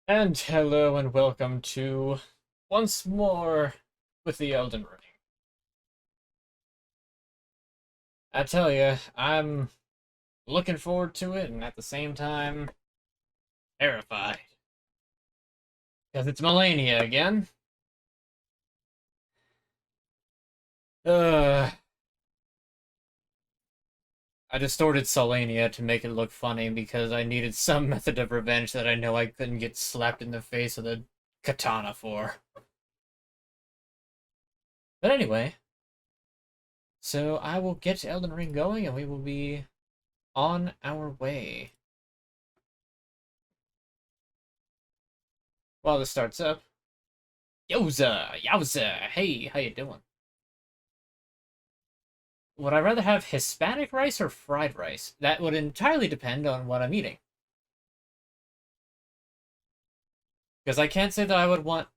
And hello and welcome to once more with the Elden Ring. I tell you, I'm looking forward to it and at the same time terrified. Because it's MaLeNiA again. I distorted Solania to make it look funny because I needed some method of revenge that I know I couldn't get slapped in the face with a katana for. But anyway, so I will get Elden Ring going and we will be on our way. While this starts up, yowza, hey, how you doing? Would I rather have Hispanic rice or fried rice? That would entirely depend on what I'm eating. Because I can't say that I would want...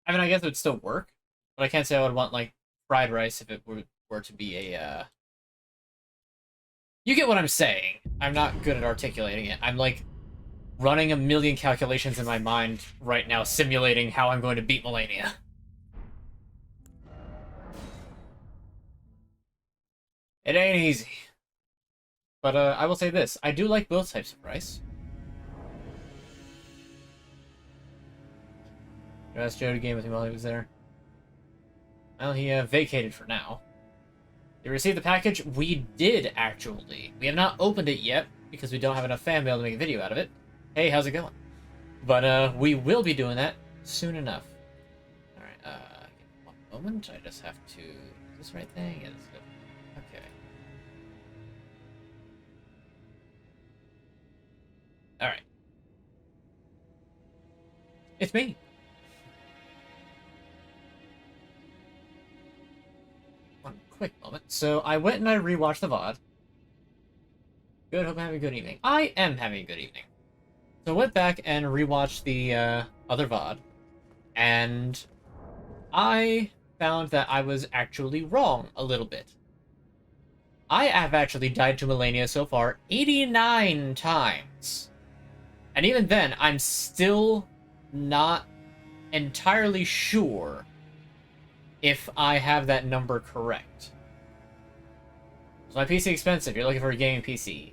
I mean, I guess it would still work, but I can't say I would want, like, fried rice if it were to be a, You get what I'm saying. I'm not good at articulating it. I'm, like, running a million calculations in my mind right now, simulating how I'm going to beat MaLeNiA. It ain't easy. But I will say this. I do like both types of rice. I asked Joe to game with me while he was there. Well, he vacated for now. You received the package? We did, actually. We have not opened it yet, because we don't have enough fan mail to make a video out of it. Hey, how's it going? But we will be doing that soon enough. Alright, give me one moment. I just have to... Is this the right thing? Yeah, this is good. Okay. Alright. It's me. One quick moment. So I went and I rewatched the VOD. Good, hope I'm having a good evening. I am having a good evening. So I went back and rewatched the other VOD. And I found that I was actually wrong a little bit. I have actually died to MaLeNiA so far 89 times. And even then, I'm still not entirely sure if I have that number correct. Is my PC expensive? You're looking for a gaming PC.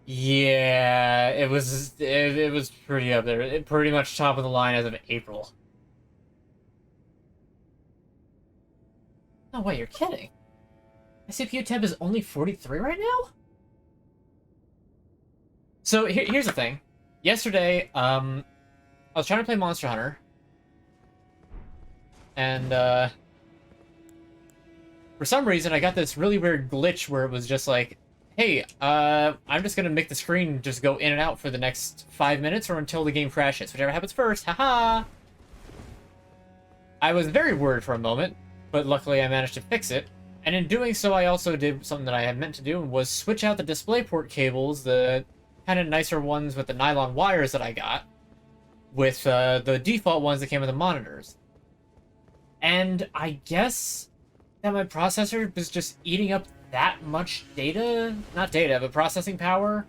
Yeah, it was pretty up there. Pretty much top of the line as of April. No way, you're kidding. My CPU temp is only 43 right now? So here's the thing. Yesterday, I was trying to play Monster Hunter. And, for some reason, I got this really weird glitch where it was just like, hey, I'm just gonna make the screen just go in and out for the next 5 minutes or until the game crashes. Whichever happens first, haha! I was very worried for a moment, but luckily I managed to fix it. And in doing so, I also did something that I had meant to do, and was switch out the DisplayPort cables, the kind of nicer ones with the nylon wires that I got, with the default ones that came with the monitors. And I guess that my processor was just eating up that much data, not data, but processing power,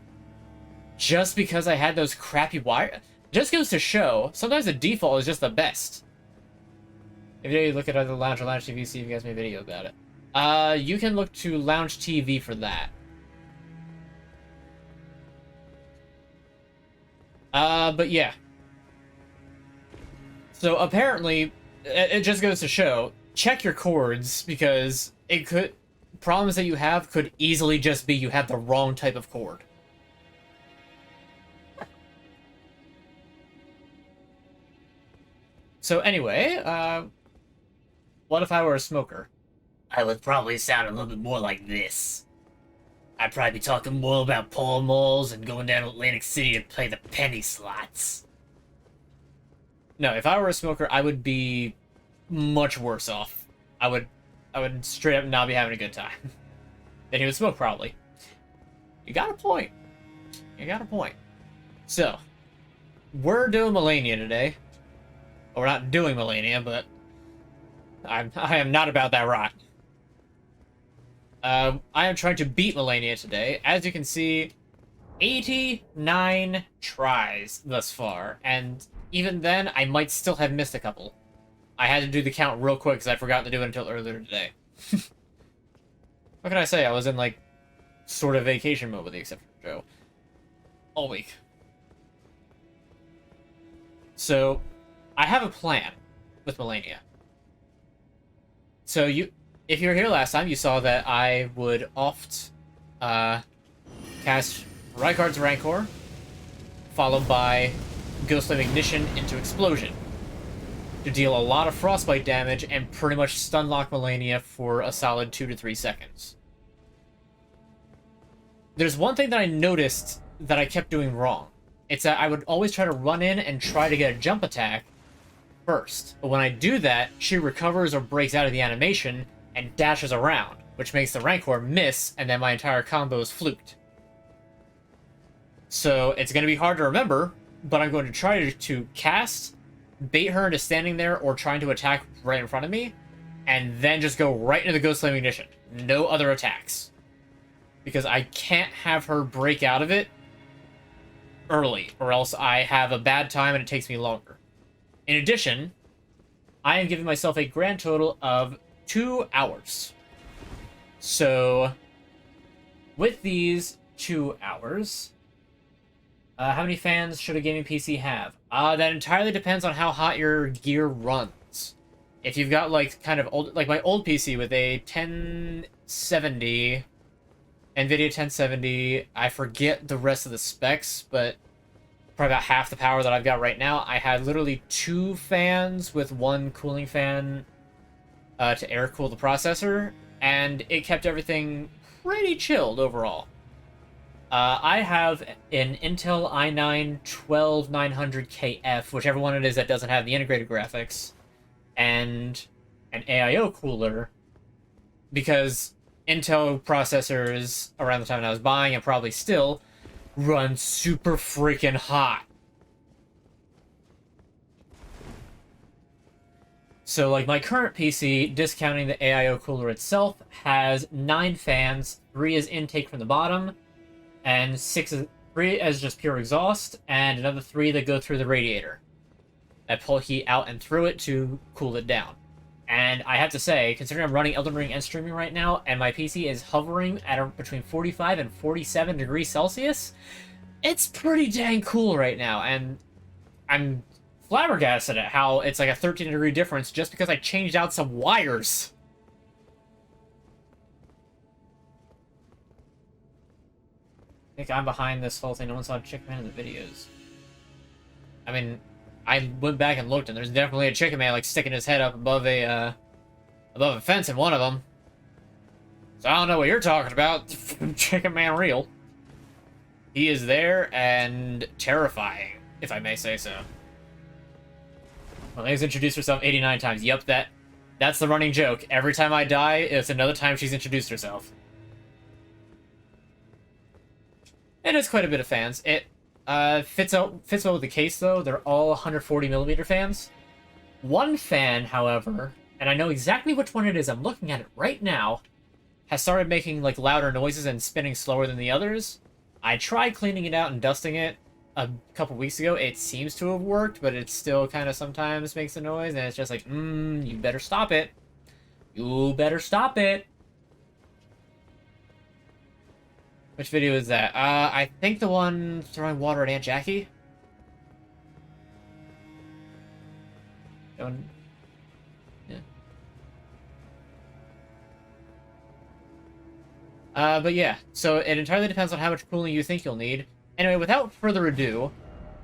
just because I had those crappy wires. Just goes to show, sometimes the default is just the best. If you look at either Lounge or Lounge TV, see if you guys made a video about it. You can look to Lounge TV for that. But yeah. So apparently, it just goes to show, check your cords, because it could... Problems that you have could easily just be you have the wrong type of cord. So anyway, what if I were a smoker? I would probably sound a little bit more like this. I'd probably be talking more about pole malls and going down to Atlantic City to play the penny slots. No, if I were a smoker, I would be much worse off. I would straight up not be having a good time. Then he would smoke, probably. You got a point. You got a point. So, we're doing MaLeNiA today. Well, we're not doing MaLeNiA, but I am not about that rot. I am trying to beat MaLeNiA today. As you can see, 89 tries thus far, and even then, I might still have missed a couple. I had to do the count real quick because I forgot to do it until earlier today. What can I say? I was in, like, sort of vacation mode with the exception of Joe. All week. So, I have a plan with MaLeNiA. So, if you were here last time, you saw that I would oft cast Rykard's Rancor, followed by Ghost Flame Ignition into Explosion, to deal a lot of frostbite damage and pretty much stun lock MaLeNiA for a solid 2 to 3 seconds. There's one thing that I noticed that I kept doing wrong. It's that I would always try to run in and try to get a jump attack first. But when I do that, she recovers or breaks out of the animation and dashes around, which makes the Rancor miss, and then my entire combo is fluked. So it's going to be hard to remember, but I'm going to try to cast, bait her into standing there or trying to attack right in front of me, and then just go right into the Ghost Flame Ignition. No other attacks. Because I can't have her break out of it early, or else I have a bad time and it takes me longer. In addition, I am giving myself a grand total of 2 hours. So, with these 2 hours, how many fans should a gaming PC have? That entirely depends on how hot your gear runs. If you've got, like, kind of old, like my old PC with a 1070, NVIDIA 1070, I forget the rest of the specs, but probably about half the power that I've got right now. I had literally 2 fans with 1 cooling fan to air cool the processor, and it kept everything pretty chilled overall. I have an Intel i9-12900KF, whichever one it is that doesn't have the integrated graphics, and an AIO cooler, because Intel processors, around the time I was buying, and probably still, run super freaking hot. So, like, my current PC, discounting the AIO cooler itself, has 9 fans, 3 as intake from the bottom, and 3 as just pure exhaust, and another 3 that go through the radiator, that pull heat out and through it to cool it down. And I have to say, considering I'm running Elden Ring and streaming right now, and my PC is hovering at between 45 and 47 degrees Celsius, it's pretty dang cool right now, and I'm flabbergasted at how it's like a 13-degree difference just because I changed out some wires. I think I'm behind this whole thing. No one saw Chicken Man in the videos. I mean, I went back and looked, and there's definitely a Chicken Man like sticking his head up above a fence in one of them. So I don't know what you're talking about. Chicken Man real. He is there and terrifying, if I may say so. Well, Lena's introduced herself 89 times. Yep, that's the running joke. Every time I die, it's another time she's introduced herself. It is quite a bit of fans. It fits well with the case, though. They're all 140mm fans. One fan, however, and I know exactly which one it is, I'm looking at it right now, has started making like louder noises and spinning slower than the others. I tried cleaning it out and dusting it a couple weeks ago. It seems to have worked, but it still kind of sometimes makes a noise, and it's just like, you better stop it. You better stop it. Which video is that? I think the one throwing water at Aunt Jackie. Don't... Yeah. But yeah, so it entirely depends on how much cooling you think you'll need. Anyway, without further ado,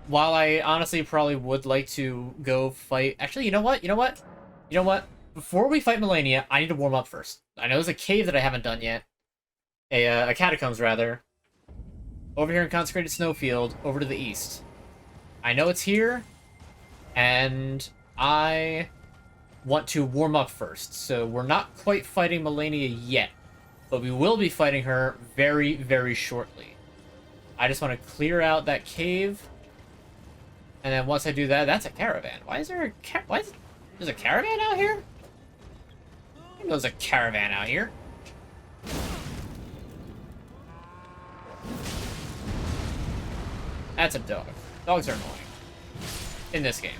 while I honestly probably would like to go fight... Actually, you know what? Before we fight MaLeNiA, I need to warm up first. I know there's a cave that I haven't done yet. A catacombs, rather. Over here in Consecrated Snowfield, over to the east. I know it's here, and I want to warm up first. So we're not quite fighting MaLeNiA yet, but we will be fighting her very, very shortly. I just want to clear out that cave, and then once I do that, that's a caravan. Why is there a there's a caravan out here? I think there's a caravan out here. That's a dog. Dogs are annoying. In this game.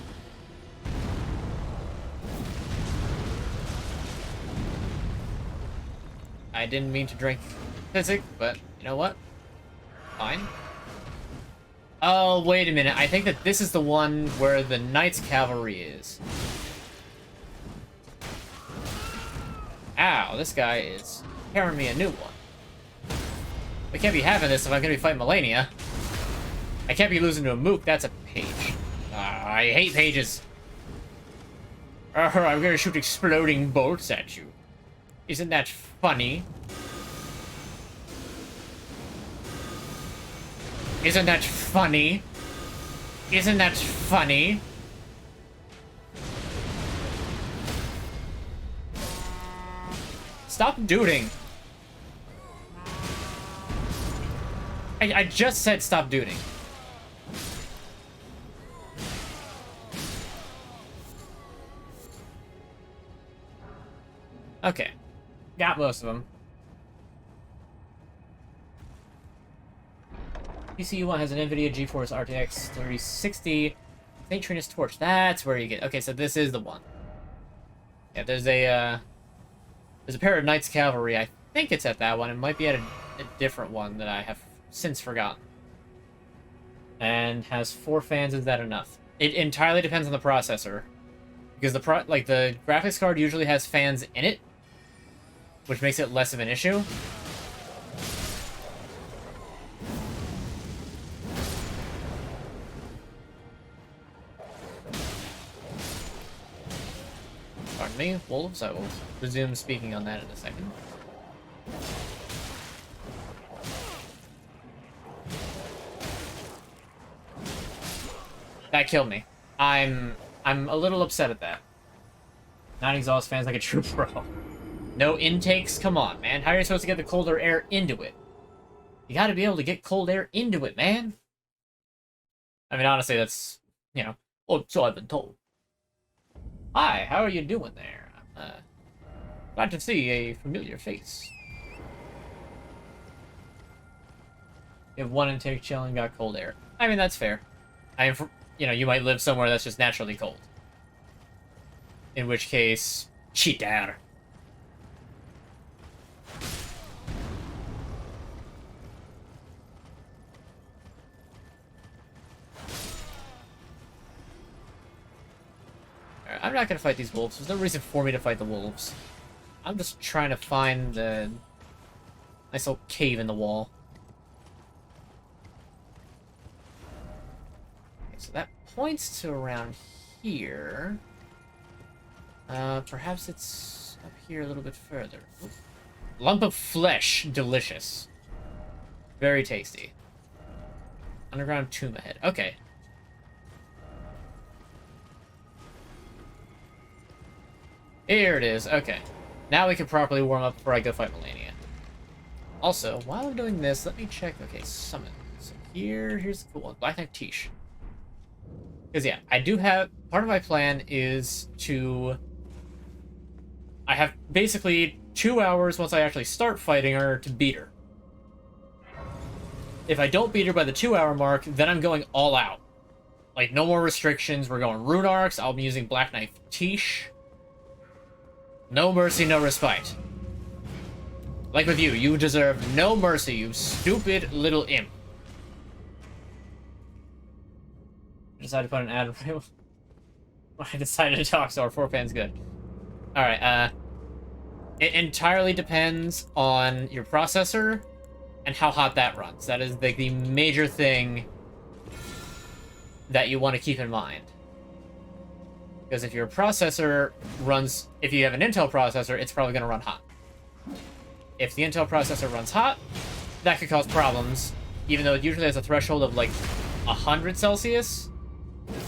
I didn't mean to drink physic, but you know what? Fine. Oh, wait a minute. I think that this is the one where the Knights Cavalry is. Ow, this guy is tearing me a new one. We can't be having this if I'm going to be fighting MaLeNiA. I can't be losing to a mook. That's a page. I hate pages. I'm going to shoot exploding bolts at you. Isn't that funny? Isn't that funny? Isn't that funny? Stop duding. I just said stop duding. Okay. Got most of them. PCU one has an NVIDIA GeForce RTX 3060 St. Trina's Torch. That's where you get... Okay, so this is the one. Yeah, there's a pair of Knights Cavalry. I think it's at that one. It might be at a different one that I have since forgotten. And has 4 fans. Is that enough? It entirely depends on the processor. Because the graphics card usually has fans in it, which makes it less of an issue. Pardon me, wolves. I will resume speaking on that in a second. That killed me. I'm a little upset at that. Not exhaust fans like a true pro. No intakes? Come on, man. How are you supposed to get the colder air into it? You gotta be able to get cold air into it, man. I mean, honestly, that's, you know, well, so I've been told. Hi, how are you doing there? Glad to see a familiar face. You have 1 intake chill and got cold air. I mean, that's fair. I mean, you know, you might live somewhere that's just naturally cold. In which case, cheater. Alright, I'm not gonna fight these wolves. There's no reason for me to fight the wolves. I'm just trying to find the nice little cave in the wall. Okay, so that points to around here. Perhaps it's up here a little bit further. Ooh. Lump of flesh. Delicious. Very tasty. Underground tomb ahead. Okay. Here it is. Okay. Now we can properly warm up before I go fight MaLeNiA. Also, while I'm doing this, let me check. Okay, summon. So here's the cool one. Black Knight Tish. Because, yeah, I do have... Part of my plan is to... I have basically 2 hours once I actually start fighting her to beat her. If I don't beat her by the 2-hour mark, then I'm going all out. Like, no more restrictions. We're going Rune Arcs. I'll be using Black Knight Tish. No mercy, no respite. Like with you, you deserve no mercy, you stupid little imp. I decided to put an ad. I decided to talk, so our 4 fans good. Alright, it entirely depends on your processor and how hot that runs. That is the major thing that you want to keep in mind. Because if your processor runs... If you have an Intel processor, it's probably going to run hot. If the Intel processor runs hot, that could cause problems, even though it usually has a threshold of, like, 100 Celsius.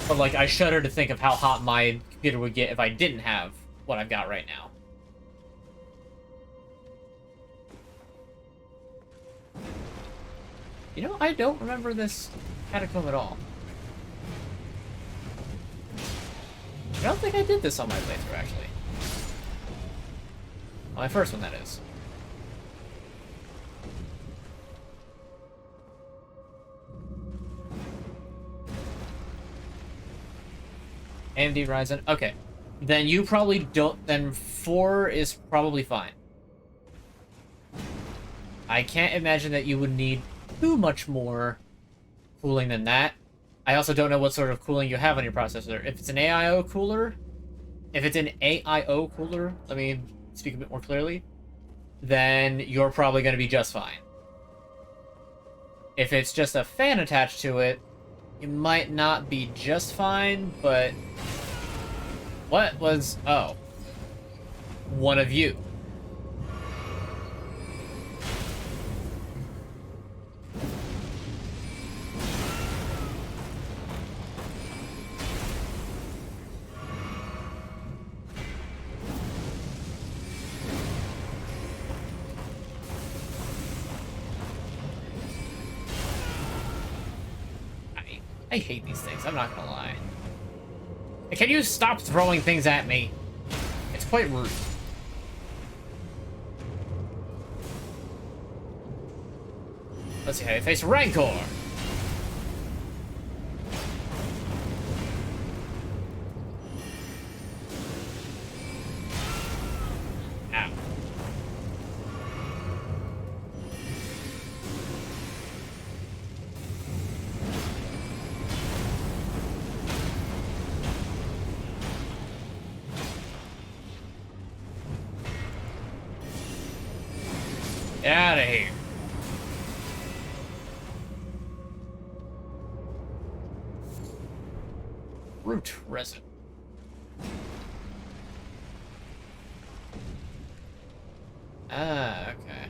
But, like, I shudder to think of how hot my computer would get if I didn't have what I've got right now. You know, I don't remember this catacomb at all. I don't think I did this on my playthrough, actually. My first one, that is. AMD Ryzen. Okay. Then you probably don't... Then 4 is probably fine. I can't imagine that you would need too much more cooling than that. I also don't know what sort of cooling you have on your processor. If it's an AIO cooler... If it's an AIO cooler, let me speak a bit more clearly, then you're probably going to be just fine. If it's just a fan attached to it, you might not be just fine, but... What was... Oh. One of you. I hate these things, I'm not gonna lie. Can you stop throwing things at me? It's quite rude. Let's see how you face Rancor. Ow. Get out of here. Root resin. Ah, okay.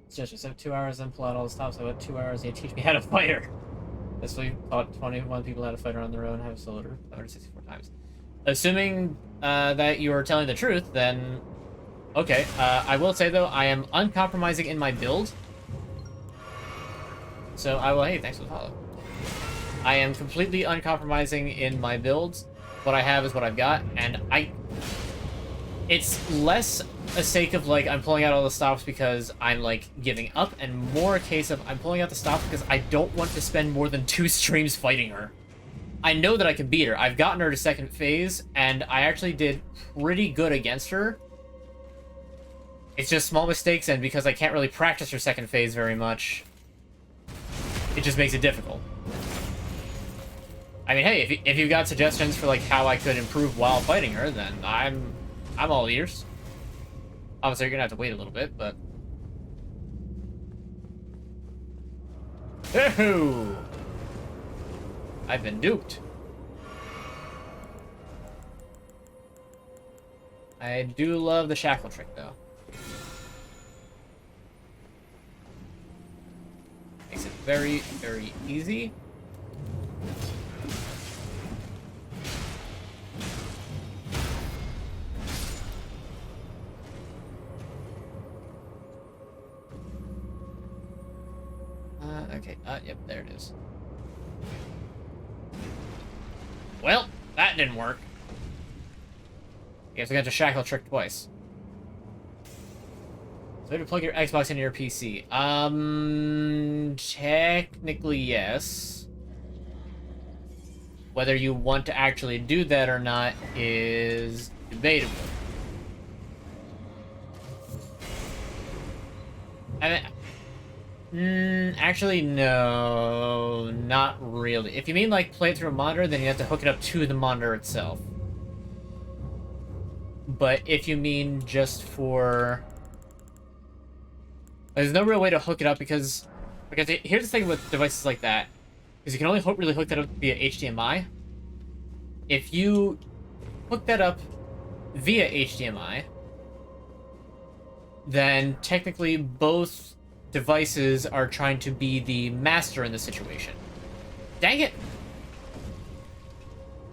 It's just 2 hours and pull out all the stops. About 2 hours, you teach me how to fight her. This week, taught 21 people how to fight her on their own. Have soloed her 164 times. Assuming that you are telling the truth, then okay. I will say though, I am uncompromising in my build. So I will. Hey, thanks for the follow. I am completely uncompromising in my builds. What I have is what I've got, and it's less a sake of, like, I'm pulling out all the stops because I'm, like, giving up, and more a case of I'm pulling out the stops because I don't want to spend more than 2 streams fighting her. I know that I can beat her. I've gotten her to second phase, and I actually did pretty good against her. It's just small mistakes, and because I can't really practice her second phase very much, it just makes it difficult. I mean, hey, if you've got suggestions for, like, how I could improve while fighting her, then I'm all ears. Obviously, you're gonna have to wait a little bit, but... Yahoo! I've been duped. I do love the shackle trick, though. Makes it very, very easy. Okay, yep, there it is. Well, that didn't work. You have to get the shackle trick twice. So you have to plug your Xbox into your PC. Technically, yes. Whether you want to actually do that or not is debatable. I mean, actually, no, not really. If you mean, like, play it through a monitor, then you have to hook it up to the monitor itself. But if you mean just for... There's no real way to hook it up because here's the thing with devices like that, is you can only really hook that up via HDMI. If you hook that up via HDMI, then technically both devices are trying to be the master in the situation. Dang it!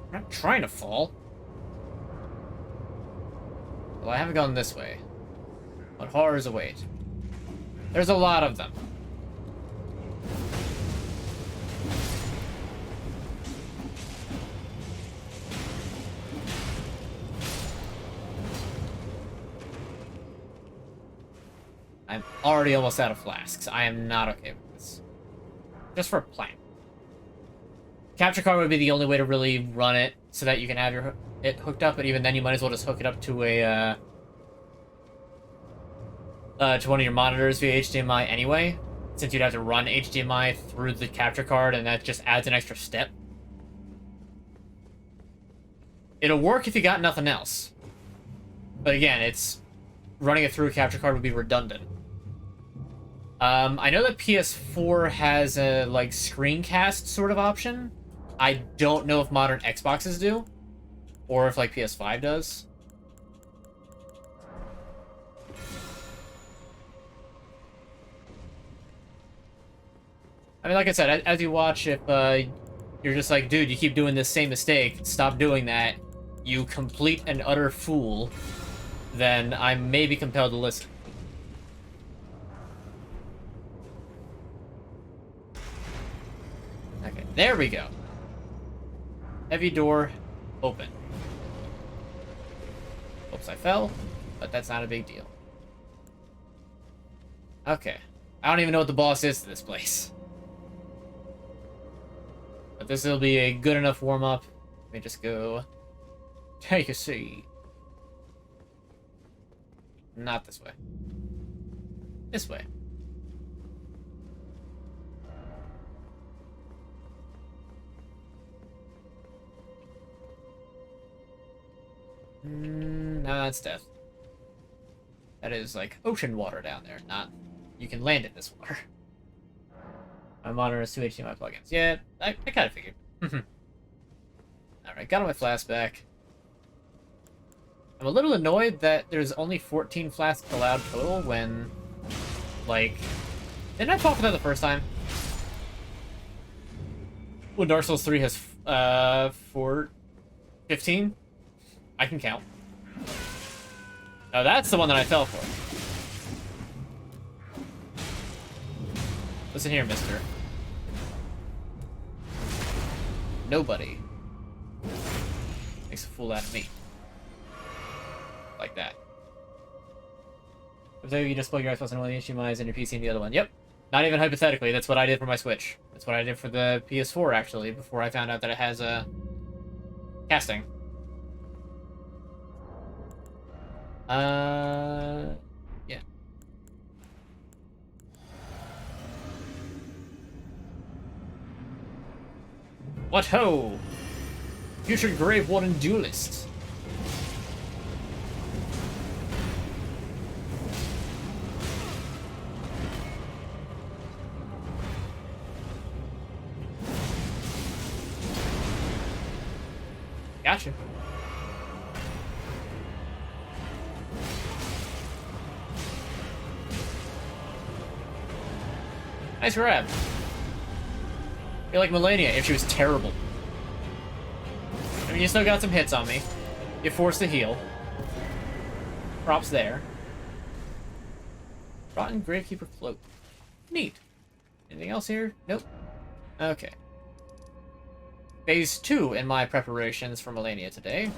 I'm not trying to fall. Well, I haven't gone this way. What horrors await? There's a lot of them. I'm already almost out of flasks. I am not okay with this. Just for a plan. Capture card would be the only way to really run it so that you can have it hooked up, but even then you might as well just hook it up to a to one of your monitors via HDMI anyway, since you'd have to run HDMI through the capture card, and that just adds an extra step. It'll work if you got nothing else. But again, running it through a capture card would be redundant. I know that PS4 has a, like, screencast sort of option. I don't know if modern Xboxes do, or if, like, PS5 does. I mean, like I said, as you watch, if you're just like, dude, you keep doing this same mistake, stop doing that, you complete and utter fool, then I may be compelled to listen. Okay, there we go. Heavy door, open. Oops, I fell, but that's not a big deal. Okay. I don't even know what the boss is to this place. But this will be a good enough warm-up. Let me just go take a seat. Not this way. This way. No, that's death. That is like ocean water down there, not... You can land in this water. My monitor has 2 HDMI plugins. Yeah, I kind of figured. Alright, got all my flasks back. I'm a little annoyed that there's only 14 flasks allowed total when, like... Didn't I talk about that the first time? When Dark Souls 3 has 15? I can count. Oh, that's the one that I fell for. Listen here, mister. Nobody makes a fool out of me. Like that. So you just plug your Xbox and one of the HDMIs in your PC and the other one. Yep. Not even hypothetically, that's what I did for my Switch. That's what I did for the PS4, actually, before I found out that it has a casting. Yeah. What ho! Future Grave Warden Duelist. Gotcha. Nice grab. You're like MaLeNiA if she was terrible. I mean, you still got some hits on me. You forced the heal. Props there. Rotten Gravekeeper Cloak. Neat. Anything else here? Nope. Okay. Phase 2 in my preparations for MaLeNiA today.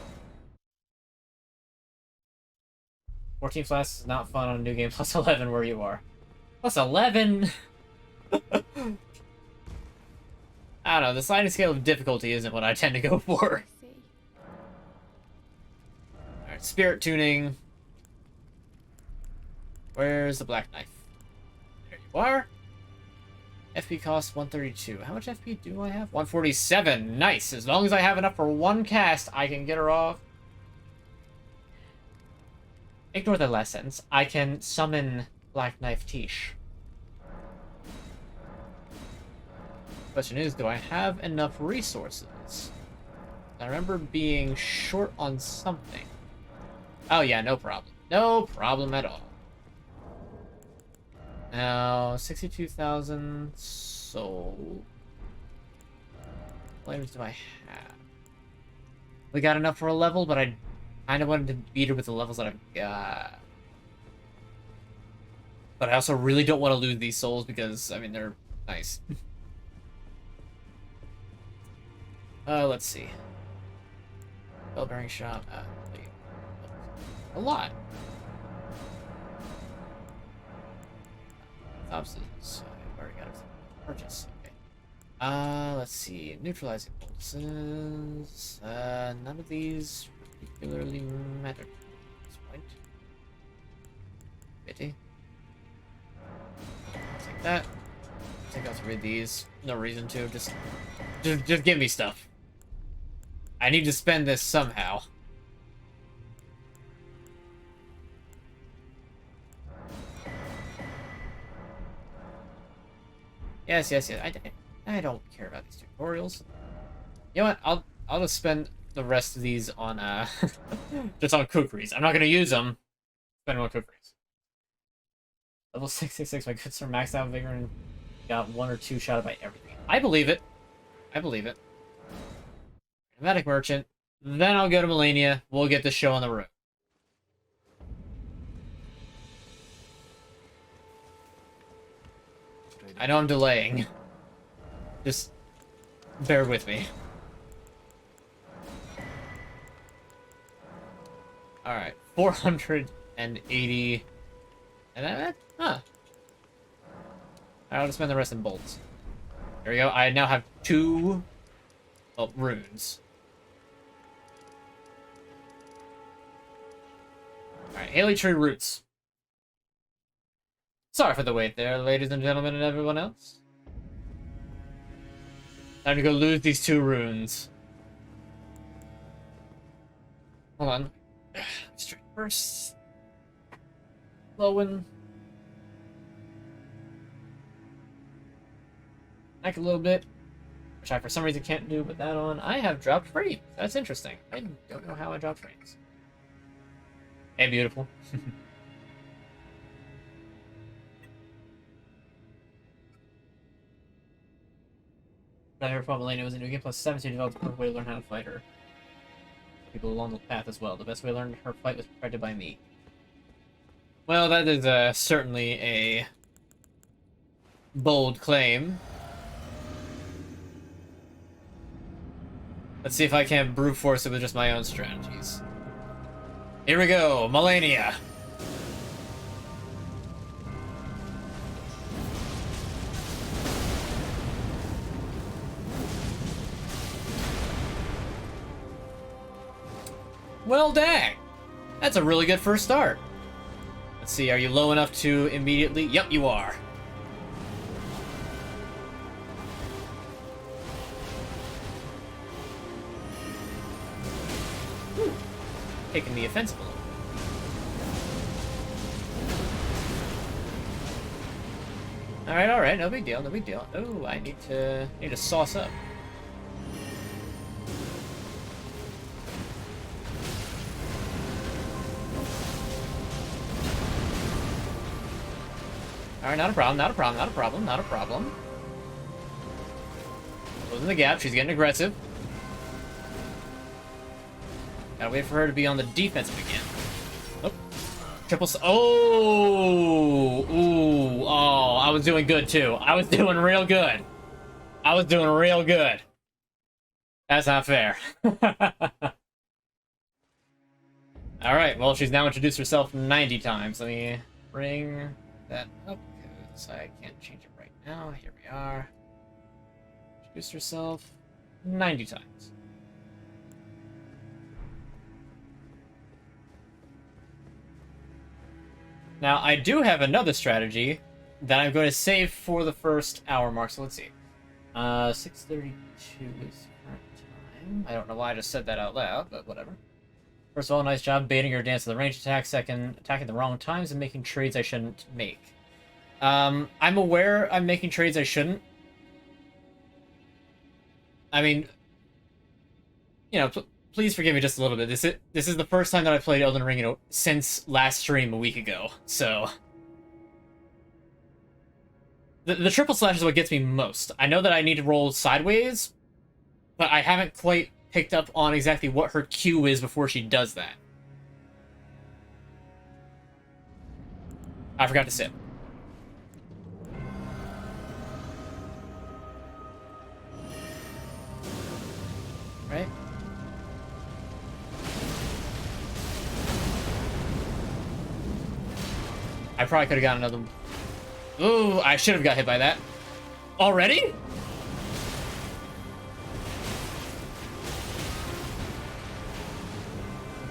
14 flasks is not fun on a new game. Plus 11 where you are. Plus 11? I don't know, the sliding scale of difficulty isn't what I tend to go for. Alright, spirit tuning. Where's the black knife? There you are. FP costs 132. How much FP do I have? 147. Nice. As long as I have enough for one cast, I can get her off. Ignore that last sentence. I can summon Black Knife Tish. Question is, do I have enough resources? I remember being short on something. Oh yeah, no problem. No problem at all. Now, 62,000 sold. What items do I have? We got enough for a level, but I kind of wanted to beat her with the levels that I've got. But I also really don't want to lose these souls because, I mean, they're nice. Let's see. Bell bearing shop. A lot. Thompson's. I've already got everything. Purchase. Okay. Let's see. Neutralizing pulses. None of these particularly matter at this point. Pity. Take that. I think I'll have to read these. No reason to. Just give me stuff. I need to spend this somehow. Yes. I don't care about these tutorials. You know what? I'll just spend the rest of these on just on kukris. I'm not gonna use them. Spend them on kukris. Level 666. My good sir maxed out vigor and got 1 or 2 shot by everything. I believe it. I believe it. Nomadic merchant. Then I'll go to MaLeNiA. We'll get the show on the road. I know I'm delaying. Just bear with me. Alright, 480. And that, huh. I'll just spend the rest in bolts. There we go. I now have 2 runes. Alright, Haley Tree Roots. Sorry for the wait there, ladies and gentlemen and everyone else. Time to go lose these 2 runes. Hold on. Straight first. Lowen. Back a little bit. Which I for some reason can't do with that on. I have dropped frames. That's interesting. I don't know how I dropped frames. Hey, beautiful. I never thought MaLeNiA was a new game plus 17 developed a way to learn how to fight her. People along the path as well. The best way to learn her fight was perfected by me. Well, that is certainly a bold claim. Let's see if I can brute force it with just my own strategies. Here we go, MaLeNiA. Well, dang. That's a really good first start. Let's see, are you low enough to immediately... Yep, you are. Whew. Taking the offensive a little. Alright, no big deal, no big deal. Oh, I need to sauce up. Alright, not a problem. Closing the gap, she's getting aggressive. Gotta wait for her to be on the defensive again. Oh. Oh, I was doing good too. I was doing real good. That's not fair. Alright, well, she's now introduced herself 90 times. Let me bring that up. I can't change it right now. Here we are. Introduce herself 90 times. Now, I do have another strategy that I'm going to save for the first hour mark, so let's see. 6:32 is current time. I don't know why I just said that out loud, but whatever. First of all, nice job baiting your dance to the ranged attack. Second, attacking the wrong times and making trades I shouldn't make. I'm aware I'm making trades I shouldn't. I mean, you know, please forgive me just a little bit. This is the first time that I've played Elden Ring since last stream a week ago, so... The triple slash is what gets me most. I know that I need to roll sideways, but I haven't quite picked up on exactly what her Q is before she does that. I forgot to sip. Right? I probably could have gotten another... Ooh, I should have got hit by that. Already?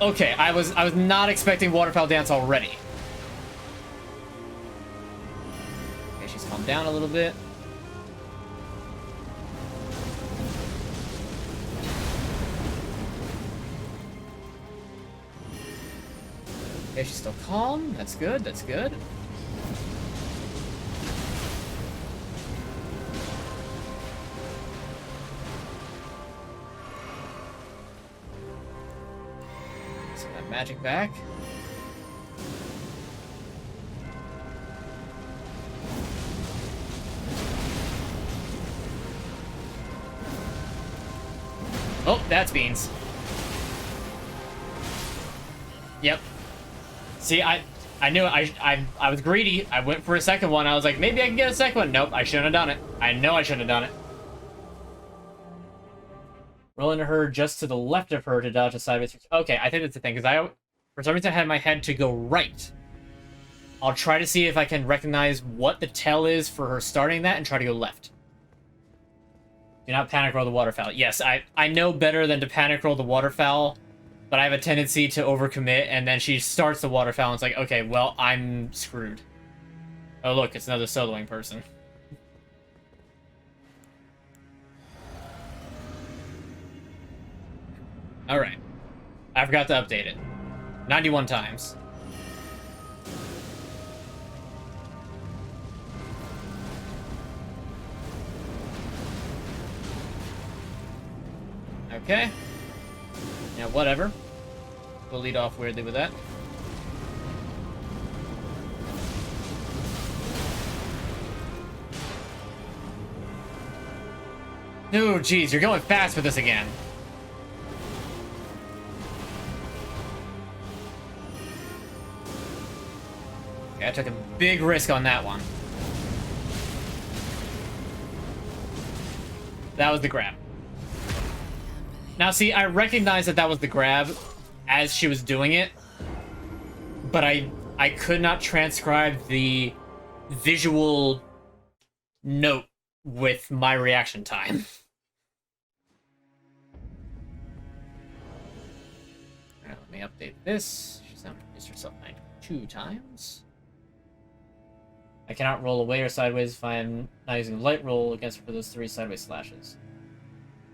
Okay, I was not expecting waterfowl dance already. Okay, she's calmed down a little bit. Okay, she's still calm. That's good, that's good. Send that magic back. Oh, that's beans. Yep. See, I knew I was greedy. I went for a second one. I was like, maybe I can get a second one. Nope, I shouldn't have done it. I know I shouldn't have done it. Roll into her just to the left of her to dodge a sideways. Okay, I think that's the thing, because for some reason, I had my head to go right. I'll try to see if I can recognize what the tell is for her starting that and try to go left. Do not panic roll the waterfowl. Yes, I know better than to panic roll the waterfowl, but I have a tendency to overcommit, and then she starts the waterfowl, and it's like, okay, well, I'm screwed. Oh, look, it's another soloing person. Alright. I forgot to update it. 91 times. Okay. Yeah, whatever. We'll lead off weirdly with that. No, geez, you're going fast with this again. Okay, I took a big risk on that one. That was the grab. Now, see, I recognize that was the grab as she was doing it, but I could not transcribe the visual note with my reaction time. Alright, let me update this. She's now introduced herself 92 times. I cannot roll away or sideways if I am not using light roll against her for those 3 sideways slashes.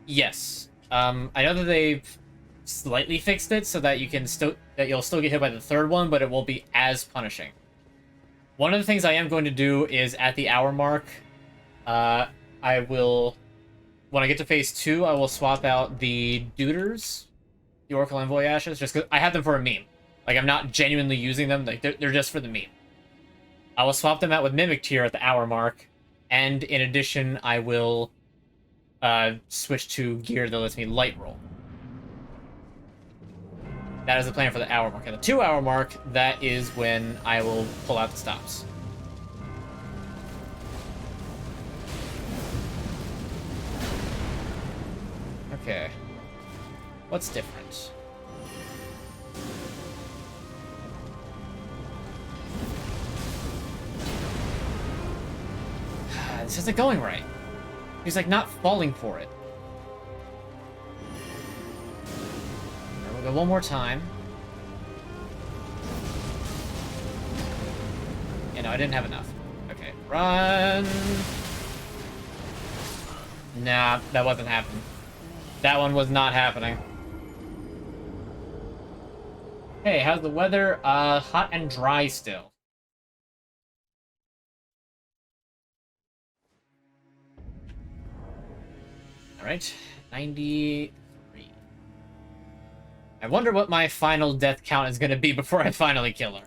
Yes. I know that they've slightly fixed it so that you'll still get hit by the 3rd one, but it won't be as punishing. One of the things I am going to do is at the hour mark, I will, when I get to phase 2, I will swap out the Duders, the Oracle Envoy Ashes, just because I have them for a meme. Like, I'm not genuinely using them, like, they're just for the meme. I will swap them out with Mimic Tier at the hour mark, and in addition, I will switch to gear that lets me light roll. That is the plan for the hour mark. At the 2 hour mark, that is when I will pull out the stops. Okay. What's different? This isn't going right. He's like not falling for it. Right, we'll go one more time. Yeah, no, I didn't have enough. Okay, run. Nah, that wasn't happening. That one was not happening. Hey, how's the weather? Hot and dry still. Alright, 93. I wonder what my final death count is going to be before I finally kill her.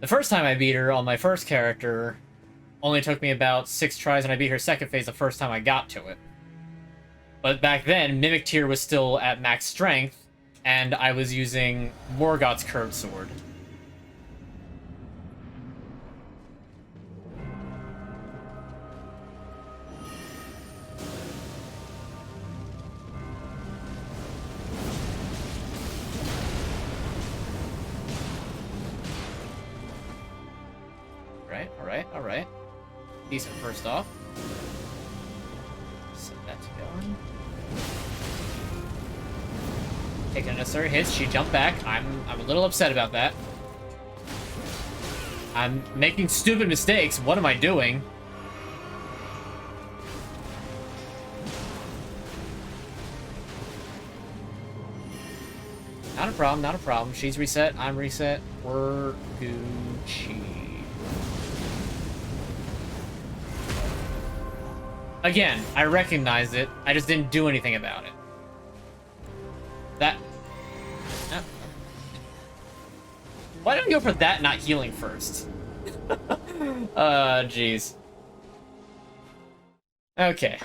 The first time I beat her on my first character only took me about 6 tries, and I beat her second phase the first time I got to it. But back then, Mimic Tier was still at max strength, and I was using Morgoth's Curved Sword. Alright. Decent first off. Set that to going. taking unnecessary hits. She jumped back. I'm a little upset about that. I'm making stupid mistakes. What am I doing? Not a problem, not a problem. She's reset, I'm reset. We're Gucci. Again, I recognized it. I just didn't do anything about it. That... Why don't we go for that, not healing first? Jeez. Okay.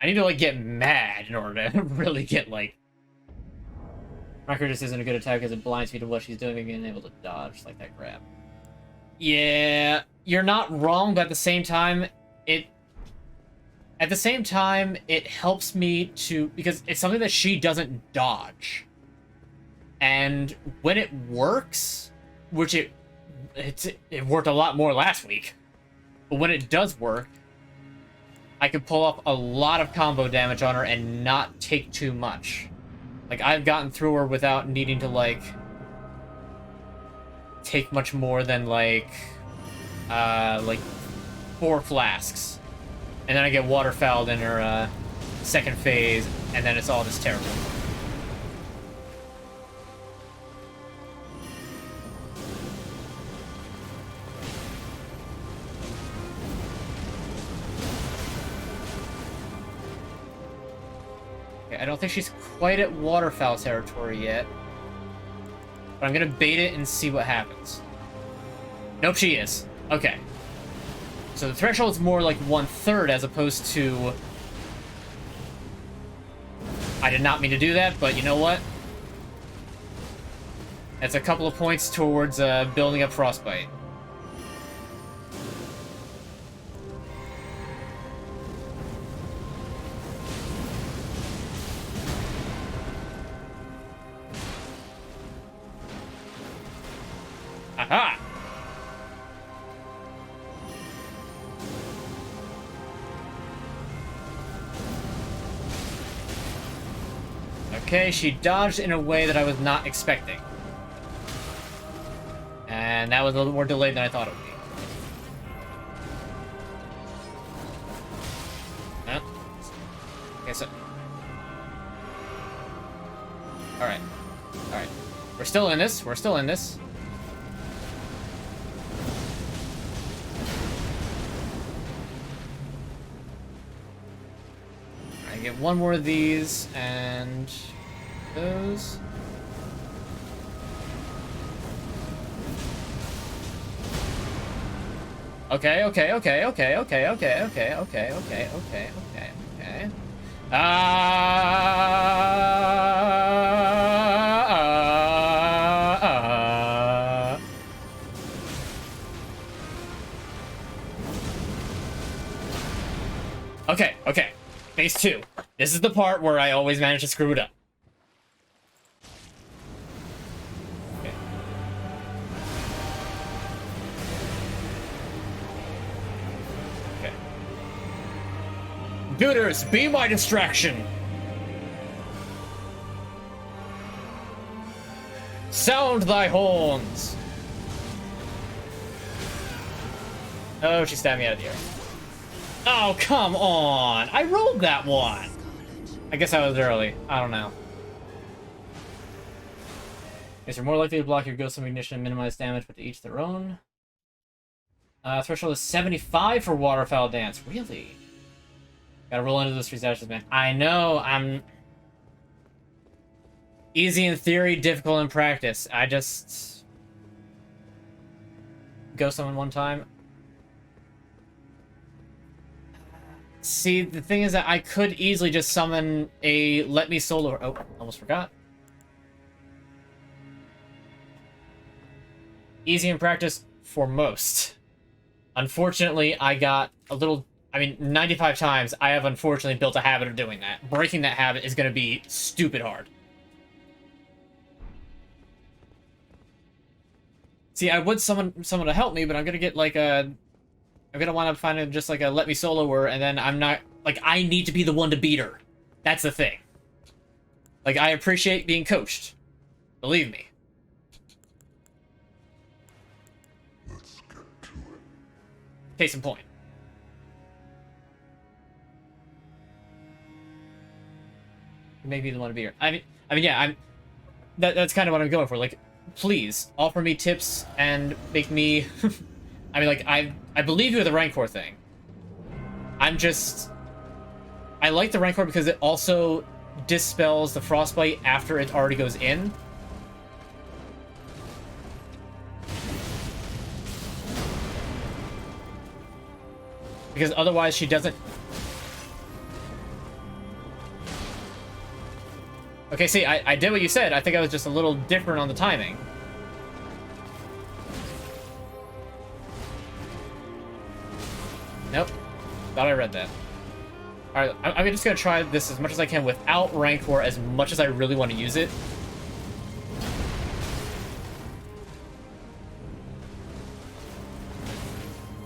I need to, like, get mad in order to really get, like... Marker just isn't a good attack because it blinds me to what she's doing and being able to dodge like that grab. Yeah, you're not wrong, but at the same time, it helps me to, because it's something that she doesn't dodge. And when it works, which it worked a lot more last week, but when it does work, I can pull off a lot of combo damage on her and not take too much. Like, I've gotten through her without needing to, like, take much more than, like 4 flasks. And then I get waterfouled in her, second phase, and then it's all just terrible. I don't think she's quite at waterfowl territory yet. But I'm gonna bait it and see what happens. Nope, she is. Okay. So the threshold's more like 1/3 as opposed to... I did not mean to do that, but you know what? That's a couple of points towards building up Frostbite. Aha! Okay, she dodged in a way that I was not expecting. And that was a little more delayed than I thought it would be. Huh? Okay, so... Alright. Alright. We're still in this. We're still in this. Get one more of these, and those. Okay. Okay. Phase 2. This is the part where I always manage to screw it up. Okay. Okay. Gooters, be my distraction! Sound thy horns! Oh, she stabbed me out of the air. Oh, come on! I rolled that one! I guess I was early. I don't know. Guess you're more likely to block your ghost of ignition and minimize damage, but to each their own. Threshold is 75 for Waterfowl Dance. Really? Gotta roll into those 3 stashes, man. I know, I'm... Easy in theory, difficult in practice. I just... Ghost someone one time. See, the thing is that I could easily just summon a Let Me Solo... Oh, almost forgot. Easy in practice for most. Unfortunately, I got a little... I mean, 95 times, I have unfortunately built a habit of doing that. Breaking that habit is going to be stupid hard. See, I would summon someone to help me, but I'm going to get like a... I'm gonna wind up finding just like a Let Me Solo her, and then I'm not... Like, I need to be the one to beat her. That's the thing. Like, I appreciate being coached. Believe me. Let's get to it. Case in point. Maybe the one to be here. I mean, yeah, that's kind of what I'm going for. Like, please offer me tips and make me. I mean, like, I believe you with the Rancor thing. I'm just. I like the Rancor because it also dispels the frostbite after it already goes in. Because otherwise she doesn't... Okay, see, I did what you said. I think I was just a little different on the timing. Nope. Thought I read that. Alright, I'm just gonna try this as much as I can without Rancor as much as I really want to use it.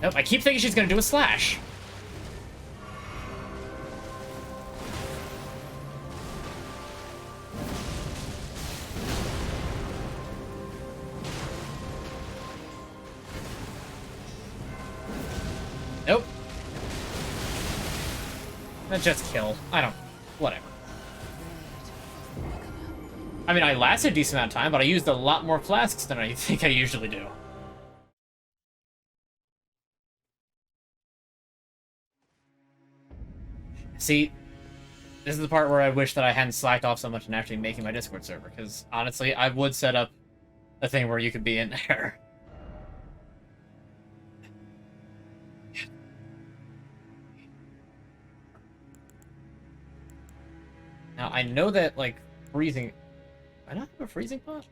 Nope, I keep thinking she's gonna do a slash. Nope. Just kill. I don't... Whatever. I mean, I lasted a decent amount of time, but I used a lot more flasks than I think I usually do. See, this is the part where I wish that I hadn't slacked off so much in actually making my Discord server, because honestly, I would set up a thing where you could be in there. Now, I know that, like, freezing... Do I not have a freezing pot?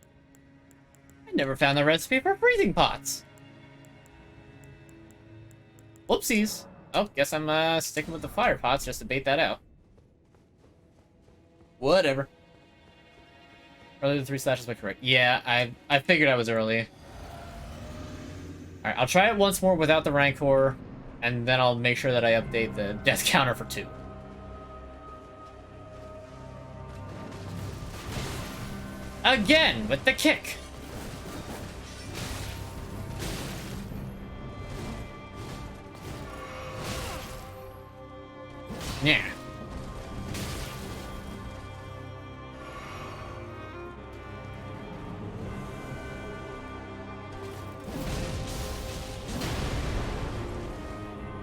I never found the recipe for freezing pots. Whoopsies. Oh, guess I'm, sticking with the fire pots just to bait that out. Whatever. Earlier than 3 slashes, but correct. Yeah, I figured I was early. Alright, I'll try it once more without the Rancor, and then I'll make sure that I update the death counter for 2. Again, with the kick. Yeah.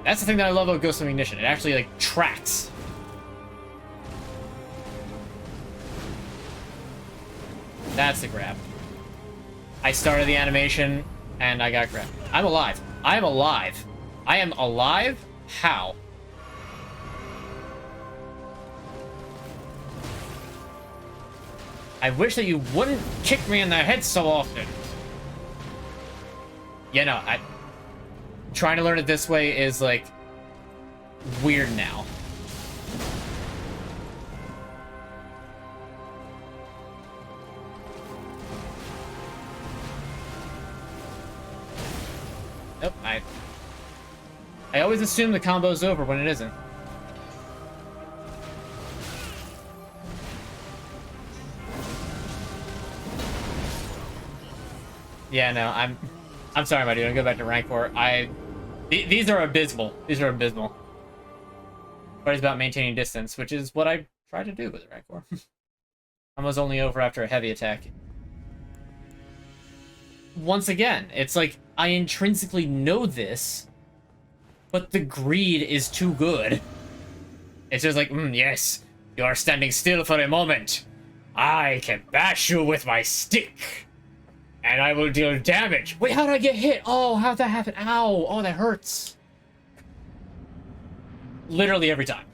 That's the thing that I love about Ghost of Ignition. It actually, like, tracks. That's the grab. I started the animation, and I got grabbed. I'm alive. I am alive. I am alive? How? I wish that you wouldn't kick me in the head so often. Yeah, no, trying to learn it this way is, like, weird now. Nope, I always assume the combo's over when it isn't. Yeah, no, I'm sorry, my dude. I'll go back to Rancor. These are abysmal. These are abysmal. But it's about maintaining distance, which is what I try to do with Rancor. I was only over after a heavy attack. Once again, it's like, I intrinsically know this, but the greed is too good. It's just like, yes, you are standing still for a moment. I can bash you with my stick, and I will deal damage. Wait, how did I get hit? Oh, how'd that happen? Ow, oh, that hurts. Literally every time.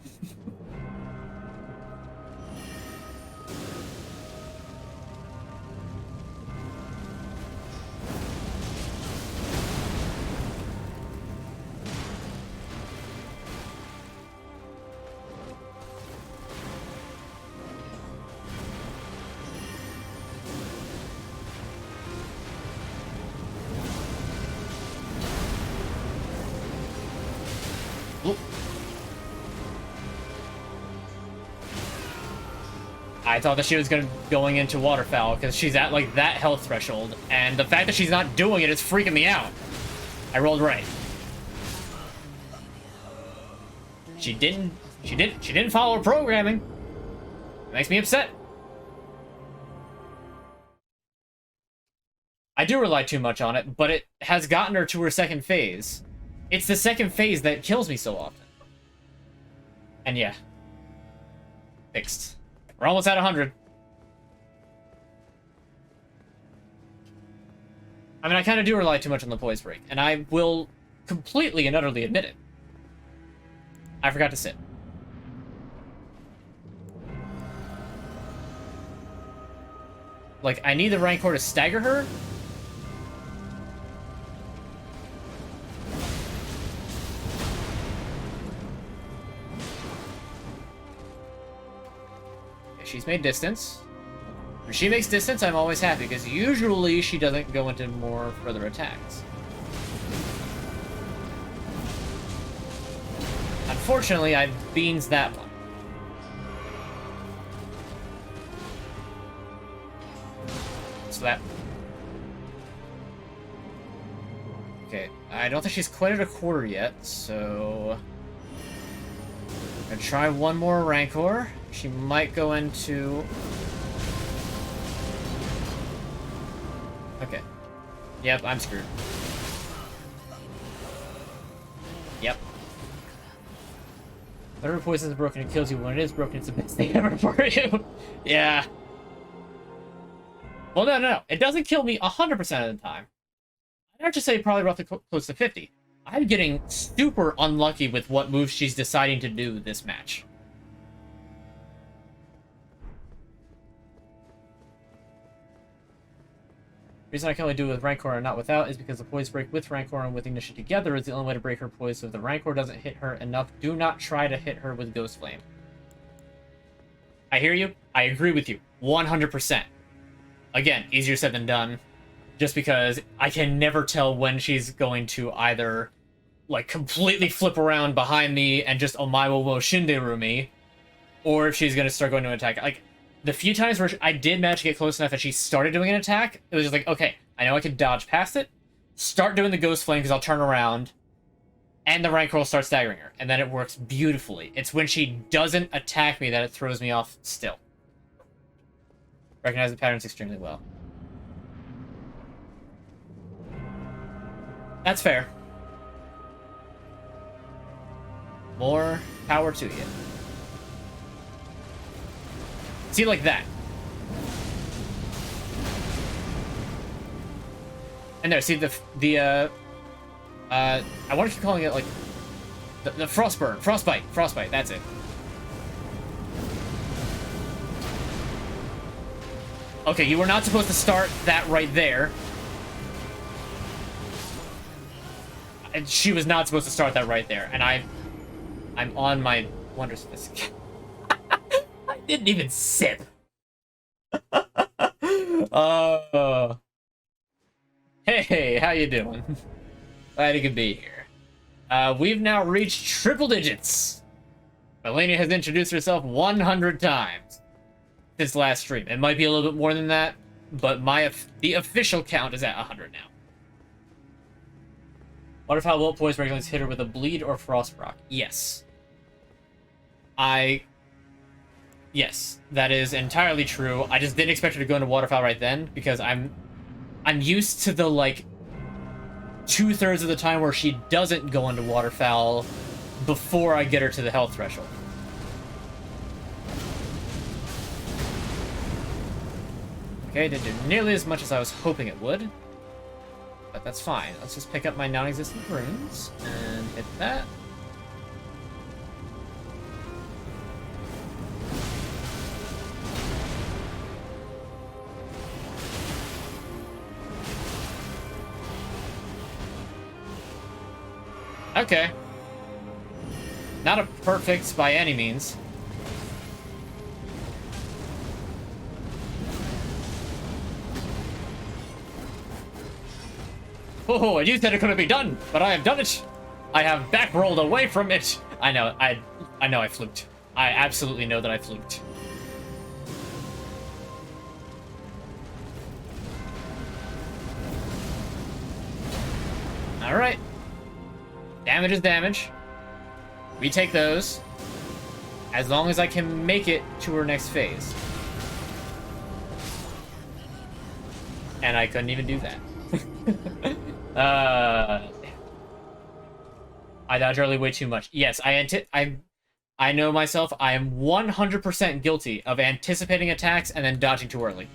I thought that she was going into waterfowl because she's at like that health threshold, and the fact that she's not doing it is freaking me out. I rolled right. She didn't follow her programming. It makes me upset. I do rely too much on it, but it has gotten her to her second phase. It's the second phase that kills me so often. And yeah. Fixed. We're almost at 100. I mean, I kind of do rely too much on the poise break, and I will completely and utterly admit it. I forgot to sit. Like, I need the Rancor to stagger her. She's made distance. When she makes distance, I'm always happy, because usually she doesn't go into more further attacks. Unfortunately, I've beans that one. So that... Okay, I don't think she's quite at a quarter yet, so... I'm gonna try one more Rancor. She might go into... Okay. Yep, I'm screwed. Yep. Whatever poison is broken, it kills you. When it is broken, it's the best thing ever for you. Yeah. Well, no. It doesn't kill me 100% of the time. I'd actually say probably roughly close to 50. I'm getting super unlucky with what moves she's deciding to do this match. The reason I can only do it with Rancor and not without is because the poise break with Rancor and with Ignition together is the only way to break her poise, so if the Rancor doesn't hit her enough, do not try to hit her with Ghost Flame. I hear you. I agree with you. 100%. Again, easier said than done. Just because I can never tell when she's going to either, like, completely flip around behind me and just Omaiwa wo Shinderu me, or if she's going to start going to attack. Like, the few times where I did manage to get close enough and she started doing an attack, it was just like, okay, I know I can dodge past it, start doing the Ghost Flame because I'll turn around, and the Rancor will start staggering her, and then it works beautifully. It's when she doesn't attack me that it throws me off still. Recognize the patterns extremely well. That's fair. More power to you. See, like that. And there, see I want to keep calling it like the frostburn, frostbite. That's it. Okay, you were not supposed to start that right there. And she was not supposed to start that right there. And I'm on my Wonder Sophistication. I didn't even sip. Hey, how you doing? Glad you could be here. We've now reached triple digits. MaLeNiA has introduced herself 100 times since last stream. It might be a little bit more than that, but the official count is at 100 now. Waterfowl will poise regularly hit her with a bleed or frost rock. Yes. Yes, that is entirely true. I just didn't expect her to go into waterfowl right then because I'm used to the like 2/3 of the time where she doesn't go into waterfowl before I get her to the health threshold. Okay, didn't do nearly as much as I was hoping it would. But that's fine. Let's just pick up my non-existent runes and hit that. Okay. Not a perfect by any means. Oh, and you said it couldn't be done, but I have done it. I have back-rolled away from it. I know I fluked. I absolutely know that I fluked. Alright. Damage is damage. We take those. As long as I can make it to her next phase. And I couldn't even do that. I dodge early way too much. Yes, I know myself. I am 100% guilty of anticipating attacks and then dodging too early.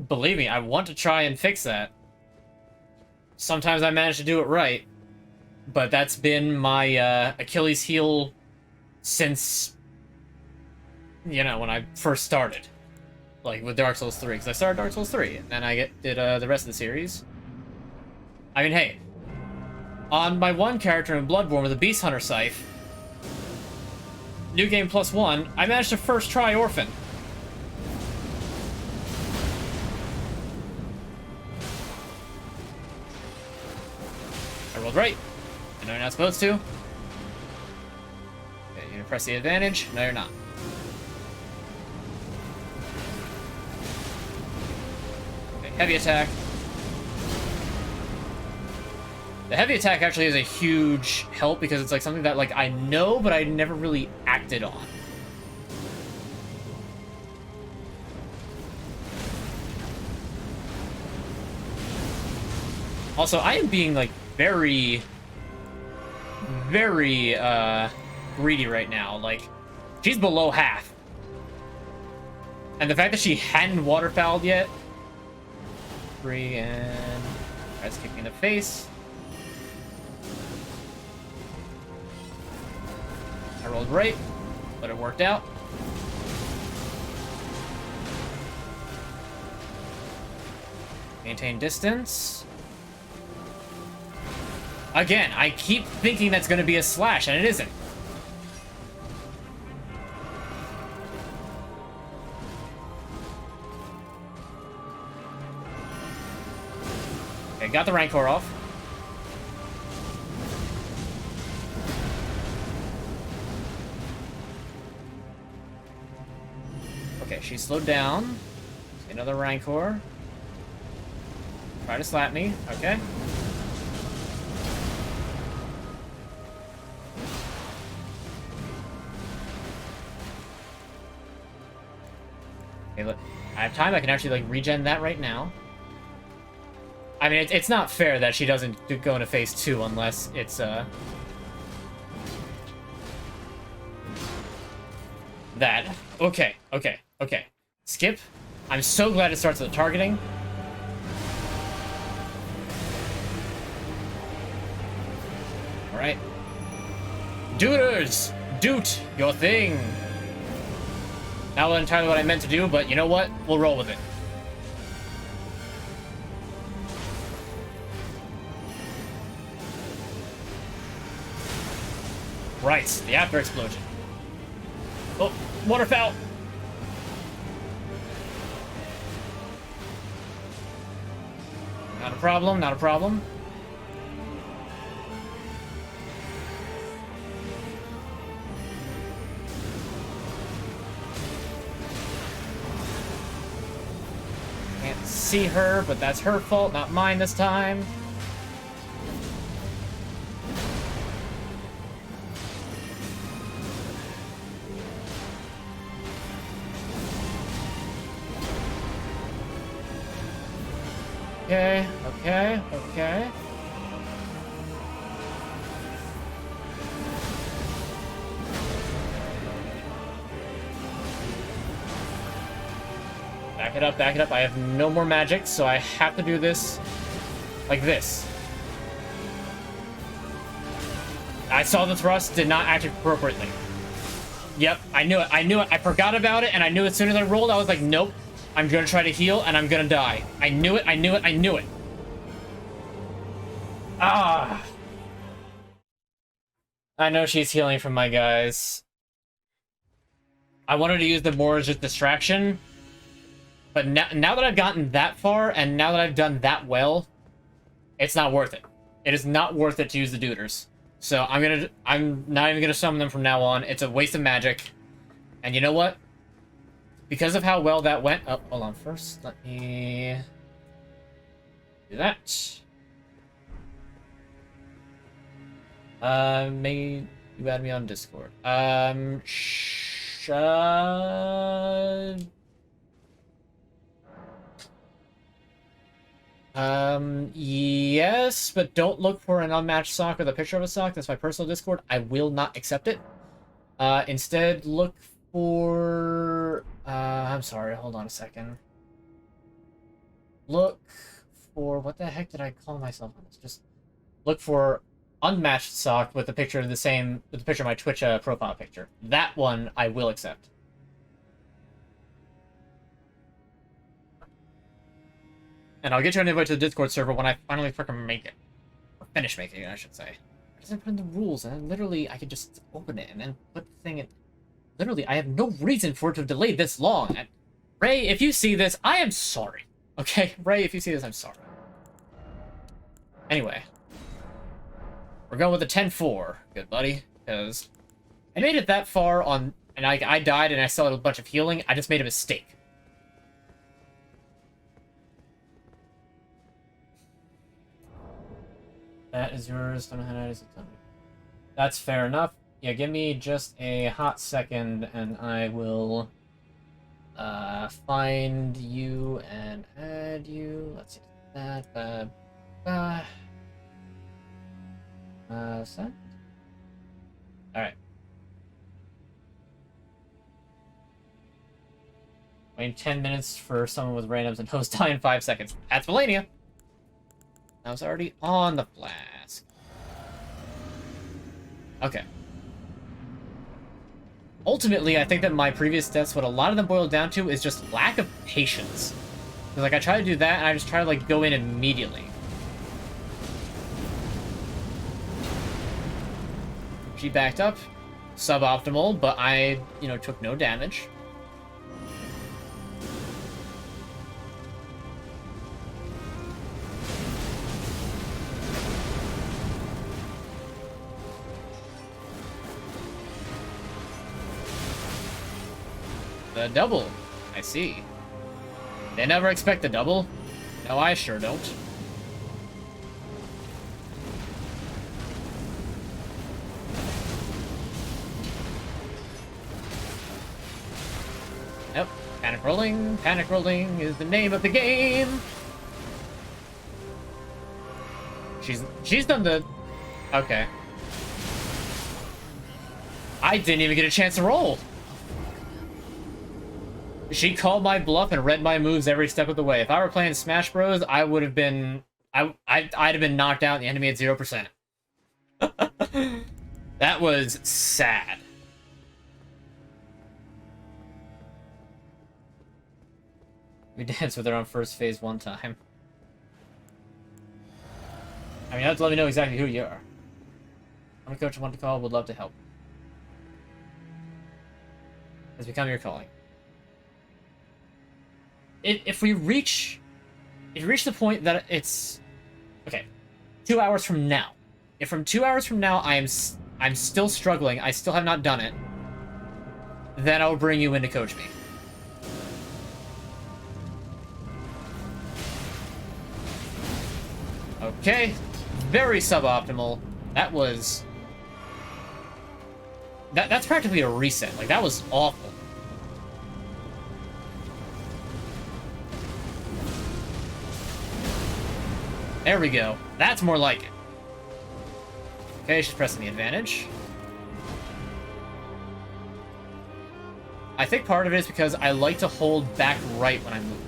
Believe me, I want to try and fix that. Sometimes I manage to do it right, but that's been my Achilles heel since, you know, when I first started. Like, with Dark Souls 3, because I started Dark Souls 3, and then I did the rest of the series. I mean, hey, on my one character in Bloodborne with a Beast Hunter Scythe, New Game +1, I managed to first try Orphan. I rolled right. I know you're not supposed to. Okay, you're gonna press the advantage. No, you're not. Okay, heavy attack. The heavy attack actually is a huge help because it's like something that like I know, but I never really acted on. Also, I am being like very greedy right now. Like, she's below half. And the fact that she hadn't waterfowled yet. 3 and tries to kick me in the face. I rolled right, but it worked out. Maintain distance. Again, I keep thinking that's going to be a slash, and it isn't. Okay, got the Rancor off. Okay, she slowed down. Another Rancor. Try to slap me. Okay. Okay, look. I have time. I can actually, like, regen that right now. I mean, it's not fair that she doesn't go into phase 2 unless it's, that. Okay, okay, okay. Skip. I'm so glad it starts with the targeting. Alright. Duders! Doot your thing! Not entirely what I meant to do, but you know what? We'll roll with it. Right, the after explosion. Oh, waterfowl! Not a problem, not a problem. Can't see her, but that's her fault, not mine this time. Okay, okay, okay. Back it up, back it up. I have no more magic, so I have to do this like this. I saw the thrust, did not act appropriately. Yep, I knew it, I knew it. I forgot about it, and I knew as soon as I rolled, I was like, nope. I'm gonna try to heal, and I'm gonna die. I knew it, I knew it, I knew it. Ah. I know she's healing from my guys. I wanted to use them more as just distraction. But now that I've gotten that far, and now that I've done that well, it's not worth it. It is not worth it to use the duders. So I'm not even gonna summon them from now on. It's a waste of magic. And you know what? Because of how well that went... Oh, hold on. First, let me... Do that. May you add me on Discord? Yes, but don't look for an unmatched sock with a picture of a sock. That's my personal Discord. I will not accept it. Instead, look for... I'm sorry, hold on a second. Look for... What the heck did I call myself on this? Just look for unmatched sock with the picture of the same... With the picture of my Twitch profile picture. That one I will accept. And I'll get you an invite to the Discord server when I finally freaking make it. Or finish making it, I should say. It doesn't put in the rules, and then literally I could just open it and then put the thing in... Literally, I have no reason for it to delay this long. And Ray, if you see this, I am sorry. Okay? Ray, if you see this, I'm sorry. Anyway. We're going with a 10-4. Good, buddy. Because I made it that far on... And I died and I still had a bunch of healing. I just made a mistake. That is yours. Don't know how to edit it. That's fair enough. Yeah, give me just a hot second, and I will find you and add you. Let's see that. Send. All right. Waiting 10 minutes for someone with randoms and host die in 5 seconds. That's MaLeNiA. I was already on the flask. Okay. Ultimately, I think that my previous deaths, what a lot of them boiled down to is just lack of patience. Because, like, I try to do that, and I just try to, like, go in immediately. She backed up. Suboptimal, but I, you know, took no damage. The double. I see. They never expect the double. No, I sure don't. Yep. Panic rolling. Panic rolling is the name of the game. She's done the... Okay. I didn't even get a chance to roll. She called my bluff and read my moves every step of the way. If I were playing Smash Bros, I would have been... I'd have been knocked out and the enemy at 0%. That was sad. We danced with her on first phase one time. I mean, you have to let me know exactly who you are. I'm a coach I want to call, would love to help. Has become your calling. If we reach the point that it's okay, 2 hours from now. If from 2 hours from now I'm still struggling, I still have not done it, then I'll bring you in to coach me. Okay, very suboptimal. That was that's practically a reset. Like, that was awful. There we go. That's more like it. Okay, she's pressing the advantage. I think part of it is because I like to hold back right when I move.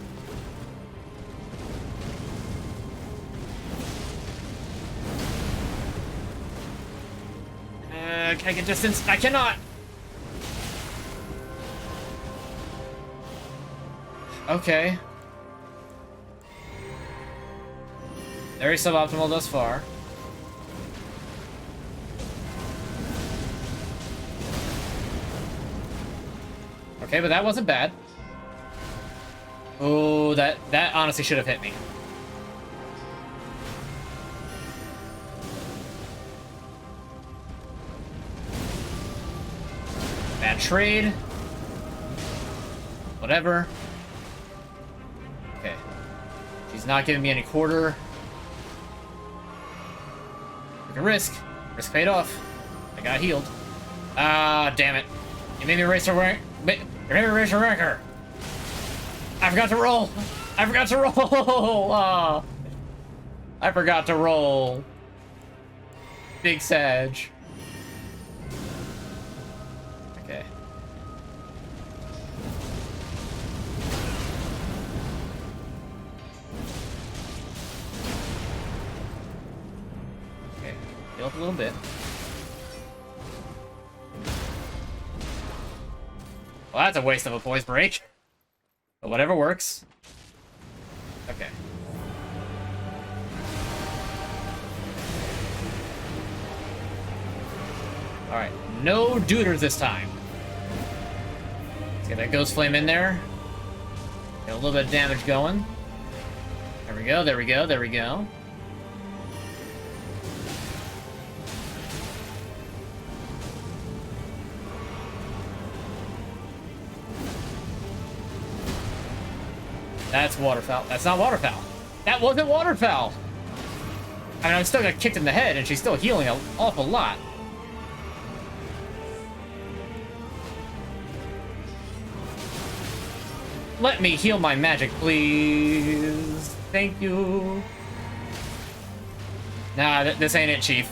Can I get distance? I cannot! Okay. Very suboptimal thus far. Okay, but that wasn't bad. Oh, that honestly should have hit me. Bad trade. Whatever. Okay. She's not giving me any quarter. a risk. Risk paid off. I got healed. Ah, damn it. You made me erase her rank. You made me erase her ranker. I forgot to roll. I forgot to roll. Oh, I forgot to roll. Big Sag. Okay. Okay. Heal up a little bit. Well, that's a waste of a poise break. But whatever works. Okay. Alright, no duders this time. Let's get that Ghost Flame in there. Get a little bit of damage going. There we go, there we go, there we go. That's waterfowl. That's not waterfowl. That wasn't waterfowl. I mean, I still got kicked in the head, and she's still healing an awful lot. Let me heal my magic, please. Thank you. Nah, this ain't it, Chief.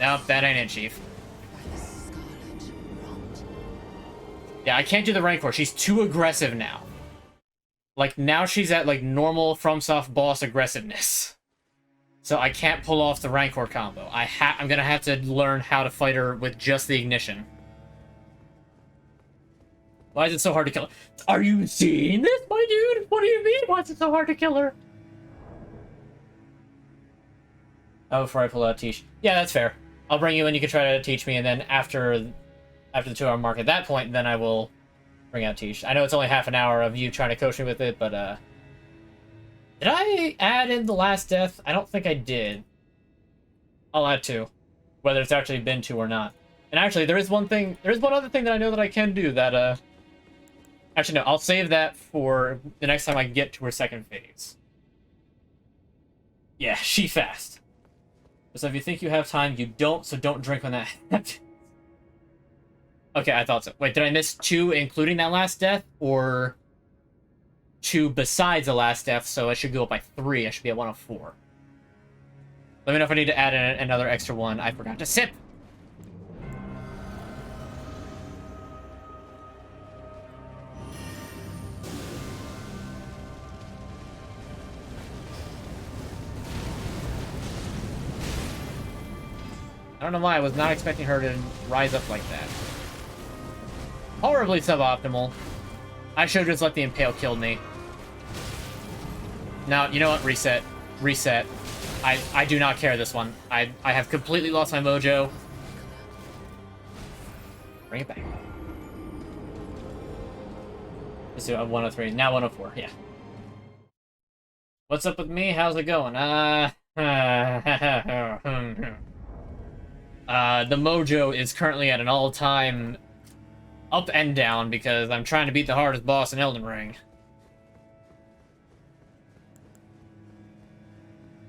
Nope, that ain't it, Chief. Yeah, I can't do the Rancor. She's too aggressive now. Like, now she's at, like, normal FromSoft boss aggressiveness. So I can't pull off the Rancor combo. I'm gonna have to learn how to fight her with just the ignition. Why is it so hard to kill her? Are you seeing this, my dude? What do you mean? Why is it so hard to kill her? Oh, before I pull out Teach. Yeah, that's fair. I'll bring you in, you can try to teach me, and then after the 2-hour mark at that point, then I will bring out Teach. I know it's only half an hour of you trying to coach me with it, but, did I add in the last death? I don't think I did. I'll add 2. Whether it's actually been 2 or not. And actually, there is one other thing that I know that I can do that, actually, no, I'll save that for the next time I get to her second phase. Yeah, she fast. So if you think you have time, you don't, so don't drink on that. Okay, I thought so. Wait, did I miss 2 including that last death? Or 2 besides the last death, so I should go up by 3. I should be at 104. Let me know if I need to add in another extra one. I forgot to sip! I don't know why, I was not expecting her to rise up like that. Horribly suboptimal. I should have just let the Impale kill me. Now, you know what? Reset. Reset. I do not care this one. I have completely lost my mojo. Bring it back. Let's do 103. Now 104, yeah. What's up with me? How's it going? The mojo is currently at an all-time up and down because I'm trying to beat the hardest boss in Elden Ring.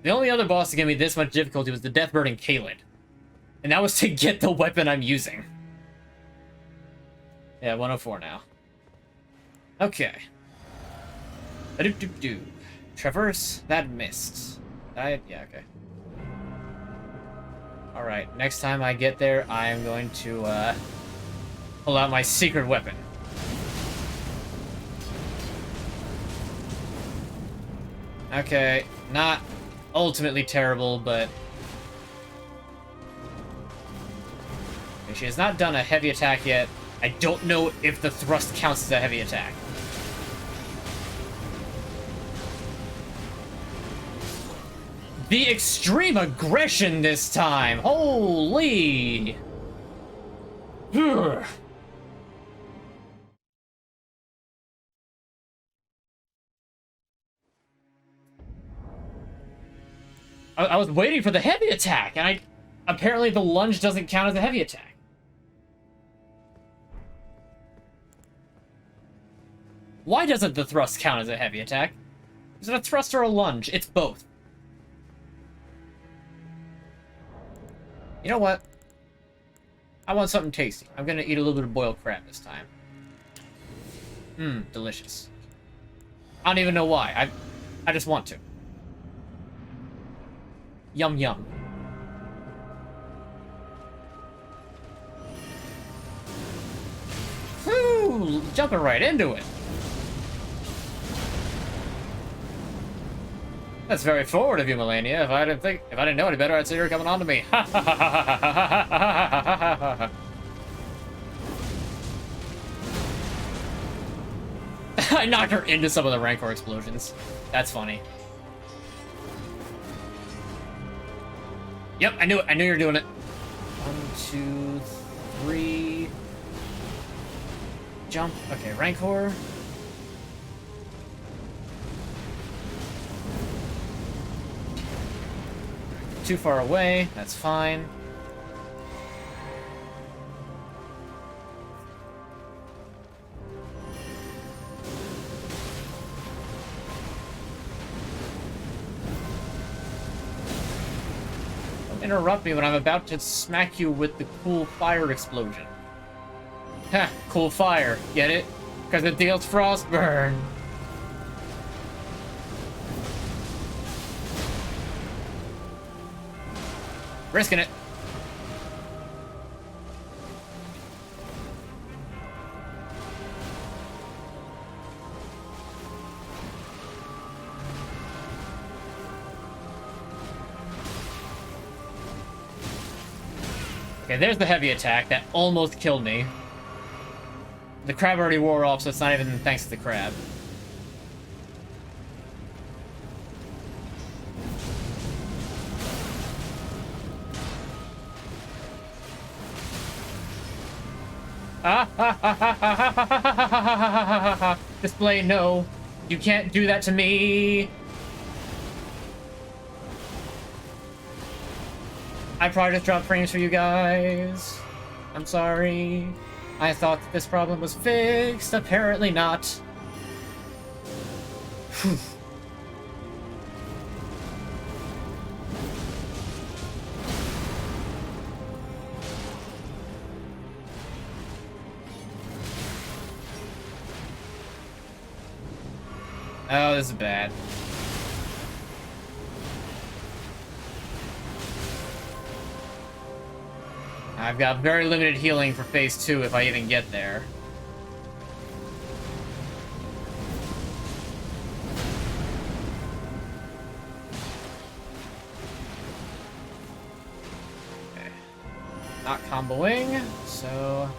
The only other boss to give me this much difficulty was the Deathbird and Kaled. And that was to get the weapon I'm using. Yeah, 104 now. Okay. Do-do-do-do. Traverse? That missed. Yeah, okay. Alright, next time I get there, I am going to, pull out my secret weapon. Okay, not ultimately terrible, but... Okay, she has not done a heavy attack yet. I don't know if the thrust counts as a heavy attack. The extreme aggression this time! Holy! Ugh. I was waiting for the heavy attack, and apparently the lunge doesn't count as a heavy attack. Why doesn't the thrust count as a heavy attack? Is it a thrust or a lunge? It's both. You know what? I want something tasty. I'm gonna eat a little bit of boiled crab this time. Mmm, delicious. I don't even know why. I just want to. Yum yum. Whew, jumping right into it. That's very forward of you, MaLeNiA. If I didn't know any better, I'd say you're coming on to me. I knocked her into some of the Rancor explosions. That's funny. Yep, I knew it. I knew you were doing it. 1, 2, 3. Jump. Okay, Rancor. Too far away. That's fine. Don't interrupt me when I'm about to smack you with the cool fire explosion. Heh, cool fire. Get it? Because it deals frostburn. Risking it. Okay, there's the heavy attack that almost killed me. The crab already wore off, so it's not even thanks to the crab. Display, no. You can't do that to me. I probably just dropped frames for you guys. I'm sorry. I thought that this problem was fixed. Apparently not. Whew. Oh, this is bad. I've got very limited healing for phase 2 if I even get there. Okay. Not comboing, so...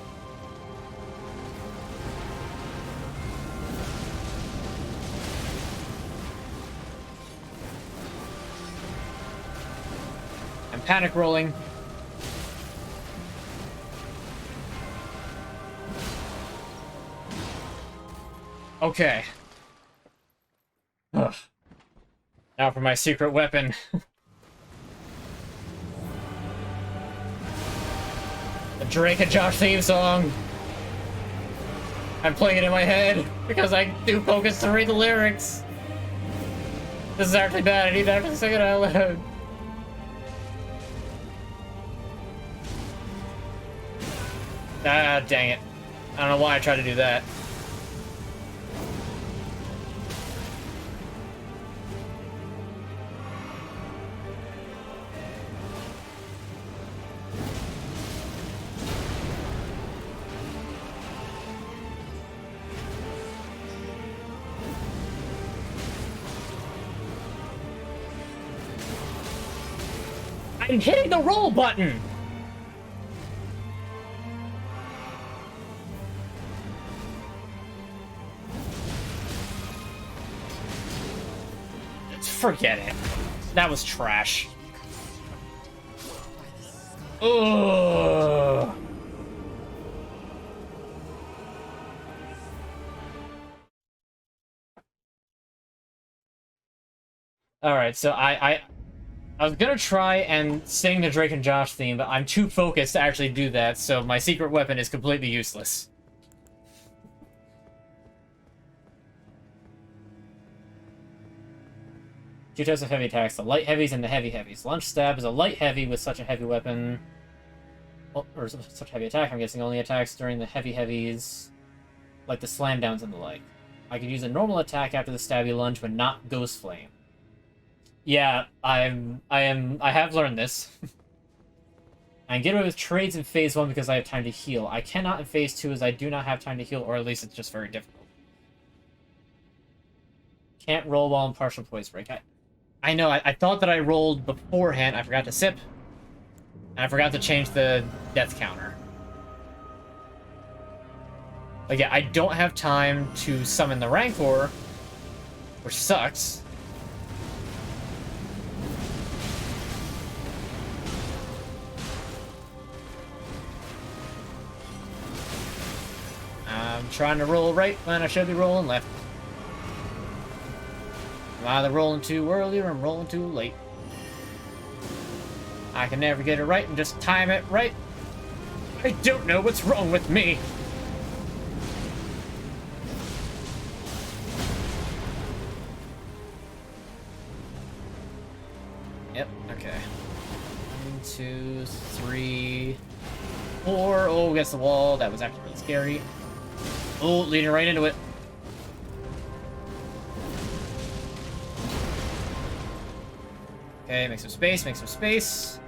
I'm panic rolling. Okay. Ugh. Now for my secret weapon. The Drake and Josh theme song. I'm playing it in my head because I do focus to read the lyrics. This is actually bad. I need to actually sing it out loud. Ah, dang it. I don't know why I tried to do that. I'm hitting the roll button! Forget it. That was trash. Ugh. Alright, so I was gonna try and sing the Drake and Josh theme, but I'm too focused to actually do that, so my secret weapon is completely useless. Two types of heavy attacks, the light heavies and the heavy heavies. Lunge stab is a light heavy with such a heavy weapon. Or such a heavy attack, I'm guessing only attacks during the heavy heavies, like the slam downs and the like. I can use a normal attack after the stabby lunge, but not Ghost Flame. Yeah, I have learned this. I can get away with trades in Phase 1 because I have time to heal. I cannot in Phase 2 as I do not have time to heal, or at least it's just very difficult. Can't roll while in partial poise break. I know, I thought that I rolled beforehand. I forgot to sip. And I forgot to change the death counter. But yeah, I don't have time to summon the Rancor, which sucks. I'm trying to roll right when I should be rolling left. I'm either rolling too early or I'm rolling too late. I can never get it right and just time it right. I don't know what's wrong with me. Yep, okay. 1, 2, 3, 4. Oh, against the wall. That was actually really scary. Oh, leading right into it. Okay, make some space, make some space.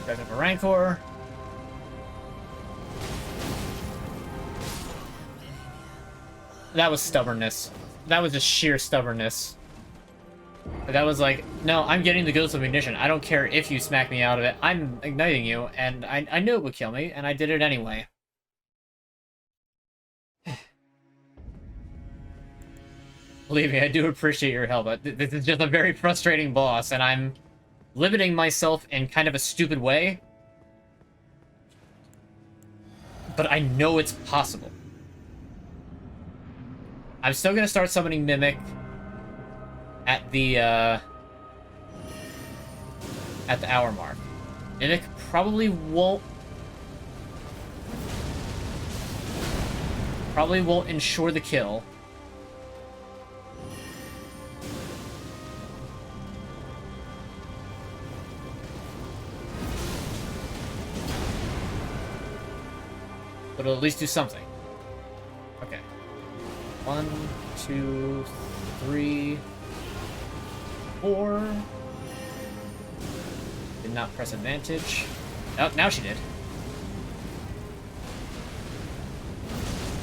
Grab up a Rancor. That was stubbornness. That was just sheer stubbornness. That was like, no, I'm getting the Ghost of Ignition. I don't care if you smack me out of it. I'm igniting you, and I knew it would kill me, and I did it anyway. Believe me, I do appreciate your help, but this is just a very frustrating boss, and I'm limiting myself in kind of a stupid way. But I know it's possible. I'm still gonna start summoning Mimic at the hour mark. Mimic probably won't ensure the kill. But it'll at least do something. Okay. 1, 2, 3, 4. Did not press advantage. Oh, now she did.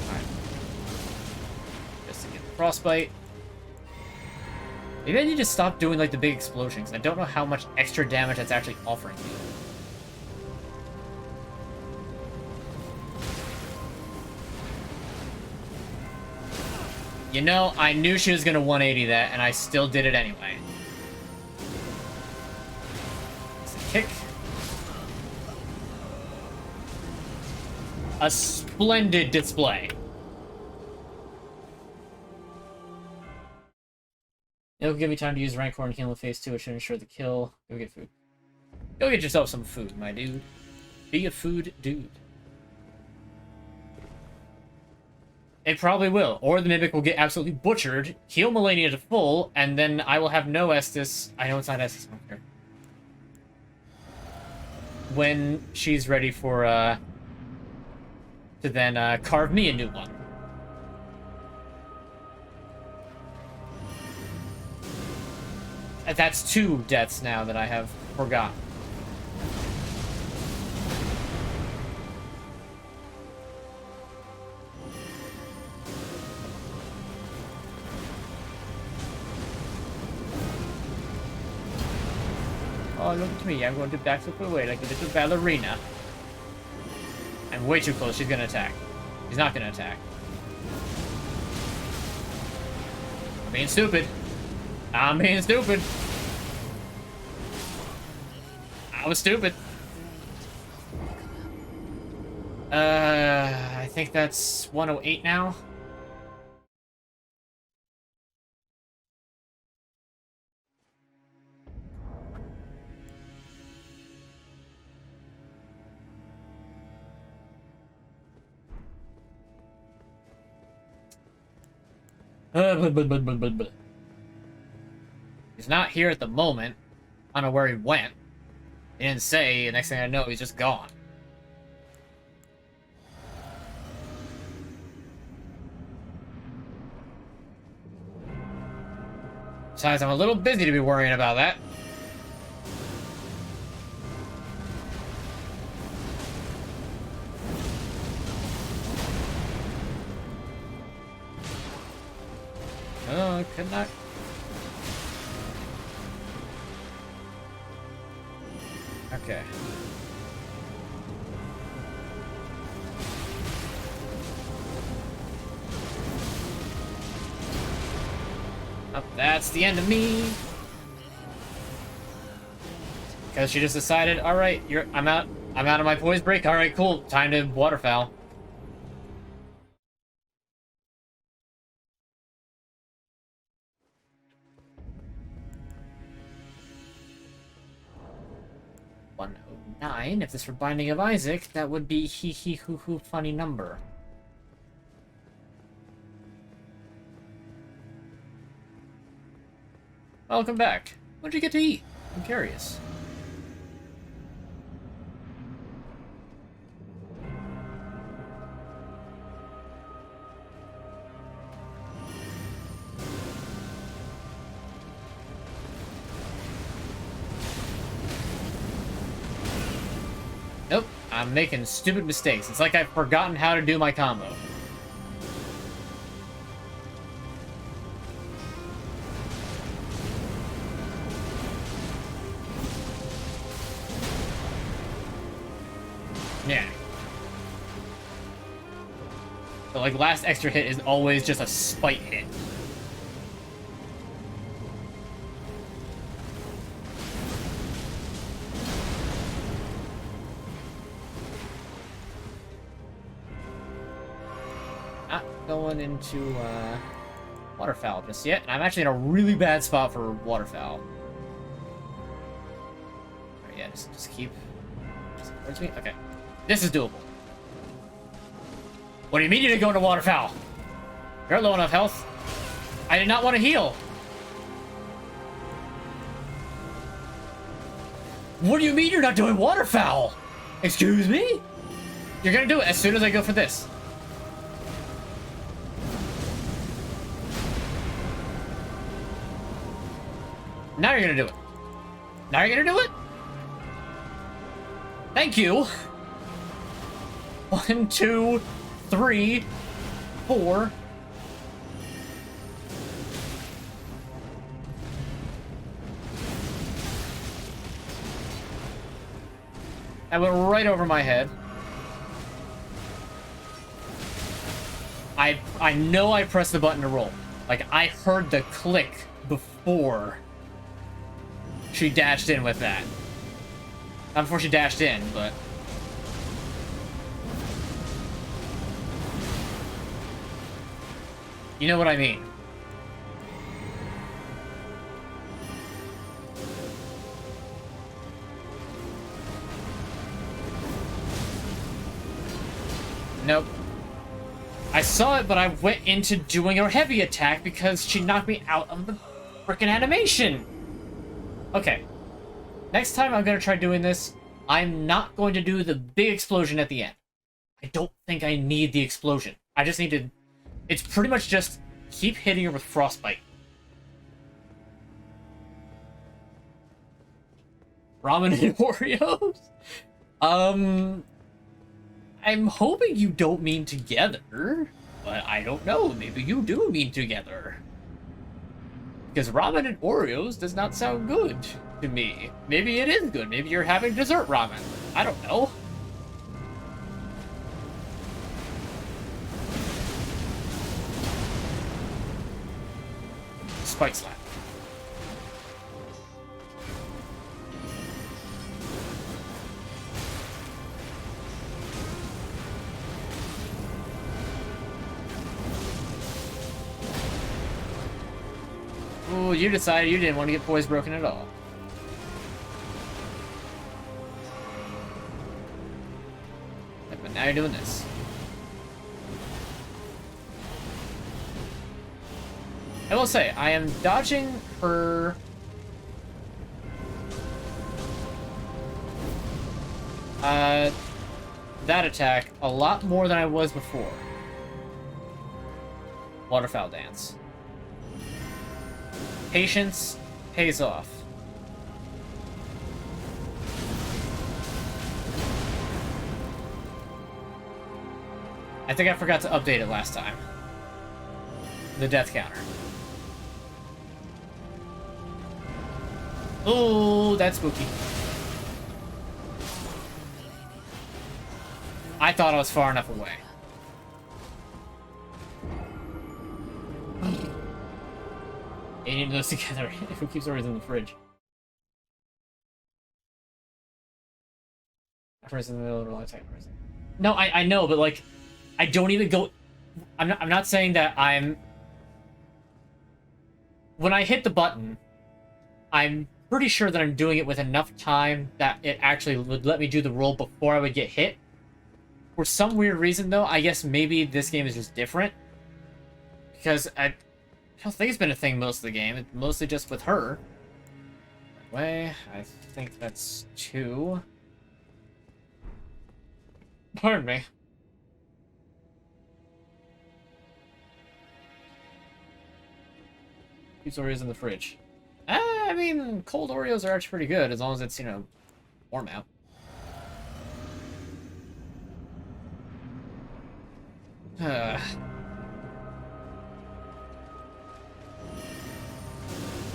Alright. Just to get the frostbite. Maybe I need to stop doing like the big explosions. I don't know how much extra damage that's actually offering me. You know, I knew she was gonna 180 that, and I still did it anyway. It's a kick. A splendid display. It'll give me time to use Rancor and heal in Phase 2. It should ensure the kill. Go get food. Go get yourself some food, my dude. Be a food dude. It probably will. Or the Mimic will get absolutely butchered, heal MaLeNiA to full, and then I will have no Estus. I know it's not Estus, I don't care. When she's ready for, to then, carve me a new one. That's 2 deaths now that I have forgotten. Oh, look at me. I'm going to backflip away like a little ballerina. I'm way too close. She's gonna attack. She's not gonna attack. I'm being stupid. I'm being stupid. I was stupid. I think that's 108 now. He's not here at the moment. I don't know where he went. He didn't say. The next thing I know, he's just gone. Besides, I'm a little busy to be worrying about that. Oh, I could not. Okay. Oh, that's the end of me. Because she just decided, all right, I'm out of my poise break. All right, cool. Time to waterfowl. $109. If this were Binding of Isaac, that would be hee hee hoo hoo funny number. Welcome back. What'd you get to eat? I'm curious. Nope, I'm making stupid mistakes. It's like I've forgotten how to do my combo. Yeah. So, like, last extra hit is always just a spite hit. Not going into, waterfowl just yet. I'm actually in a really bad spot for waterfowl. Right, yeah, just keep... Towards me? Okay. This is doable. What do you mean you didn't go into waterfowl? You're low enough health. I did not want to heal. What do you mean you're not doing waterfowl? Excuse me? You're gonna do it as soon as I go for this. Now you're gonna do it. Now you're gonna do it? Thank you. 1, 2, 3, 4. That went right over my head. I know I pressed the button to roll. Like, I heard the click before she dashed in with that. Not before she dashed in, but... You know what I mean. Nope. I saw it, but I went into doing a heavy attack because she knocked me out of the frickin' animation. Okay. Next time I'm gonna try doing this, I'm not going to do the big explosion at the end. I don't think I need the explosion. I just need to... It's pretty much just keep hitting her with frostbite. Ramen and Oreos? I'm hoping you don't mean together, but I don't know. Maybe you do mean together. Because ramen and Oreos does not sound good to me. Maybe it is good. Maybe you're having dessert ramen. I don't know. Spike slap. Ooh, you decided you didn't want to get poise broken at all. But now you're doing this. I will say, I am dodging her... that attack a lot more than I was before. Waterfowl dance. Patience pays off. I think I forgot to update it last time. The death counter. Oh, that's spooky. I thought I was far enough away. You need those together. Who keeps always in the fridge? Person in the middle of a long time. No, I know, but like, I don't even go. I'm not saying that I'm. When I hit the button, I'm pretty sure that I'm doing it with enough time that it actually would let me do the roll before I would get hit. For some weird reason, though, I guess maybe this game is just different. Because I don't think it's been a thing most of the game. It's mostly just with her. That way, I think that's 2. Pardon me. These Oreos in the fridge. I mean, cold Oreos are actually pretty good, as long as it's, you know, warm out.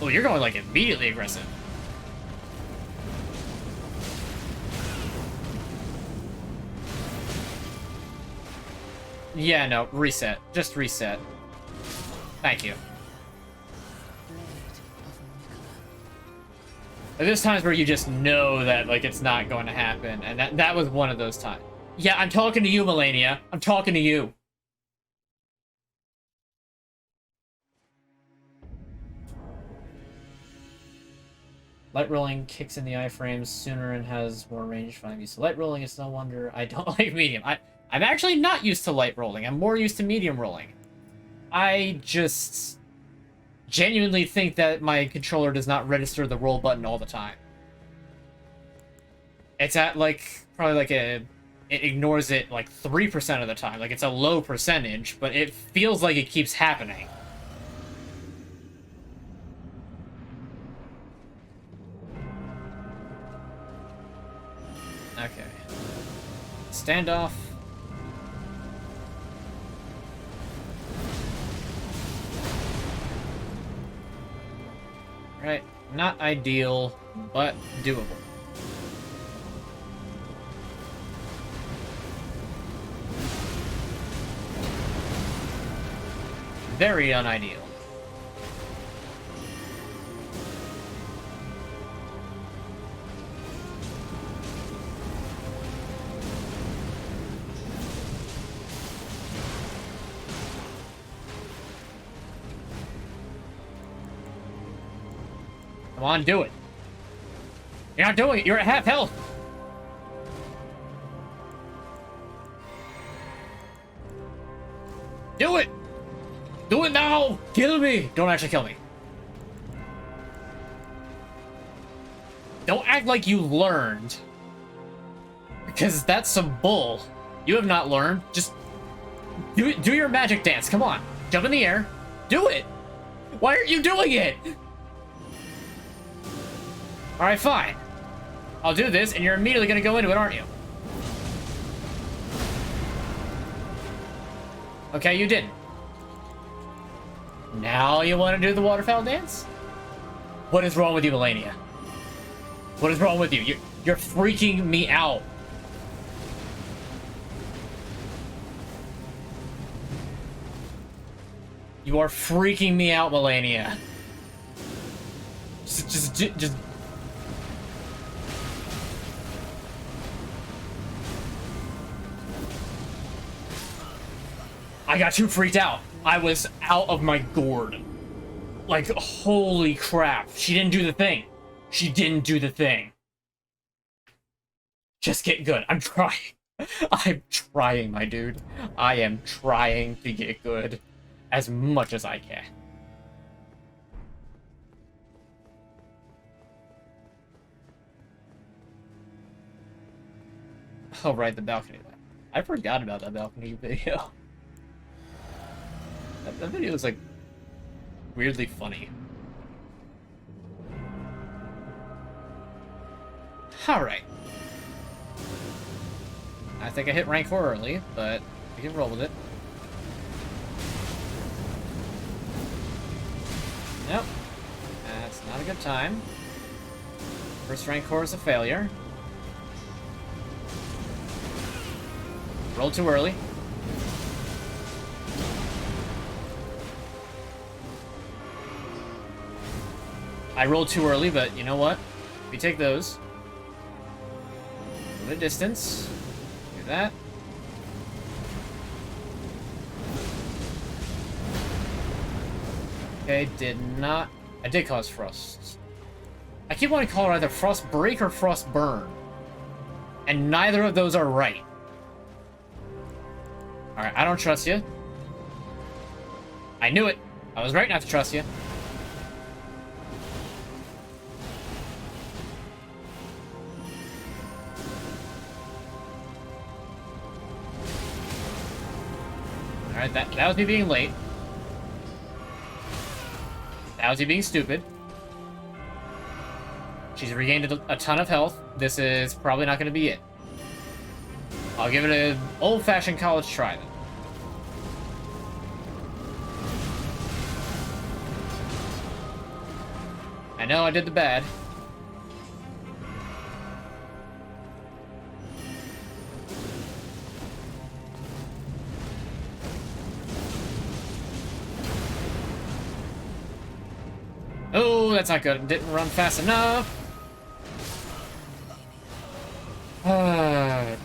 Oh, you're going, like, immediately aggressive. Yeah, no, reset. Just reset. Thank you. There's times where you just know that, like, it's not going to happen, and that was one of those times. Yeah, I'm talking to you, MaLeNiA. I'm talking to you. Light rolling kicks in the iframes sooner and has more range when I'm used to light rolling. It's no wonder I don't like medium. I'm actually not used to light rolling. I'm more used to medium rolling. I just genuinely think that my controller does not register the roll button all the time. It's at, like, probably like it ignores it, like, 3% of the time. Like, it's a low percentage, but it feels like it keeps happening. Okay. Standoff. Right. Not ideal, but doable. Very unideal. Come on, do it. You're not doing it. You're at half health. Do it. Do it now. Kill me. Don't actually kill me. Don't act like you learned. Because that's some bull. You have not learned. Just do your magic dance. Come on. Jump in the air. Do it. Why aren't you doing it? Alright, fine. I'll do this, and you're immediately gonna go into it, aren't you? Okay, you didn't. Now you want to do the waterfowl dance? What is wrong with you, MaLeNiA? What is wrong with you? You're freaking me out. You are freaking me out, MaLeNiA. Just... I got too freaked out. I was out of my gourd. Like, holy crap. She didn't do the thing. She didn't do the thing. Just get good. I'm trying. I'm trying, my dude. I am trying to get good as much as I can. Oh, right, the balcony. I forgot about that balcony video. That video is, like, weirdly funny. Alright. I think I hit rank 4 early, but we can roll with it. Nope. That's not a good time. First rank 4 is a failure. Rolled too early. I rolled too early, but you know what? We take those. Move a distance. Do that. Okay, did not... I did cause frost. I keep wanting to call it either frost break or frost burn. And neither of those are right. Alright, I don't trust you. I knew it. I was right not to trust you. Alright, that was me being late. That was me being stupid. She's regained a ton of health. This is probably not going to be it. I'll give it an old-fashioned college try, then. I know I did the bad. Oh, that's not good. Didn't run fast enough. I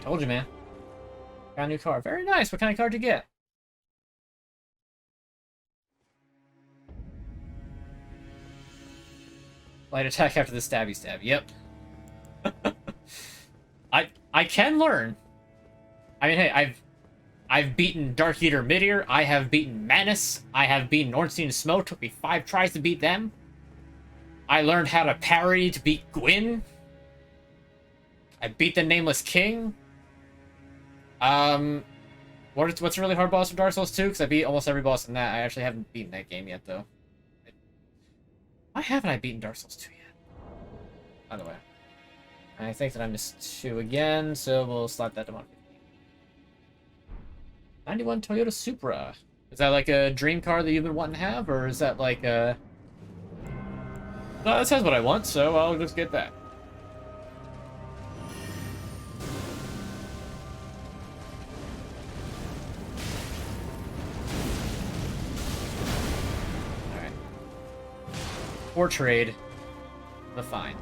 told you, man. Got a new car. Very nice. What kind of car did you get? Light attack after the stabby stab. Yep. I can learn. I mean, hey, I've beaten Dark Eater Midir. I have beaten Manus. I have beaten Ornstein Smoke. Took me 5 tries to beat them. I learned how to parry to beat Gwyn. I beat the Nameless King. What's a really hard boss in Dark Souls 2? Because I beat almost every boss in that. I actually haven't beaten that game yet, though. Why haven't I beaten Dark Souls 2 yet? By the way. I think that I missed 2 again, so we'll slap that to 150. 91 Toyota Supra. Is that like a dream car that you've been wanting to have, or is that like a... No, that says what I want, so I'll just get that. Alright. 4 trade. But fine.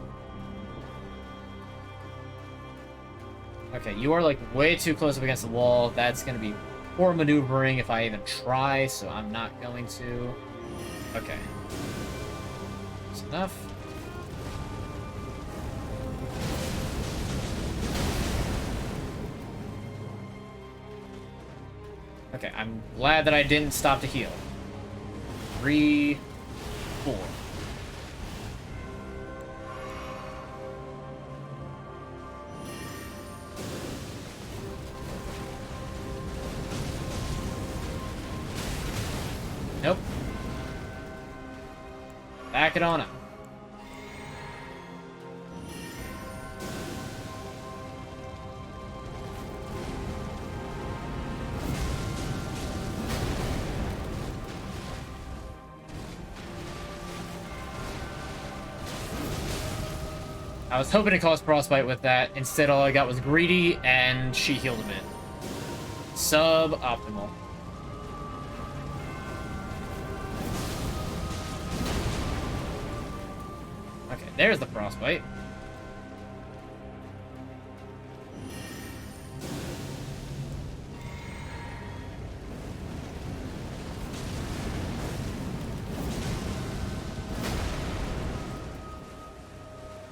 Okay, you are like way too close up against the wall. That's gonna be poor maneuvering if I even try, so I'm not going to. Okay. That's enough. Okay, I'm glad that I didn't stop to heal. 3, 4. Nope. Back it on up. I was hoping to cause frostbite with that. Instead, all I got was greedy, and she healed a bit. Suboptimal. Okay, there's the frostbite.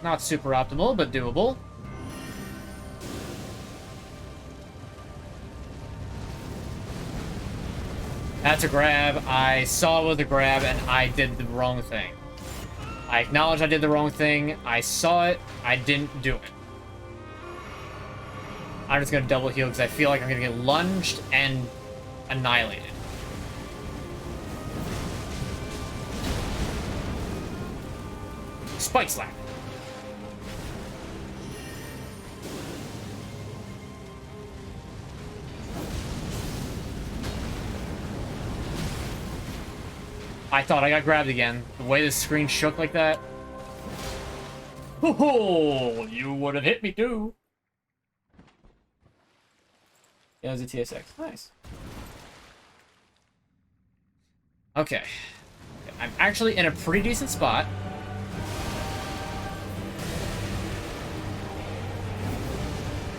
Not super optimal, but doable. That's a grab. I saw it was a grab, and I did the wrong thing. I acknowledge I did the wrong thing. I saw it. I didn't do it. I'm just gonna double heal because I feel like I'm gonna get lunged and annihilated. Spike slap. I thought I got grabbed again. The way the screen shook like that. Oh, you would have hit me too. Yeah, it was a TSX. Nice. Okay. I'm actually in a pretty decent spot.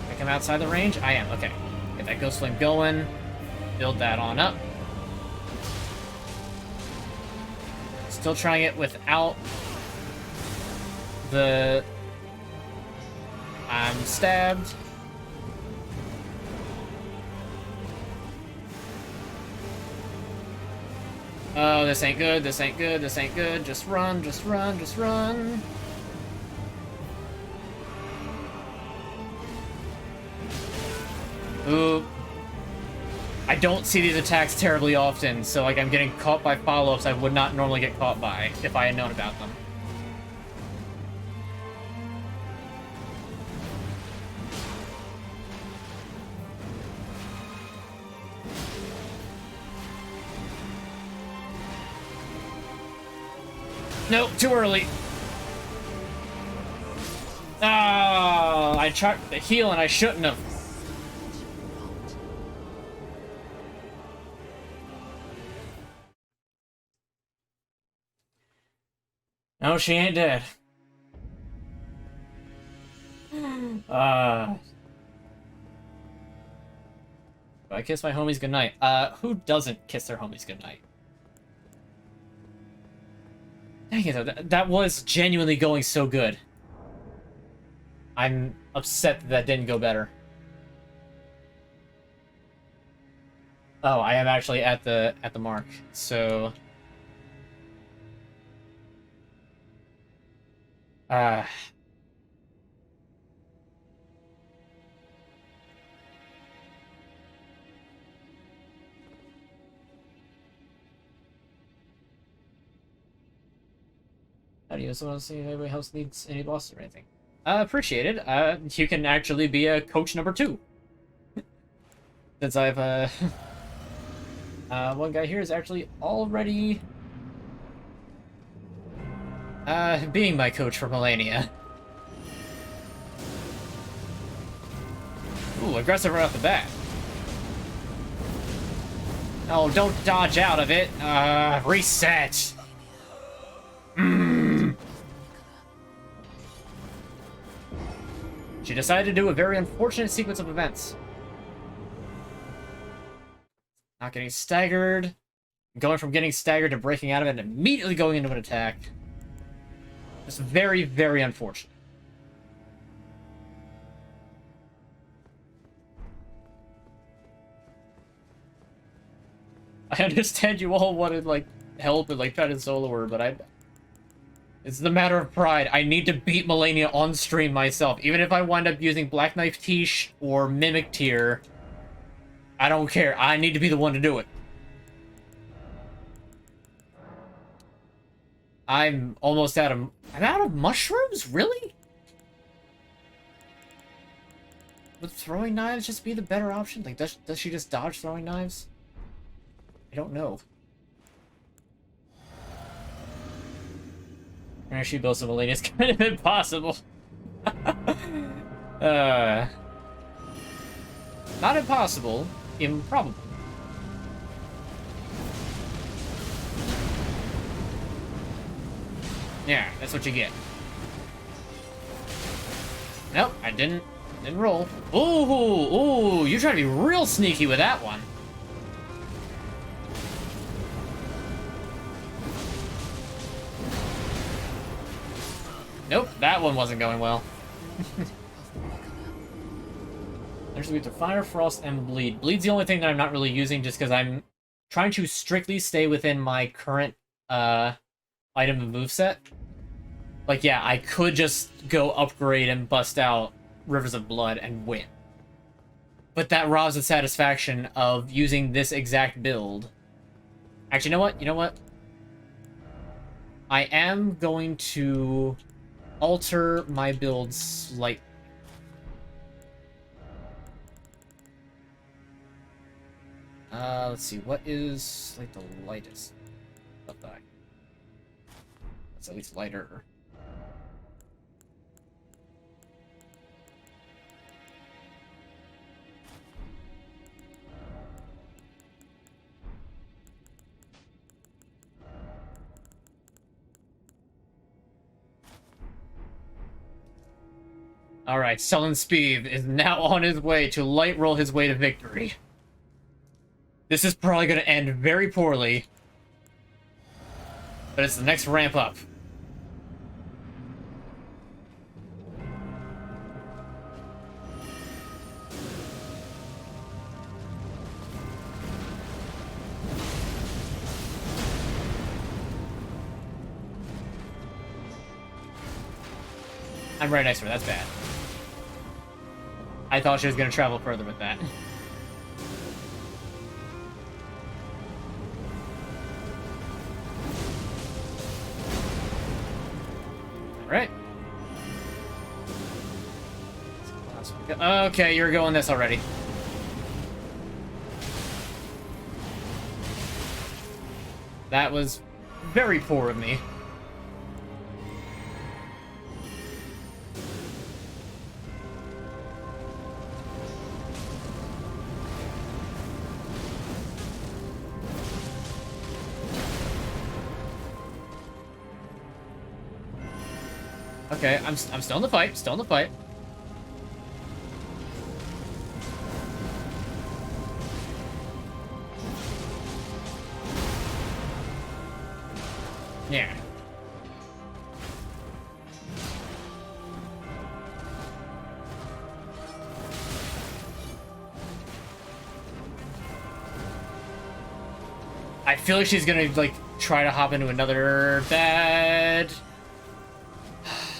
I come outside the range? I am. Okay. Get that Ghost Flame going. Build that on up. Still trying it without the... I'm stabbed. Oh, this ain't good, this ain't good, this ain't good. Just run, just run, just run. Ooh. I don't see these attacks terribly often, so like I'm getting caught by follow-ups I would not normally get caught by if I had known about them. Nope, too early. Ah, I tried to heal and I shouldn't have. No, she ain't dead. I kiss my homies goodnight. Who doesn't kiss their homies goodnight? Dang it, though. That was genuinely going so good. I'm upset that that didn't go better. Oh, I am actually at the mark. So how do you want to see if anybody else needs any bosses or anything? Appreciate it. You can actually be a coach number 2. Since I've one guy here is actually already being my coach for MaLeNiA. Ooh, aggressive right off the bat. Oh, don't dodge out of it. Reset. She decided to do a very unfortunate sequence of events. Not getting staggered. Going from getting staggered to breaking out of it and immediately going into an attack. Just very, very unfortunate. I understand you all wanted, like, help and, like, try to solo her, but it's the matter of pride. I need to beat MaLeNiA on stream myself. Even if I wind up using Black Knife Tish or Mimic Tier, I don't care. I need to be the one to do it. I'm almost out of... I'm out of mushrooms? Really? Would throwing knives just be the better option? Like, does she just dodge throwing knives? I don't know. Actually, both of MaLeNiA is kind of impossible. Not impossible. Improbable. Yeah, that's what you get. Nope, I didn't roll. Ooh, you try to be real sneaky with that one. Nope, that one wasn't going well. There's the Fire, Frost, and Bleed. Bleed's the only thing that I'm not really using just because I'm trying to strictly stay within my current item and moveset. Like, yeah, I could just go upgrade and bust out Rivers of Blood and win. But that robs the satisfaction of using this exact build. Actually, you know what? You know what? I am going to alter my build slightly. Let's see. What is, like, the lightest of that? That's at least lighter. Alright, Sullen Speed is now on his way to light roll his way to victory. This is probably going to end very poorly. But it's the next ramp up. I'm right next to her, that's bad. I thought she was going to travel further with that. Alright. Okay, you're going this already. That was very poor of me. Okay, I'm still in the fight, still in the fight. Yeah. I feel like she's gonna, like, try to hop into another bed.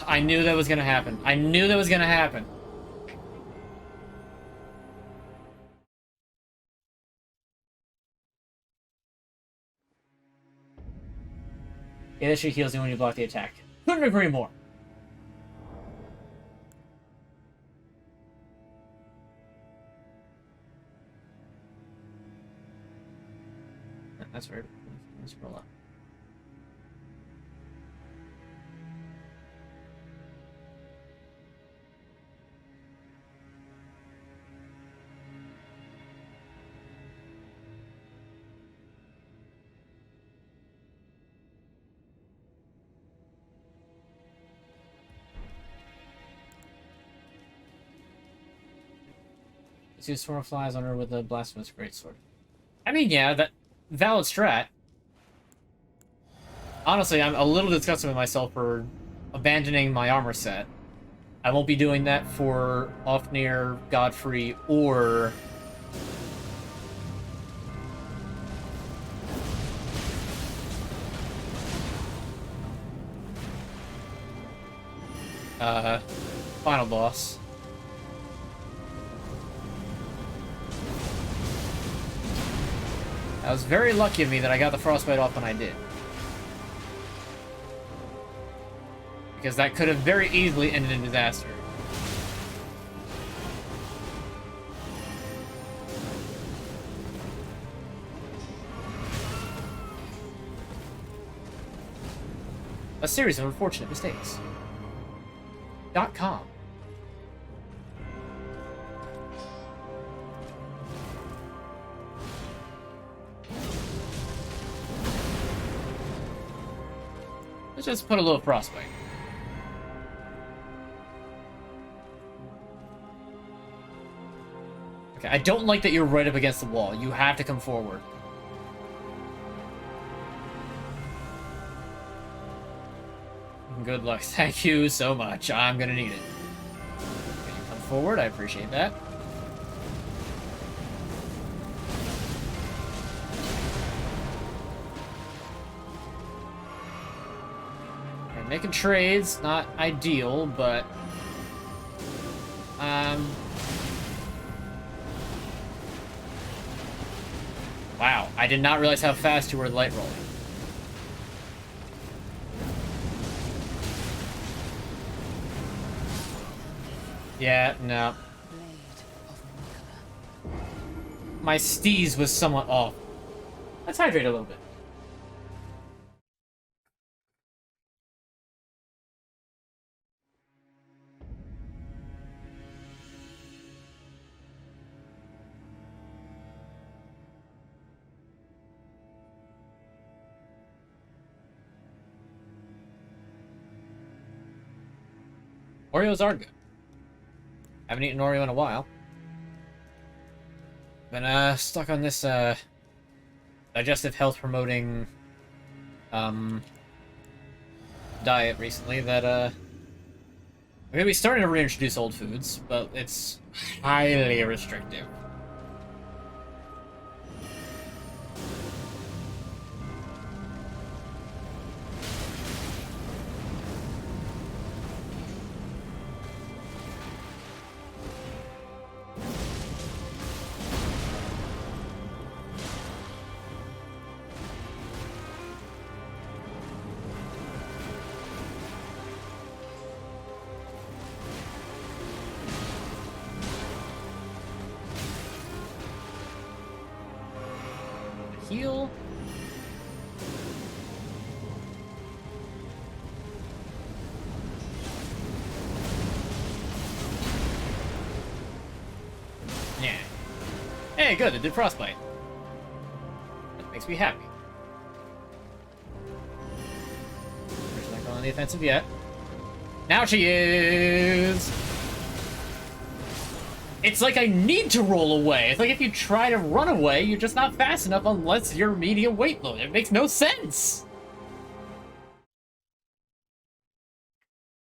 I knew that was gonna happen. I knew that was gonna happen. Yeah, that shit heals you when you block the attack. Couldn't agree more. That's weird. Let's roll up. Let's use Swarm of Flies on her with a Blasphemous Greatsword. I mean, yeah, that valid strat. Honestly, I'm a little disgusted with myself for abandoning my armor set. I won't be doing that for Ofnir, Godfrey, or... final boss. That was very lucky of me that I got the frostbite off when I did. Because that could have very easily ended in disaster. A series of unfortunate mistakes. .com. Let's just put a little frostbite. Okay, I don't like that you're right up against the wall. You have to come forward. Good luck. Thank you so much. I'm gonna need it. Okay, you come forward. I appreciate that. Making trades, not ideal, but... Wow, I did not realize how fast you were light rolling. Yeah, no. My steez was somewhat off. Let's hydrate a little bit. Oreos are good. Haven't eaten Oreo in a while. Been stuck on this digestive health promoting diet recently that I'm gonna be starting to reintroduce old foods, but it's highly restrictive. Heal. Yeah. Hey, good, it did frostbite. That makes me happy. She's not going on the offensive yet. Now she is! It's like I need to roll away. It's like if you try to run away, you're just not fast enough unless you're medium weight load. It makes no sense!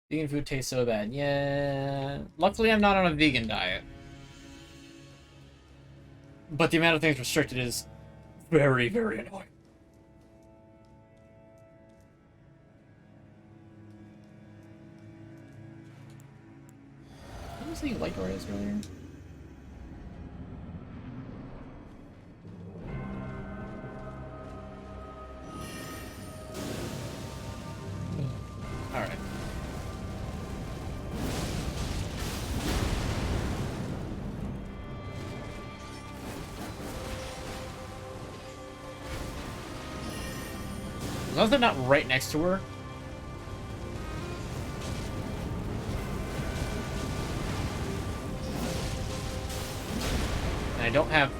Vegan food tastes so bad. Yeah... Luckily, I'm not on a vegan diet. But the amount of things restricted is very, very annoying. What was the light Oreos earlier? Alright. As long as they're not right next to her. And I don't have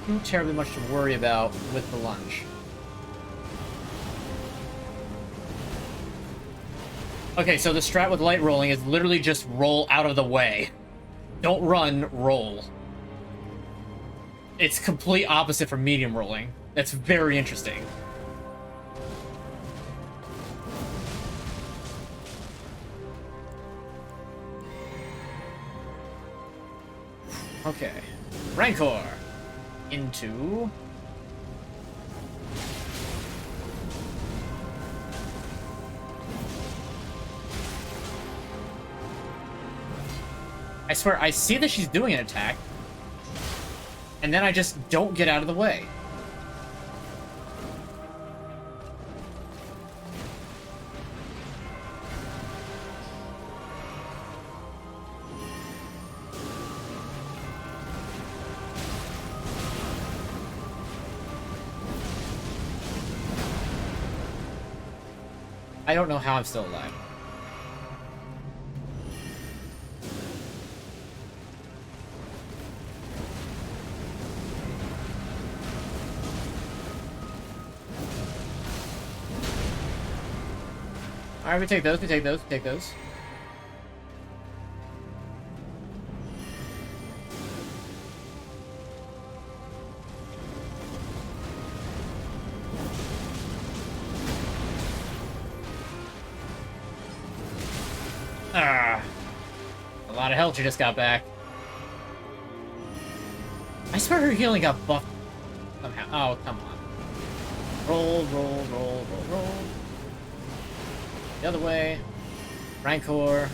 too terribly much to worry about with the lunge. Okay, so the strat with light rolling is literally just roll out of the way. Don't run, roll. It's complete opposite from medium rolling. That's very interesting. Okay. Rancor. Into... I swear, I see that she's doing an attack, and then I just don't get out of the way. I don't know how I'm still alive. Alright, we take those, we take those, we take those. Ah, a lot of health you just got back. I swear her healing got buffed somehow. Oh, come on. Roll, roll, roll, roll, roll. The other way. Rancor.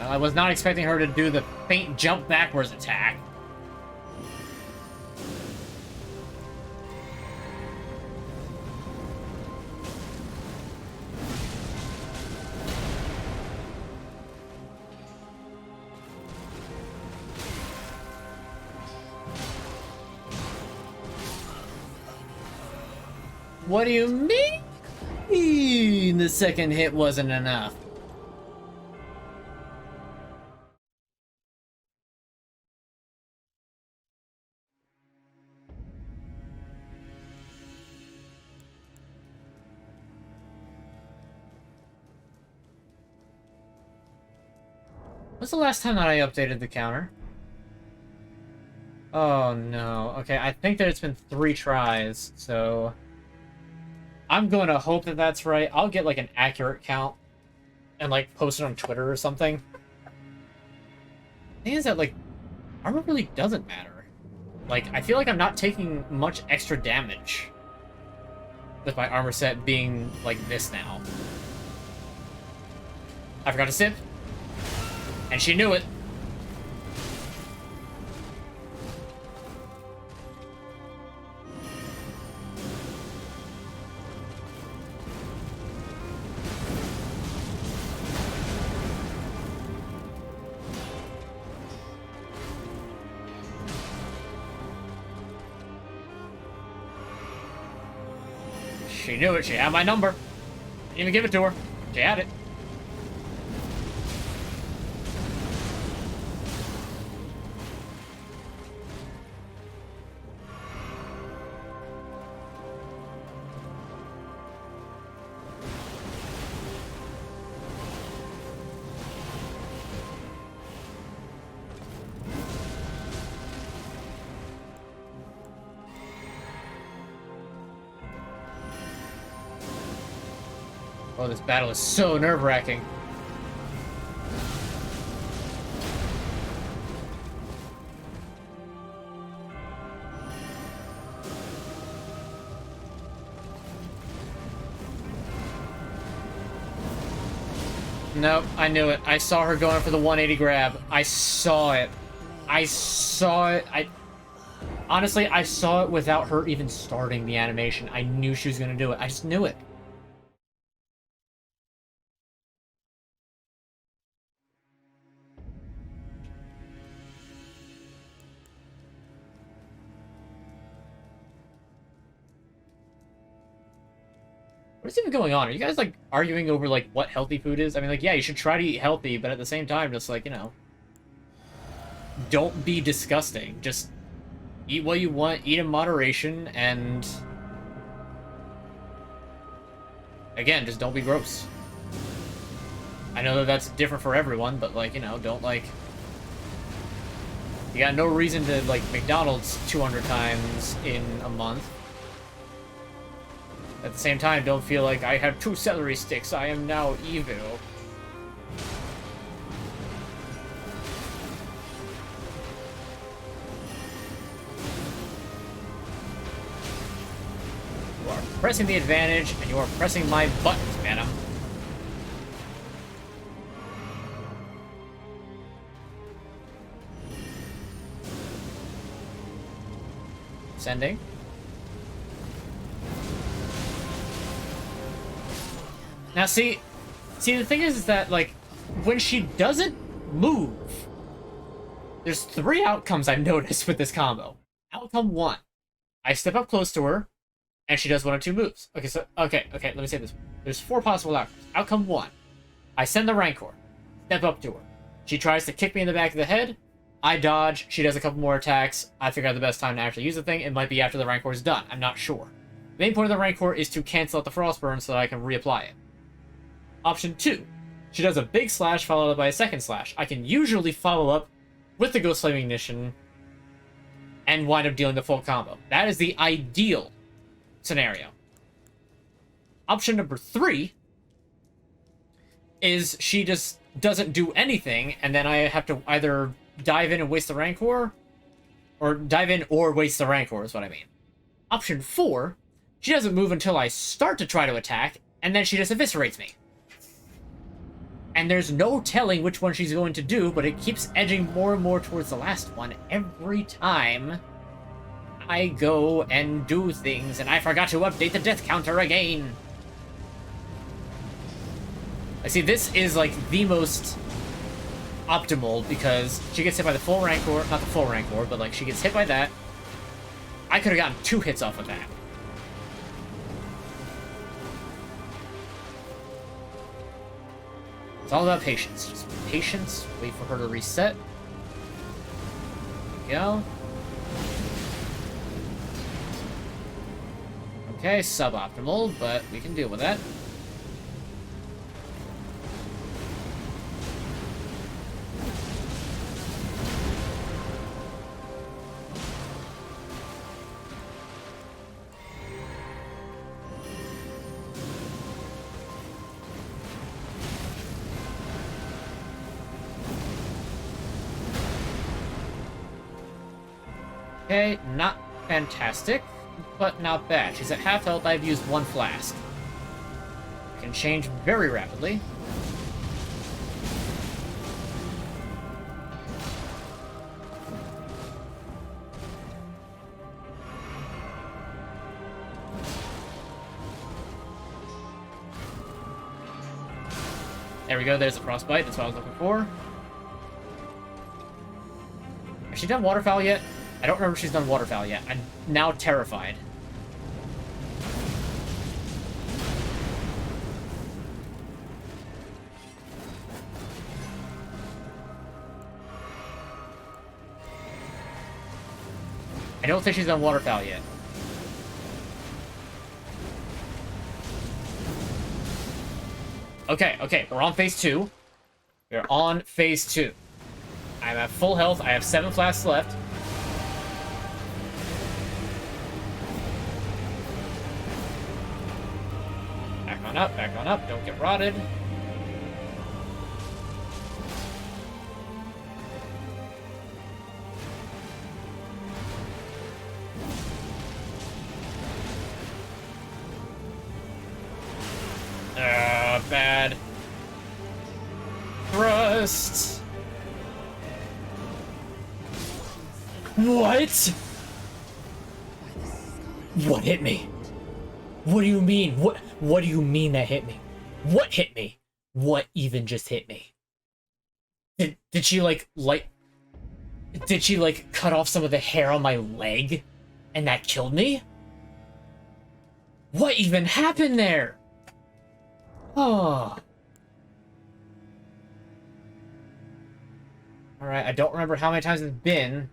Well, I was not expecting her to do the faint jump backwards attack. What do you mean? The second hit wasn't enough. When's the last time that I updated the counter? Oh no. Okay, I think that it's been 3 tries, so I'm going to hope that that's right. I'll get like an accurate count and like post it on Twitter or something. The thing is that like armor really doesn't matter. Like I feel like I'm not taking much extra damage with my armor set being like this now. I forgot to sip. And she knew it. She knew it. She had my number. Didn't even give it to her. She had it. Oh, this battle is so nerve-wracking. Nope, I knew it. I saw her going for the 180 grab. I saw it. I saw it. Honestly, I saw it without her even starting the animation. I knew she was gonna do it. I just knew it. What's even going on? Are you guys, like, arguing over, like, what healthy food is? I mean, like, yeah, you should try to eat healthy, but at the same time, just, like, you know, don't be disgusting. Just eat what you want, eat in moderation, and again, just don't be gross. I know that that's different for everyone, but, like, you know, don't, like... You got no reason to, like, McDonald's 200 times in a month. At the same time, don't feel like I have 2 celery sticks, I am now evil. You are pressing the advantage, and you are pressing my buttons, madam. Sending. Now, see, the thing is that, like, when she doesn't move, there's 3 outcomes I've noticed with this combo. Outcome 1, I step up close to her, and she does 1 of 2 moves. Okay, so, okay, let me say this. There's 4 possible outcomes. Outcome 1, I send the Rancor, step up to her. She tries to kick me in the back of the head, I dodge, she does a couple more attacks, I figure out the best time to actually use the thing. It might be after the Rancor is done, I'm not sure. The main point of the Rancor is to cancel out the Frostburn so that I can reapply it. Option 2, she does a big slash followed by a second slash. I can usually follow up with the Ghost Flame Ignition and wind up dealing the full combo. That is the ideal scenario. Option number 3 is she just doesn't do anything, and then I have to either dive in and waste the Rancor, Or dive in or waste the Rancor is what I mean. Option 4, she doesn't move until I start to try to attack, and then she just eviscerates me. And there's no telling which one she's going to do, but it keeps edging more and more towards the last one every time I go and do things, and I forgot to update the death counter again. I see, this is like the most optimal because she gets hit by the full Rancor, not the full Rancor, but like she gets hit by that. I could have gotten 2 hits off of that. It's all about patience. Just patience, wait for her to reset. There we go. Okay, suboptimal, but we can deal with that. Okay, not fantastic, but not bad. She's at half health. I've used 1 flask. Can change very rapidly. There we go, there's a frostbite. That's what I was looking for. Has she done waterfowl yet? I don't remember if she's done waterfowl yet. I'm now terrified. I don't think she's done waterfowl yet. Okay, we're on phase 2. We're on phase 2. I'm at full health. I have 7 flasks left. Back on up, don't get rotted. Bad. Thrust. What? What hit me? What do you mean? What do you mean that hit me? What hit me? What even just hit me? Did she did she like cut off some of the hair on my leg and that killed me? What even happened there? Oh. Alright, I don't remember how many times it's been.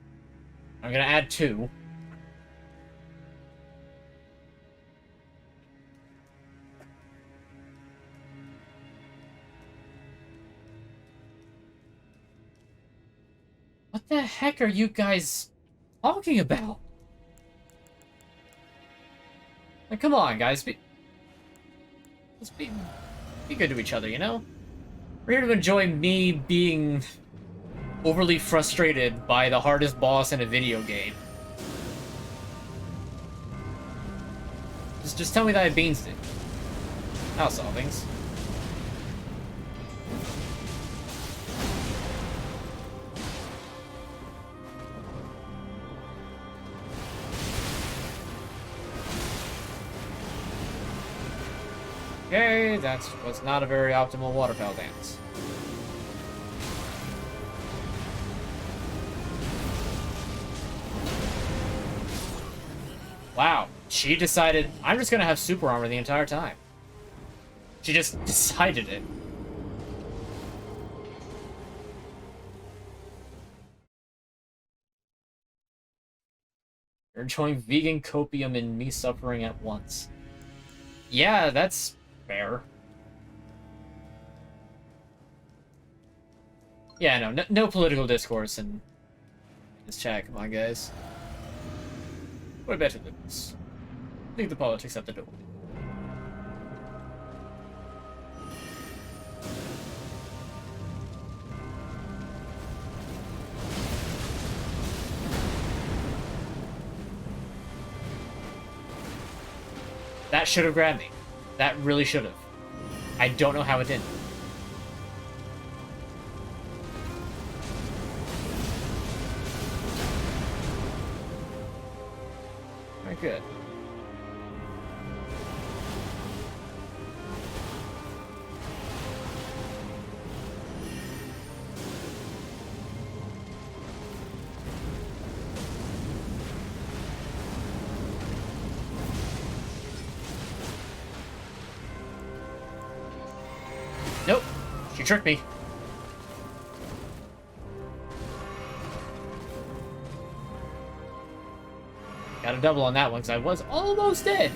I'm gonna add 2. What the heck are you guys talking about? Like, come on, guys. Let's be good to each other, you know? We're here to enjoy me being overly frustrated by the hardest boss in a video game. Just tell me that I beansed it. I'll solve things. Okay, that was not a very optimal waterfowl dance. Wow, she decided, I'm just gonna have super armor the entire time. She just decided it. You're enjoying vegan copium and me suffering at once. Yeah, that's fair. Yeah, no political discourse in this chat. Come on, guys. We're better than this. Leave the politics at the door. That should have grabbed me. That really should have. I don't know how it didn't. Very good. Nope. She tricked me. Got a double on that one because I was almost dead.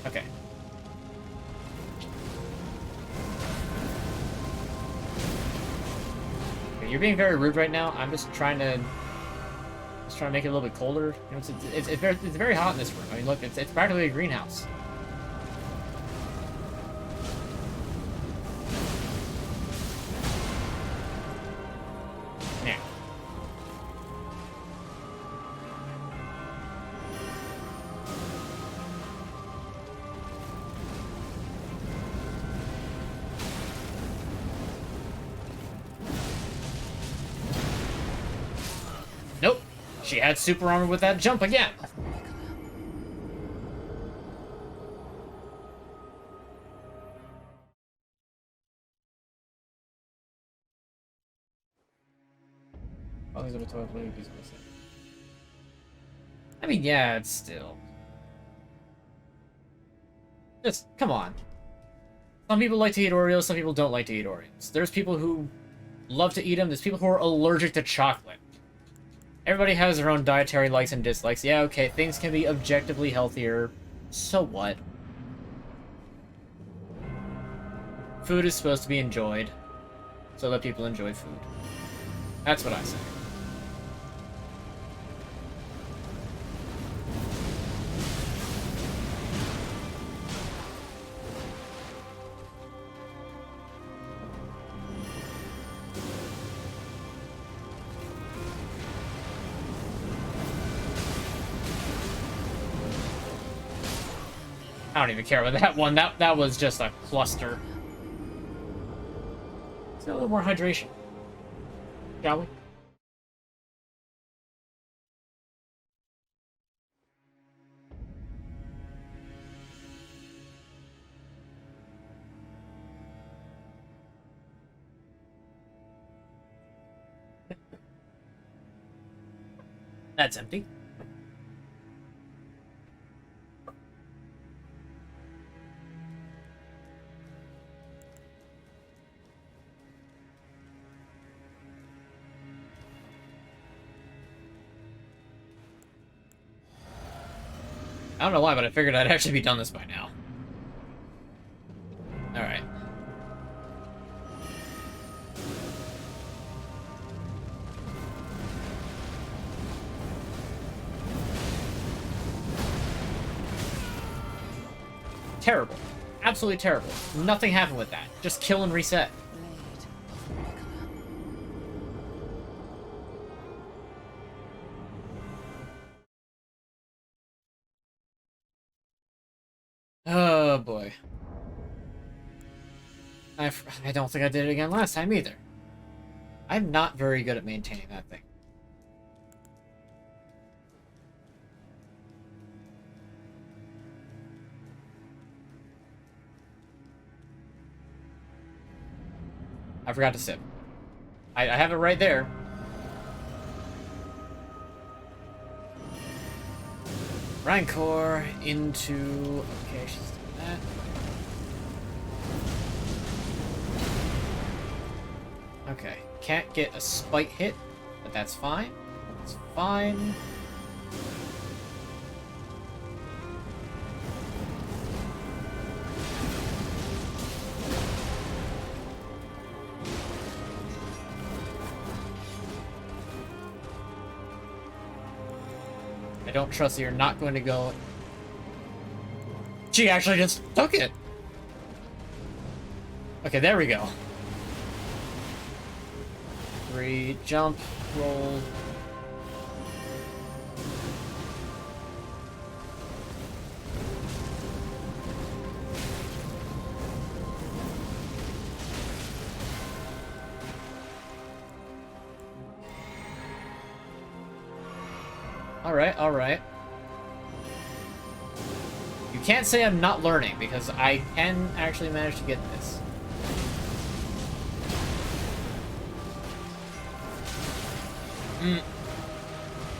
Okay. Okay, you're being very rude right now. I'm just trying to make it a little bit colder. You know, it's very hot in this room. I mean, look, it's practically a greenhouse. Nope. She had super armor with that jump again. I mean, yeah, it's still. Just, come on. Some people like to eat Oreos, some people don't like to eat Oreos. There's people who love to eat them, there's people who are allergic to chocolate. Everybody has their own dietary likes and dislikes. Yeah, okay, things can be objectively healthier. So what? Food is supposed to be enjoyed, so that people enjoy food. That's what I say. I don't even care about that one. That was just a cluster. Let's get a little more hydration, shall we? That's empty. I don't know why, but I figured I'd actually be done this by now. Alright. Terrible. Absolutely terrible. Nothing happened with that. Just kill and reset. Oh boy. I don't think I did it again last time either. I'm not very good at maintaining that thing. I forgot to sip. I have it right there. Rancor into... Okay, she's doing that. Okay, can't get a spite hit, but that's fine. That's fine. I don't trust that you're not going to go... She actually just took it! Okay, there we go. 3, jump, roll. Alright, alright. You can't say I'm not learning, because I can actually manage to get this.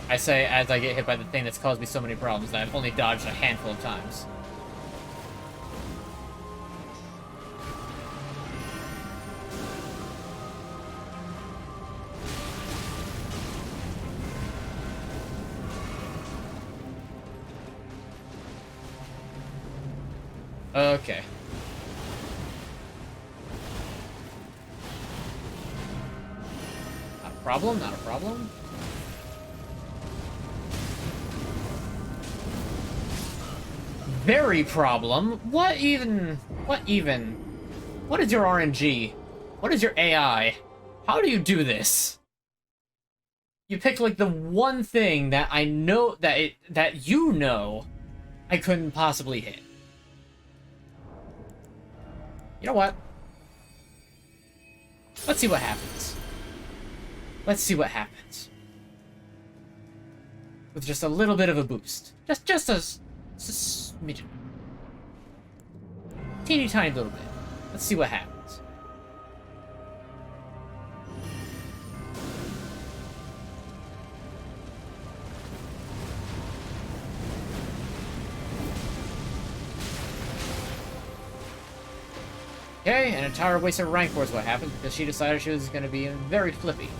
I say as I get hit by the thing that's caused me so many problems that I've only dodged a handful of times. Okay. Not a problem, not a problem. Very problem? What even? What even? What is your RNG? What is your AI? How do you do this? You picked like the one thing that I know that you know I couldn't possibly hit. You know what? Let's see what happens. Let's see what happens. With just a little bit of a boost. Just a smidgen. Teeny tiny little bit. Let's see what happens. Okay, an entire waste of Rancor is what happened because she decided she was going to be very flippy.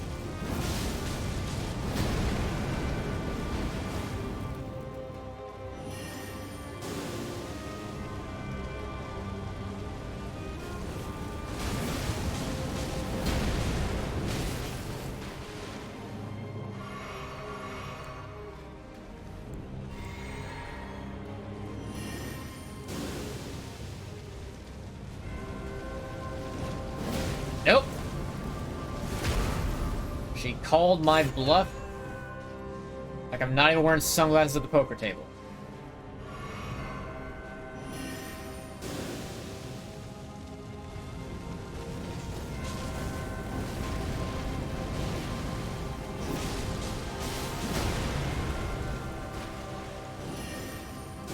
Nope. She called my bluff. Like I'm not even wearing sunglasses at the poker table.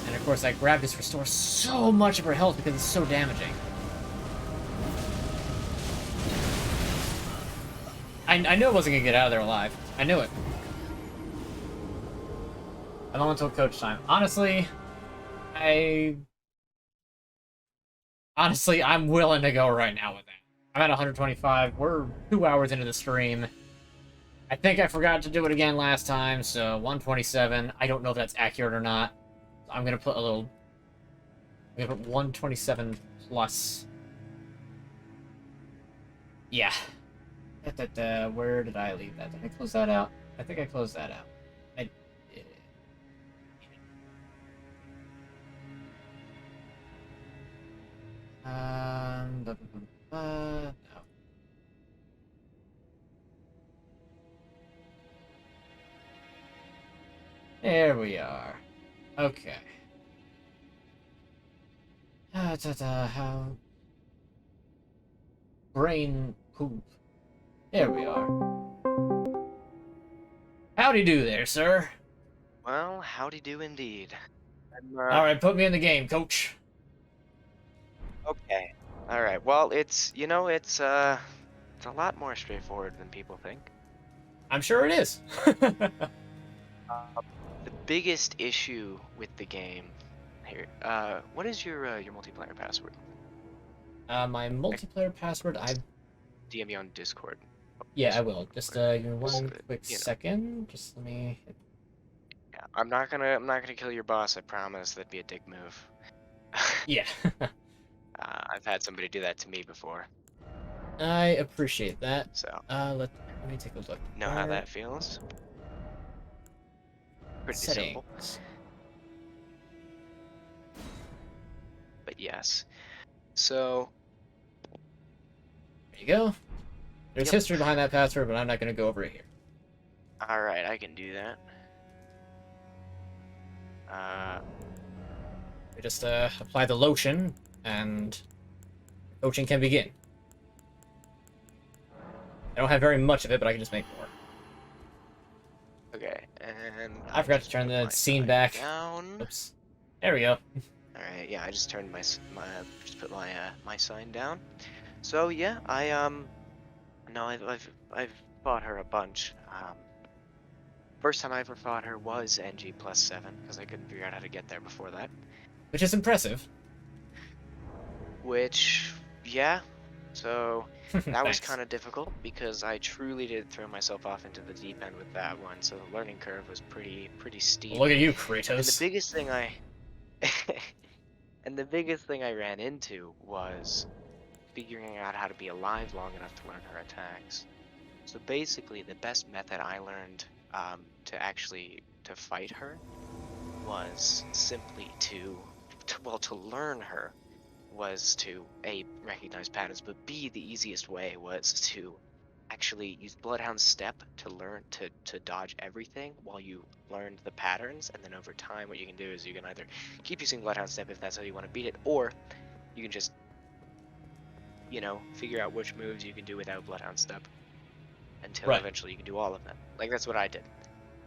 And of course, that grab just restores so much of her health because it's so damaging. I knew I wasn't gonna get out of there alive. I knew it. I don't until coach time. Honestly, I'm willing to go right now with that. I'm at 125. We're 2 hours into the stream. I think I forgot to do it again last time, so 127. I don't know if that's accurate or not. I'm gonna put a little. I'm gonna put 127 plus. Yeah. Where did I leave that? Did I close that out? I think I closed that out. I did. No. There we are. Okay. How? Brain poop. There we are. Howdy do there, sir. Well, howdy do indeed. Alright, put me in the game, coach. Okay. All right. Well, it's it's a lot more straightforward than people think. I'm sure it is. The biggest issue with the game here. What is your multiplayer password? My multiplayer password, DM you on Discord. Yeah, I will. Just give me one Just, quick second. Just let me. Yeah, I'm not gonna kill your boss. I promise. That'd be a dick move. Yeah. I've had somebody do that to me before. I appreciate that. So Let me take a look. know how that feels. Pretty simple. But yes. So There you go. There's Yep. history behind that password, but I'm not going to go over it here. all right, I can do that. We just apply the lotion, and coaching can begin. I don't have very much of it, but I can just make more. Okay, and then I forgot to turn put the my scene sign back. down. Oops. There we go. All right, yeah, I just turned just put my sign down. So yeah, no, I've fought her a bunch. First time I ever fought her was NG +7 because I couldn't figure out how to get there before that. Which is impressive. Which, yeah, so that was Thanks. kind of difficult because I truly did throw myself off into the deep end with that one. So the learning curve was pretty steep. Look at you, And the Kratos. biggest thing I and the biggest thing I ran into was figuring out how to be alive long enough to learn her attacks. So basically, the best method I learned to fight her was simply to learn her was to A, recognize patterns, but B, the easiest way was to actually use Bloodhound Step to learn to dodge everything while you learned the patterns, and then over time what you can do is you can either keep using Bloodhound Step if that's how you want to beat it, or you can just, figure out which moves you can do without Bloodhound Step until Right. eventually you can do all of them. Like, that's what I did.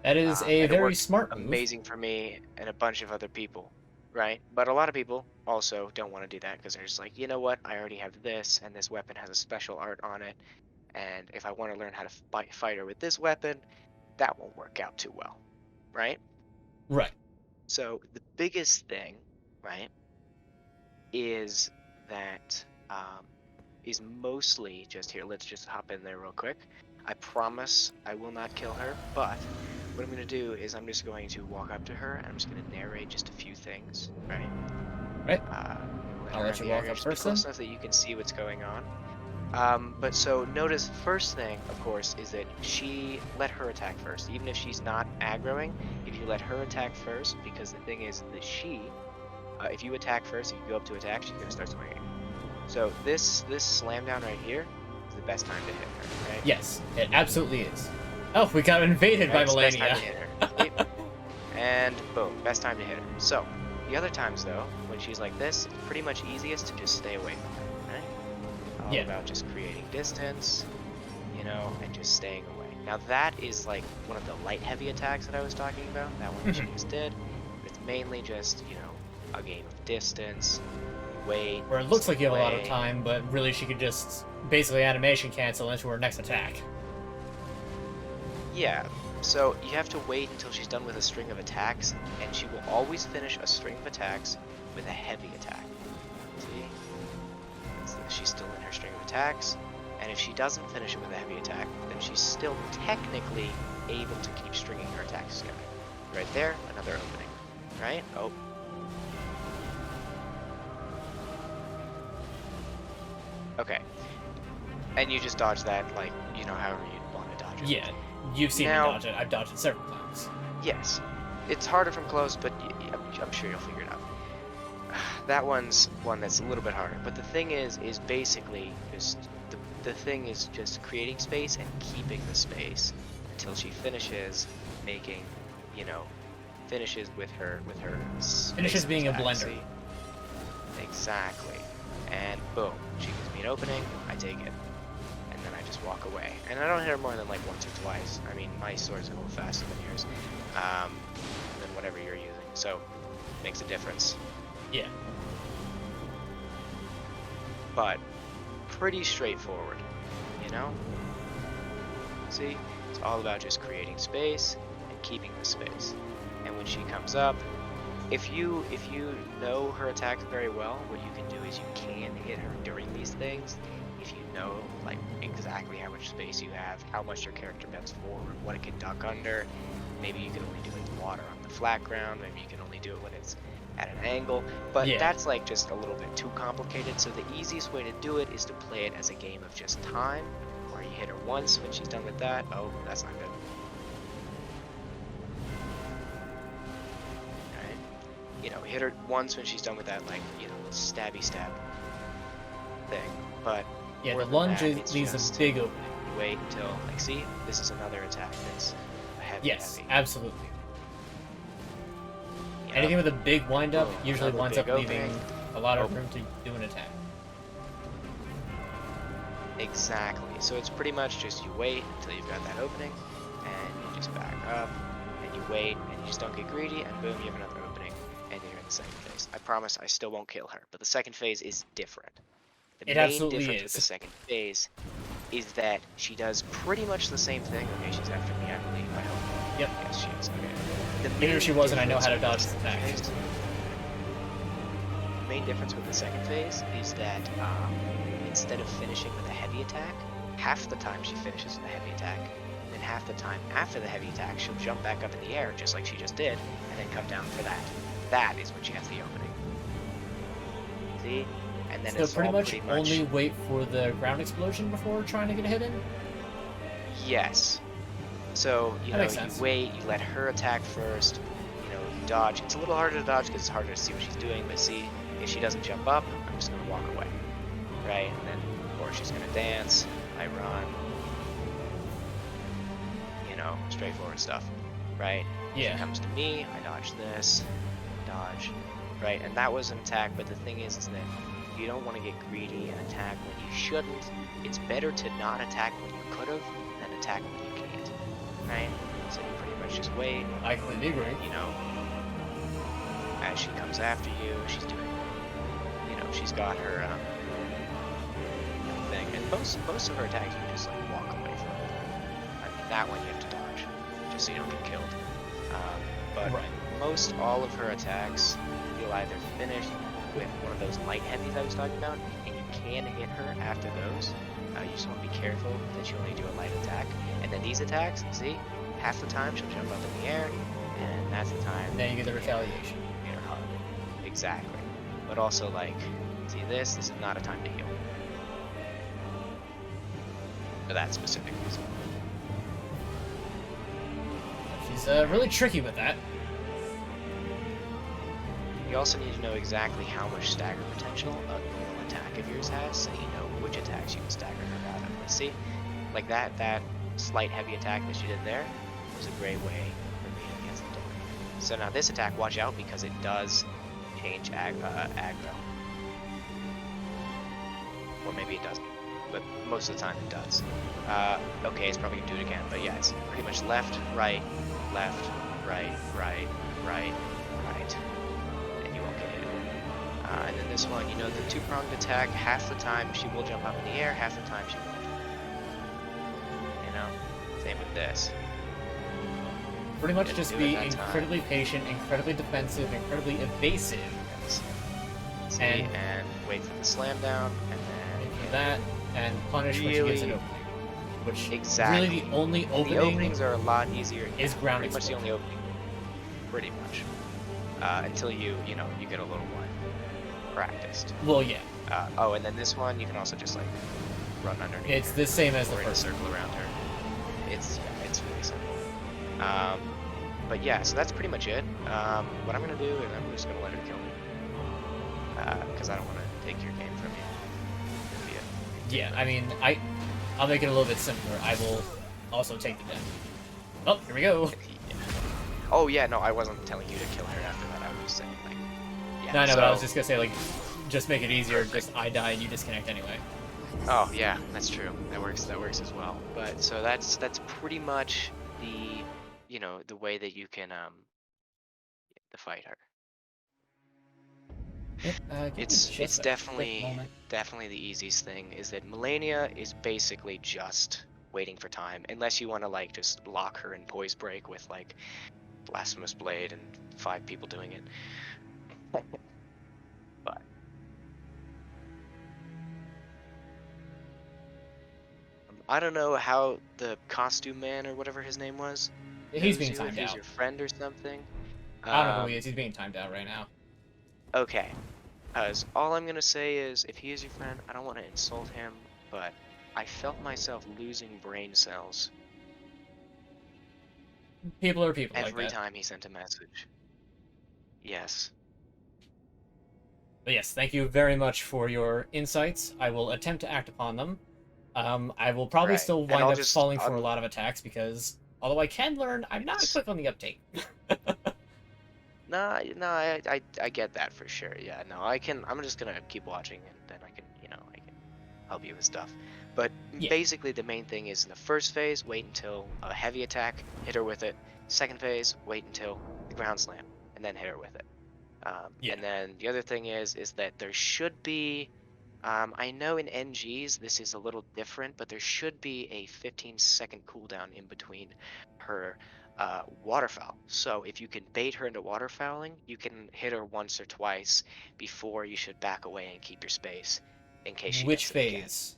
That is a And it very worked smart move. amazing for me and a bunch of other people, right? But a lot of people also don't want to do that because they're just like, you know what? I already have this, and this weapon has a special art on it. And if I want to learn how to fight her with this weapon, that won't work out too well, right? Right. So the biggest thing, right, is that is mostly just here. Let's just hop in there real quick. I promise I will not kill her, but what I'm going to do is I'm just going to walk up to her and I'm just going to narrate just a few things, right? Right. Let I'll her let have you the walk aggro, up just be first close then. enough that you can see what's going on. But so notice first thing, of course, is that she let her attack first. Even if she's not aggroing, if you let her attack first, because the thing is that if you attack first, if you go up to attack, she's going to start swinging. So this slam down right here is the best time to hit her, right? Yes, it absolutely is. Oh, we got invaded by Right, it's the best time MaLeNiA. to hit her. See? And boom, best time to hit her. So the other times though, when she's like this, it's pretty much easiest to just stay away from her, right? All Yeah. about just creating distance, and just staying away. Now that is like one of the light heavy attacks that I was talking about, that one that she just did. It's mainly just, a game of distance, wait. Where it looks like you have a lot of away. time, but really she could just basically animation cancel into her next attack. Yeah, so you have to wait until she's done with a string of attacks, and she will always finish a string of attacks with a heavy attack. See? So she's still in her string of attacks, and if she doesn't finish it with a heavy attack, then she's still technically able to keep stringing her attacks together. Right there, another opening. Right? Oh. Okay. And you just dodge that, like, however you'd want to dodge it. Yeah, you've seen Now- me dodge it. I've dodged it several times. Yes. It's harder from close, but I'm sure you'll figure it out. That one's one that's a little bit harder. But the thing is basically just the thing is just creating space and keeping the space until she finishes making, finishes with her Finishes being a attack, blender. see? Exactly. And boom, she gives me an opening, I take it. And then I just walk away. And I don't hit her more than like once or twice. I mean, my sword's a little faster than yours. Than whatever you're using. So, makes a difference. Yeah. But, pretty straightforward, See? It's all about just creating space and keeping the space. And when she comes up, if you know her attacks very well, what you can do is you can hit her during these things. If you know like exactly how much space you have, how much your character bends forward, what it can duck under. Maybe you can only do it in water on the flat ground. Maybe you can only do it when it's at an angle. But Yeah. that's like just a little bit too complicated. So the easiest way to do it is to play it as a game of just time, where you hit her once when she's done with that. Oh, that's not good. Hit her once when she's done with that, like, stabby stab thing. But Yeah, more the than lunge that, it's leaves just a big opening. you wait until, like, see, this is another attack that's heavy. Yes, heavy. absolutely. Yep. Anything with a big wind-up Boom, usually another winds up big leaving opening. a lot of Oh. room to do an attack. Exactly. So it's pretty much just you wait until you've got that opening, and you just back up, and you wait, and you just don't get greedy, and boom, you have another opening, and you're in the second phase. I promise I still won't kill her, but the second phase is different. The It main absolutely difference with the is. second phase is that she does pretty much the same thing. Okay, she's after me, I believe. I hope. Yep. Yes, she is. Okay. The Even main if she wasn't, I know difference how to with the dodge this second attack. phase- The main difference with the second phase is that instead of finishing with a heavy attack, half the time she finishes with a heavy attack, and then half the time after the heavy attack, she'll jump back up in the air, just like she just did, and then come down for that. That is when she has the opening. See? And then So it's pretty all much only wait for the ground explosion before trying to get a hit in? Yes. So, That makes sense. you wait, you let her attack first, you dodge. It's a little harder to dodge because it's harder to see what she's doing, but see, if she doesn't jump up, I'm just going to walk away. Right? And then, of course, she's going to dance, I run, straightforward stuff. Right? Yeah. She comes to me, I dodge this, dodge, right? And that was an attack, but the thing is that you don't want to get greedy and attack when you shouldn't. It's better to not attack when you could have than attack when you can't, right? So you pretty much just wait. I completely agree. As she comes after you, she's doing, she's got her thing, and most of her attacks you just like walk away from. I mean, that one you have to dodge, just so you don't get killed. But Right. most all of her attacks, you'll either finish with one of those light heavies I was talking about, and you can hit her after those. You just want to be careful that you only do a light attack. And then these attacks, see, half the time she'll jump up in the air, and that's the time. And then you get the retaliation. Hit her hard. Exactly. But also, like, see this is not a time to heal. For that specific reason. She's really tricky with that. You also need to know exactly how much stagger potential a normal attack of yours has, so you know which attacks you can stagger her out of. Let's see, like that slight heavy attack that she did there was a great way for me against the door. So now this attack, watch out because it does change aggro. Or maybe it doesn't, but most of the time it does. Okay, it's probably gonna do it again, but yeah, it's pretty much left, right, right, right, right. And you won't get hit. And then this one, the two-pronged attack, half the time she will jump up in the air, half the time she won't. Same with this. Pretty much Didn't just do be it that time. incredibly patient, incredibly defensive, incredibly evasive. Yes. See, And- and wait for the slam down, and then And for that, and punish when she gives an Really- opening. Which Exactly. really the only the opening openings are a lot easier. is ground Pretty much the only explosion. opening. Pretty much. Until you get a little more practiced. Well, yeah. Oh, and then this one, you can also just like run underneath. It's her, the same as the or in a first one. circle around her. It's really simple. But yeah, so that's pretty much it. What I'm gonna do is I'm just gonna let her kill me. Because I don't want to take your game from you. Yeah, I mean, I'll make it a little bit simpler. I will also take the death. Oh, here we go. Yeah. Oh yeah, no, I wasn't telling you to kill her after that. I was saying like, yeah. No, so, but I was just gonna say, like, just make it easier. Perfect. Just I die and you disconnect anyway. Oh yeah, that's true. That works as well. But so that's pretty much the the way that you can fight her. Yep, give me It's just a quick definitely moment. the easiest thing is that MaLeNiA is basically just waiting for time, unless you want to like just lock her in poise break with like blasphemous blade and 5 people doing it. But I don't know how the costume man or whatever his name was. He's knows being you, timed if he's out. your friend or something. I don't know who he is. He's being timed out right now. Okay. Because all I'm going to say is, if he is your friend, I don't want to insult him, but I felt myself losing brain cells People are people every like that. time he sent a message. Yes. But yes, thank you very much for your insights. I will attempt to act upon them. I will probably Right. still And wind I'll up just- falling for I'm- a lot of attacks because, although I can learn, I'm not Yes. quick on the uptake. No, I get that for sure. Yeah, no, I'm just gonna keep watching, and then I can, I can help you with stuff. But Yeah. basically, the main thing is in the first phase, wait until a heavy attack, hit her with it. Second phase, wait until the ground slam, and then hit her with it. Yeah. And then the other thing is that there should be, I know in NGs this is a little different, but there should be a 15-second cooldown in between her waterfowl. So if you can bait her into waterfowling, you can hit her once or twice before you should back away and keep your space in case she Which gets it again. phase?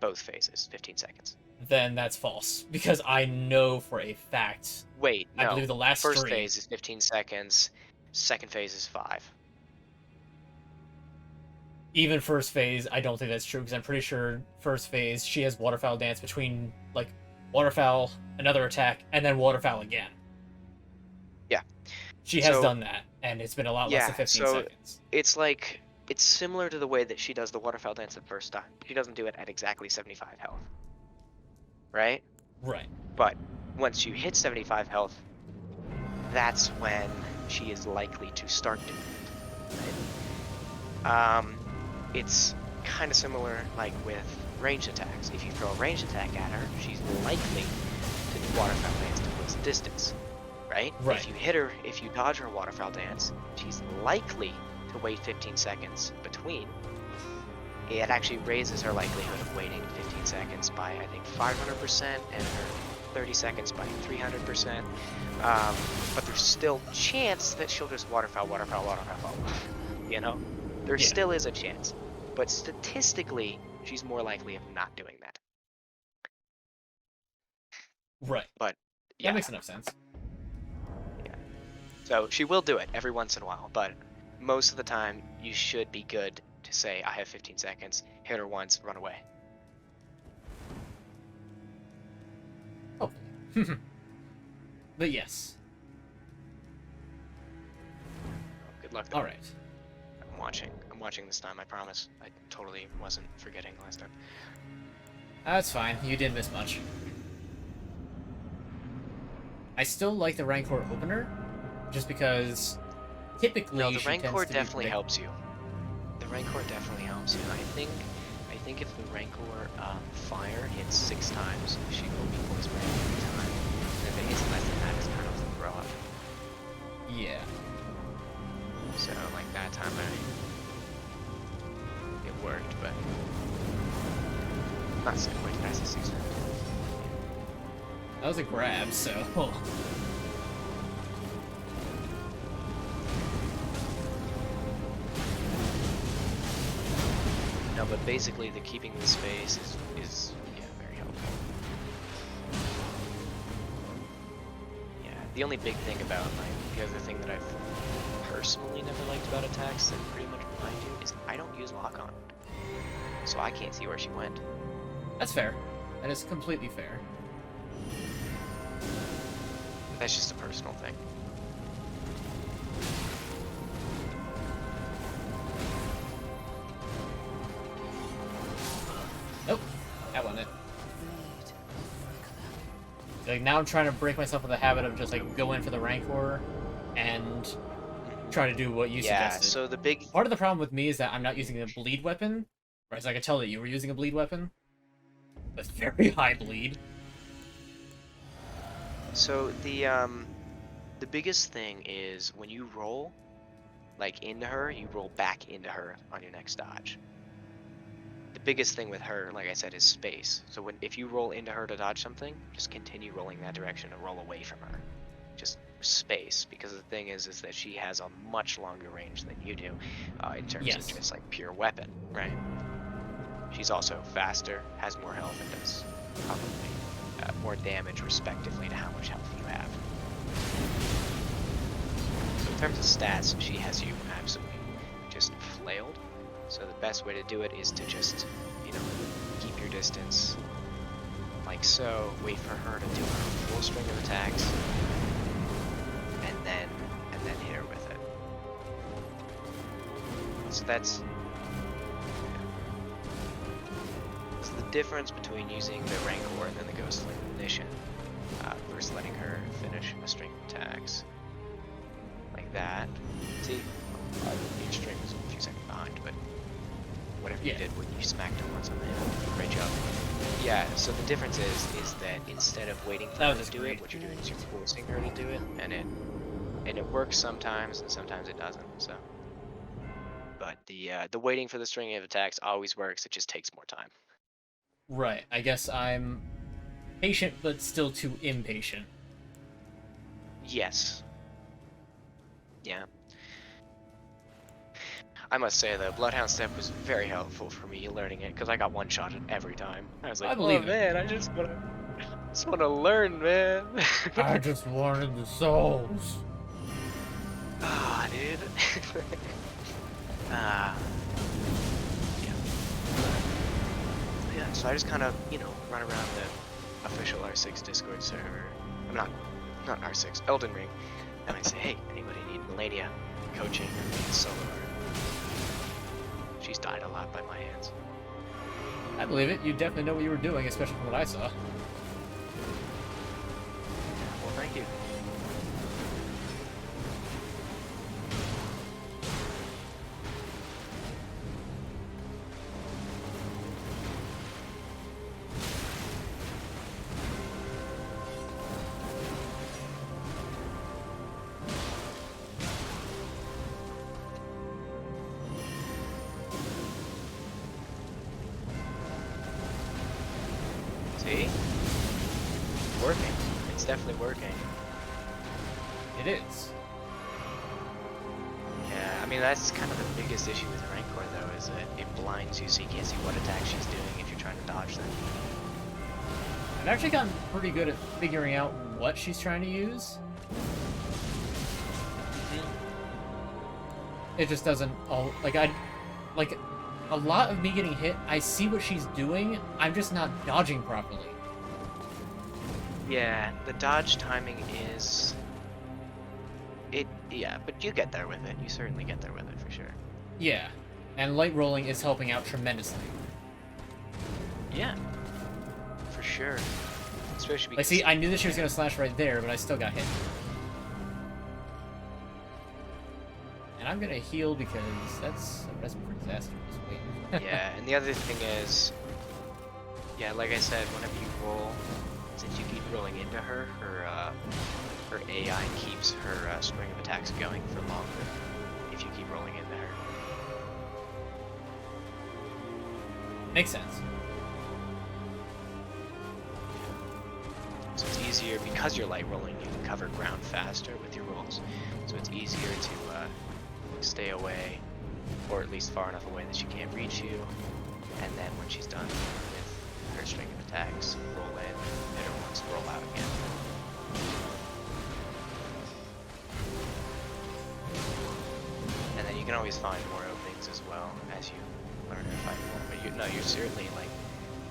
Both phases, 15 seconds. Then that's false, because I know for a fact. Wait, I no. believe the last First 3. phase is 15 seconds. Second phase is 5. Even first phase, I don't think that's true, because I'm pretty sure first phase she has waterfowl dance between like waterfowl, another attack, and then waterfowl again. Yeah. She has So- done that, and it's been a lot less Yeah, than 15 so- seconds. It's similar to the way that she does the waterfowl dance the first time. She doesn't do it at exactly 75 health. Right? Right. But once you hit 75 health, that's when she is likely to start doing it. Right? It's kind of similar like with ranged attacks. If you throw a ranged attack at her, she's likely to do waterfowl dance to close the distance. Right? Right. If you hit her, if you dodge her waterfowl dance, she's likely to wait 15 seconds between. It actually raises her likelihood of waiting 15 seconds by, I think, 500%, and her 30 seconds by 300%. But there's still chance that she'll just waterfowl. You know? There Yeah. still is a chance. But statistically, she's more likely of not doing that. Right. But, yeah. That makes enough sense. So she will do it every once in a while, but most of the time you should be good to say, I have 15 seconds, hit her once, run away. Oh. But yes. Good luck though. All right. I'm watching this time, I promise. I totally wasn't forgetting last time. That's fine. You didn't miss much. I still like the Rancor opener, just because typically No, the she Rancor tends to be definitely helps you. The Rancor definitely helps you. I think if the Rancor fire hits 6 times, she will be poison ready every time. And if it hits less than that, it's kind of a throw up. Yeah. So like that time it worked, but not so quick. That's a 6 times. That was a grab, so. No, but basically the keeping the space is yeah, very helpful. Yeah, the only big thing about like the other thing that I've personally never liked about attacks that pretty much blind you is I don't use lock on. So I can't see where she went. That's fair. That is completely fair. That's just a personal thing. Nope. That wasn't it. Like, now I'm trying to break myself of the habit of just, like, go in for the Rancor and try to do what you Yeah, suggested. so the big Part of the problem with me is that I'm not using a bleed weapon. Whereas I could tell that you were using a bleed weapon. With very high bleed. So the biggest thing is when you roll, like into her, you roll back into her on your next dodge. The biggest thing with her, like I said, is space. So if you roll into her to dodge something, just continue rolling that direction and roll away from her. Just space, because the thing is that she has a much longer range than you do, in terms Yes. of just like pure weapon, right? She's also faster, has more health, and does probably more damage respectively to how much health you have. So in terms of stats, she has you absolutely just flailed. So the best way to do it is to just, keep your distance like so, wait for her to do her full string of attacks, and then hit her with it. So that's the difference between using the Rancor and then the Ghost Flame Ignition, versus letting her finish a string of attacks like that. See, your string is a few seconds behind, but whatever Yeah. you did when you smacked him once on the head. Great job. Yeah, so the difference is that instead of waiting for That her was to just do great. it, what you're doing is you're forcing her to do it, and it works sometimes, and sometimes it doesn't. So, but the waiting for the string of attacks always works. It just takes more time. Right. I guess I'm patient, but still too impatient. Yes. Yeah. I must say the Bloodhound Step was very helpful for me learning it because I got one shot every time. I was like, I oh believe it. man, I just wanna learn, man. I just wanted the souls. Ah, dude. Ah, yeah. Yeah, so I just kind of, run around the official R6 Discord server. I'm not R6, Elden Ring. And I say, hey, anybody need MaLeNiA coaching or solo? She's died a lot by my hands. I believe it. You definitely know what you were doing, especially from what I saw. Well, thank you. See? Working. It's definitely working. It is. Yeah, I mean, that's kind of the biggest issue with Rancor, though, is that it blinds you so you can't see what attack she's doing if you're trying to dodge them. I've actually gotten pretty good at figuring out what she's trying to use. It just doesn't all like a lot of me getting hit, I see what she's doing, I'm just not dodging properly. Yeah, the dodge timing is... Yeah, but you get there with it. You certainly get there with it, for sure. Yeah. And light rolling is helping out tremendously. Yeah. For sure. Especially because... Like, see, I knew that she was going to slash right there, but I still got hit. And I'm going to heal because that's a recipe for disaster. Wait. Yeah, and the other thing is... Yeah, like I said, whenever you roll, since you keep rolling into her, her AI keeps her string of attacks going for longer if you keep rolling into her. Makes sense. So it's easier, because you're light rolling, you can cover ground faster with your rolls. So it's easier to stay away, or at least far enough away that she can't reach you. And then when she's done with her string of attacks, roll in, hit her once, roll out again. And then you can always find more openings as well as you learn to fight more. But you're certainly, like,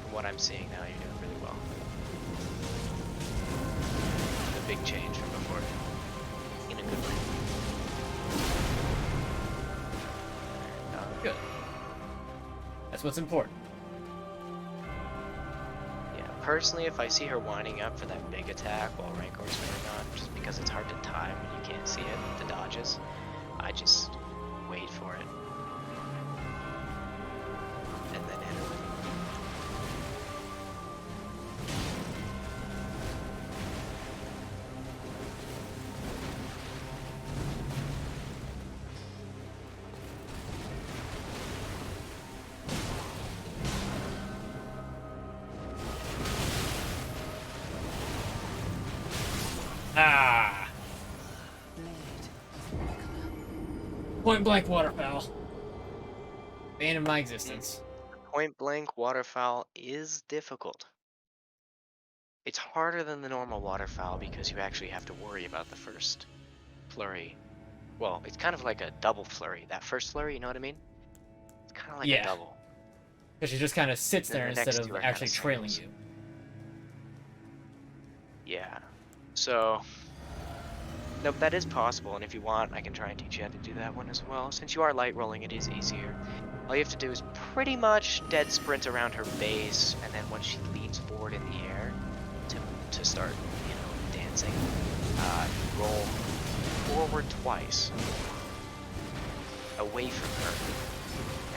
from what I'm seeing now, you're doing really well. A big change from before, in a good way. Good. That's what's important. Yeah, personally, if I see her winding up for that big attack while Rancor's going on, just because it's hard to time when you can't see it, the dodges, I just wait for it. And then hit her with it. Ah! Point blank waterfowl. Bane of my existence. Point blank waterfowl is difficult. It's harder than the normal waterfowl because you actually have to worry about the first flurry. Well, it's kind of like a double flurry. That first flurry, you know what I mean? It's kind of like a Yeah. double. Because she just kind of sits Then there the instead next of two are actually kinda trailing singles. you. Yeah. So, no, but that is possible, and if you want, I can try and teach you how to do that one as well. Since you are light rolling, it is easier. All you have to do is pretty much dead sprint around her base, and then when she leans forward in the air to start, dancing, roll forward twice away from her,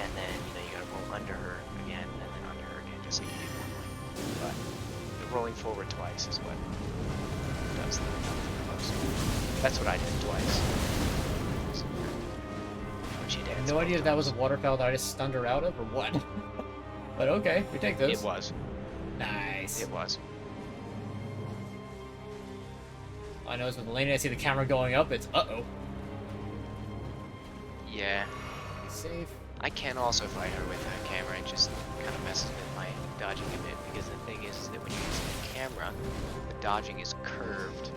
and then you gotta roll under her again, and then under her again, just like you do normally. But the rolling forward twice is what does the most. That's what I did twice. When she danced. No idea if that was a waterfowl that I just stunned her out of, or what. But okay, we take those. It was. Nice. It was. All I know is with MaLeNiA, I see the camera going up, it's uh-oh. Yeah. Be safe. I can also fight her with that camera. It just kind of messes with my dodging a bit, because the thing is that when you're using the camera, the dodging is curved.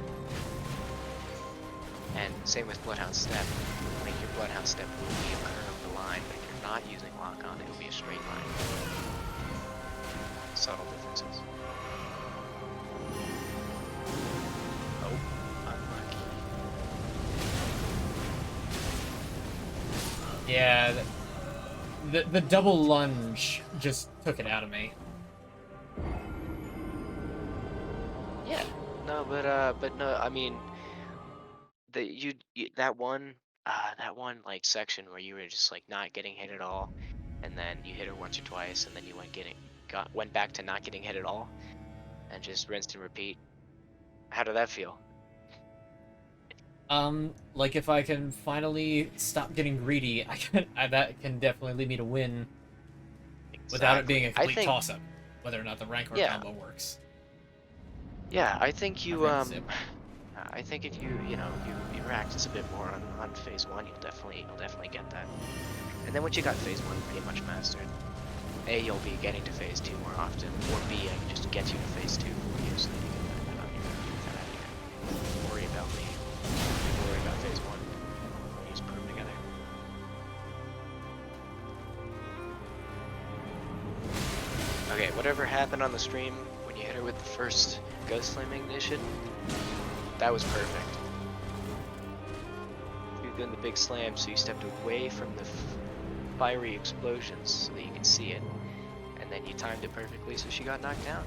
And same with Bloodhound Step. Like your Bloodhound Step will be a curved line, but if you're not using lock-on, it will be a straight line. Subtle differences. Oh, unlucky. Yeah, the double lunge just took it out of me. Yeah. No, but no, I mean, that one like section where you were just like not getting hit at all, and then you hit her once or twice, and then you went back to not getting hit at all, and just rinsed and repeat. How did that feel? Like if I can finally stop getting greedy, that can definitely lead me to win without it being a complete toss-up, whether or not the Rancor combo works. Yeah, I think you I think if you practice a bit more on phase 1, you'll definitely get that. And then once you got phase 1 pretty much mastered, A, you'll be getting to phase 2 more often, or B, I can just get you to phase 2 for you, so that you can worry about me. Worry about phase 1. We just put them together. Okay, whatever happened on the stream when you hit her with the first Ghost Flame Ignition, that was perfect. You were doing the big slam, so you stepped away from the fiery explosions so that you could see it, and then you timed it perfectly so she got knocked down.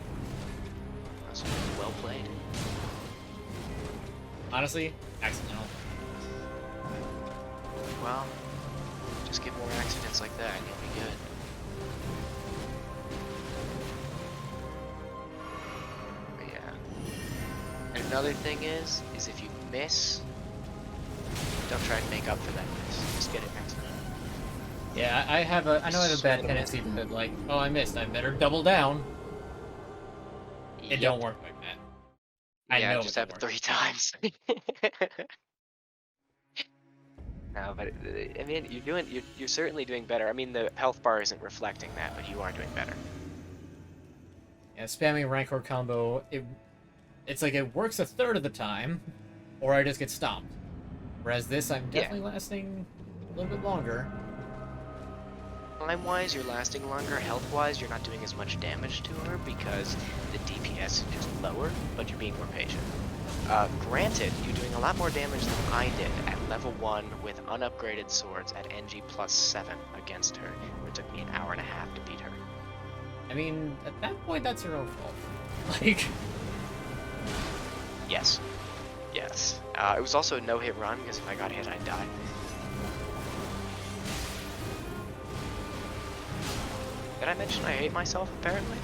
That was well played. Honestly, accidental. Well, just get more accidents like that and you'll be good. But yeah. And another thing is if you miss, don't try to make up for that miss. Just get it next time. Yeah, I know I have a bad tendency to like, oh, I missed, I better double down. It don't work like that. I know it just happened 3 times. No, but I mean, you're certainly doing better. I mean, the health bar isn't reflecting that, but you are doing better. Yeah, spamming Rancor combo, it's like it works a third of the time, or I just get stomped. Whereas this, I'm definitely lasting a little bit longer. Time-wise, you're lasting longer. Health-wise, you're not doing as much damage to her because the DPS is lower, but you're being more patient. Granted, you're doing a lot more damage than I did at level 1 with unupgraded swords at NG +7 against her. It took me an hour and a half to beat her. I mean, at that point, that's your own fault. Like... Yes. Yes. It was also a no-hit run, because if I got hit, I'd die. Did I mention I hate myself, apparently?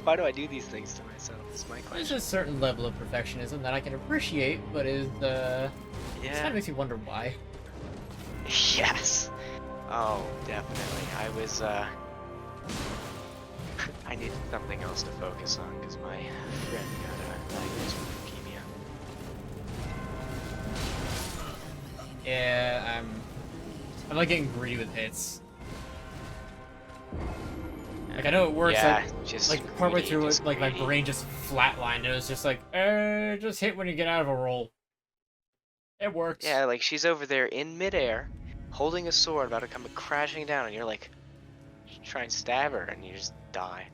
Why do I do these things to myself, is my question. There's a certain level of perfectionism that I can appreciate, but it kind of makes me wonder why. Yes. Oh, definitely. I was, I needed something else to focus on, because my friend got diagnosed with leukemia. Yeah, I'm like getting greedy with hits. Like I know it works. Yeah, like partway through it, like my brain just flatlined. It was just like, just hit when you get out of a roll. It works. Yeah, like she's over there in midair, holding a sword, about to come crashing down, and you're like, try and stab her, and you just die.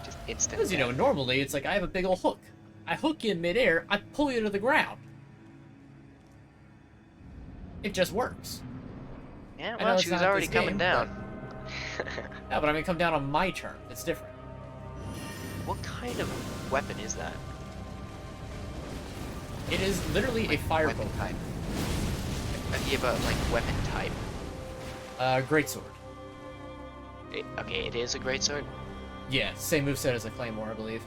Just instant. Because normally it's like I have a big old hook. I hook you in midair. I pull you to the ground. It just works. Yeah, well, she was already coming down. Yeah, but I mean, come down on my turn. It's different. What kind of weapon is that? It is literally a firebolt. Type. Yeah, but like weapon type. Greatsword. Okay, it is a greatsword. Yeah, same moveset as a claymore, I believe.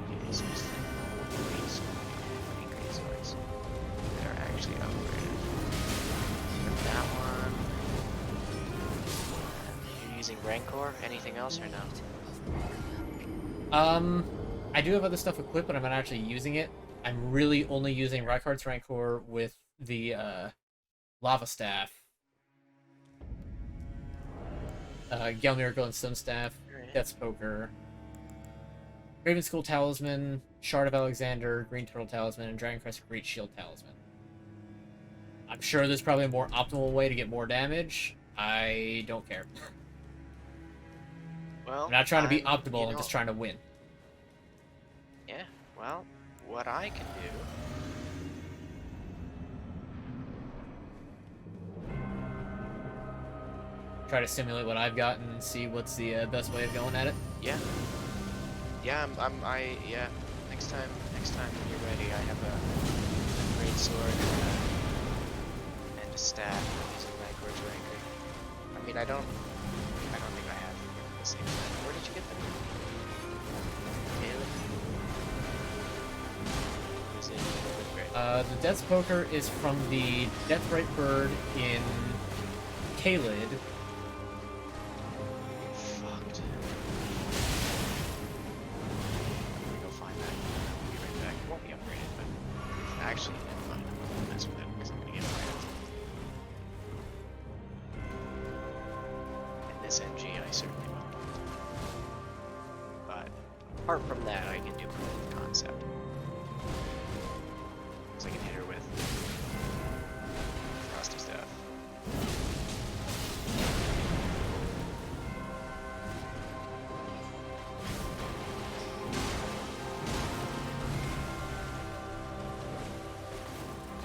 Okay, so it's greatswords that are actually upgraded. Got that one. You're using Rancor? Anything else or no? I do have other stuff equipped, but I'm not actually using it. I'm really only using Reichardt's Rancor with the Lava Staff, Gale Miracle and Stone Staff, Alright. Death's Poker, Raven School Talisman, Shard of Alexander, Green Turtle Talisman, and Dragon Crest Great Shield Talisman. I'm sure there's probably a more optimal way to get more damage. I don't care. Well, I'm not trying to be you optimal, I'm know, just trying to win. yeah, well, what I can do. Try to simulate what I've got and see what's the best way of going at it. Yeah. Yeah, yeah. Next time when you're ready, I have a great sword and a staff using Rancor. I mean, I don't think I have the same thing. Where did you get them? Caleb? Is it great? The Death's Poker is from the Deathrite Bird in Kaled. Fucked. Let me go find that. I'll be right back. It won't be upgraded, but actually, never mind. I'm gonna mess with it because I'm gonna get fired. And this MG, I certainly will. But apart from that, I can do proof of concept. So I can hit her with frosty stuff.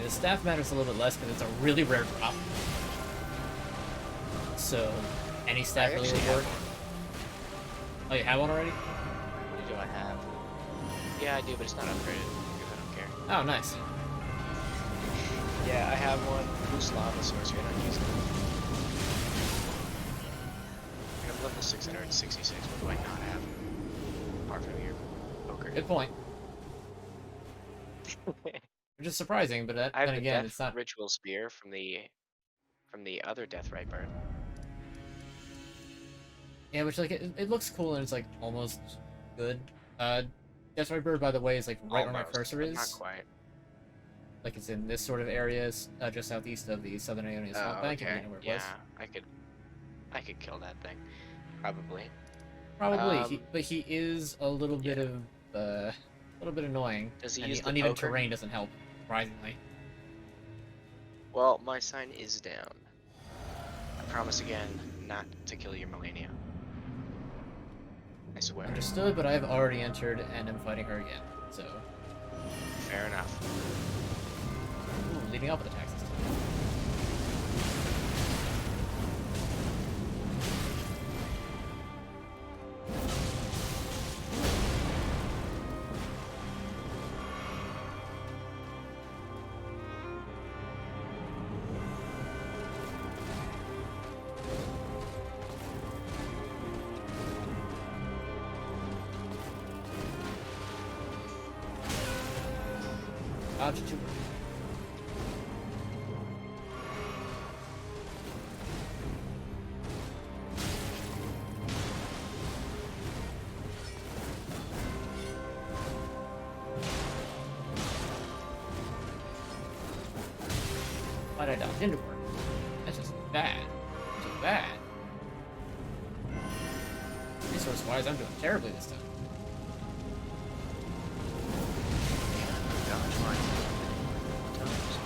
The staff matters a little bit less because it's a really rare drop. So, any staff I really actually would have work. Oh, you have one already? What do I have? Yeah, I do, but it's not upgraded because I don't care. Oh, nice. Yeah, I have one. Boost Lava Sorcery, I don't use it. I'm level 666, what do I not have? Apart from your poker. Good point. Which is surprising, but I have then the again, Death it's not. Ritual Spear from the other Deathrite Bird. Yeah, which like it looks cool and it's like almost good. Deathrite Bird, by the way, is like right where my Almost, cursor but is. not quite. Like it's in this sort of area, just southeast of the Southern Ionian Swamp Oh, Bank. If you okay. know where it Yeah, was. I could kill that thing. Probably. Probably, but he is a little bit yeah. of a little bit annoying. Does he and use the the uneven poker? terrain doesn't help, surprisingly. Well, my sign is down. I promise again not to kill your MaLeNiA. I swear. Understood, but I've already entered and am fighting her again. So, Fair enough. ooh, leading up with attacks. Dodge to why'd I dodge into her? That's just bad. That's just bad. Resource-wise, I'm doing terribly this time. Dodge line. Times.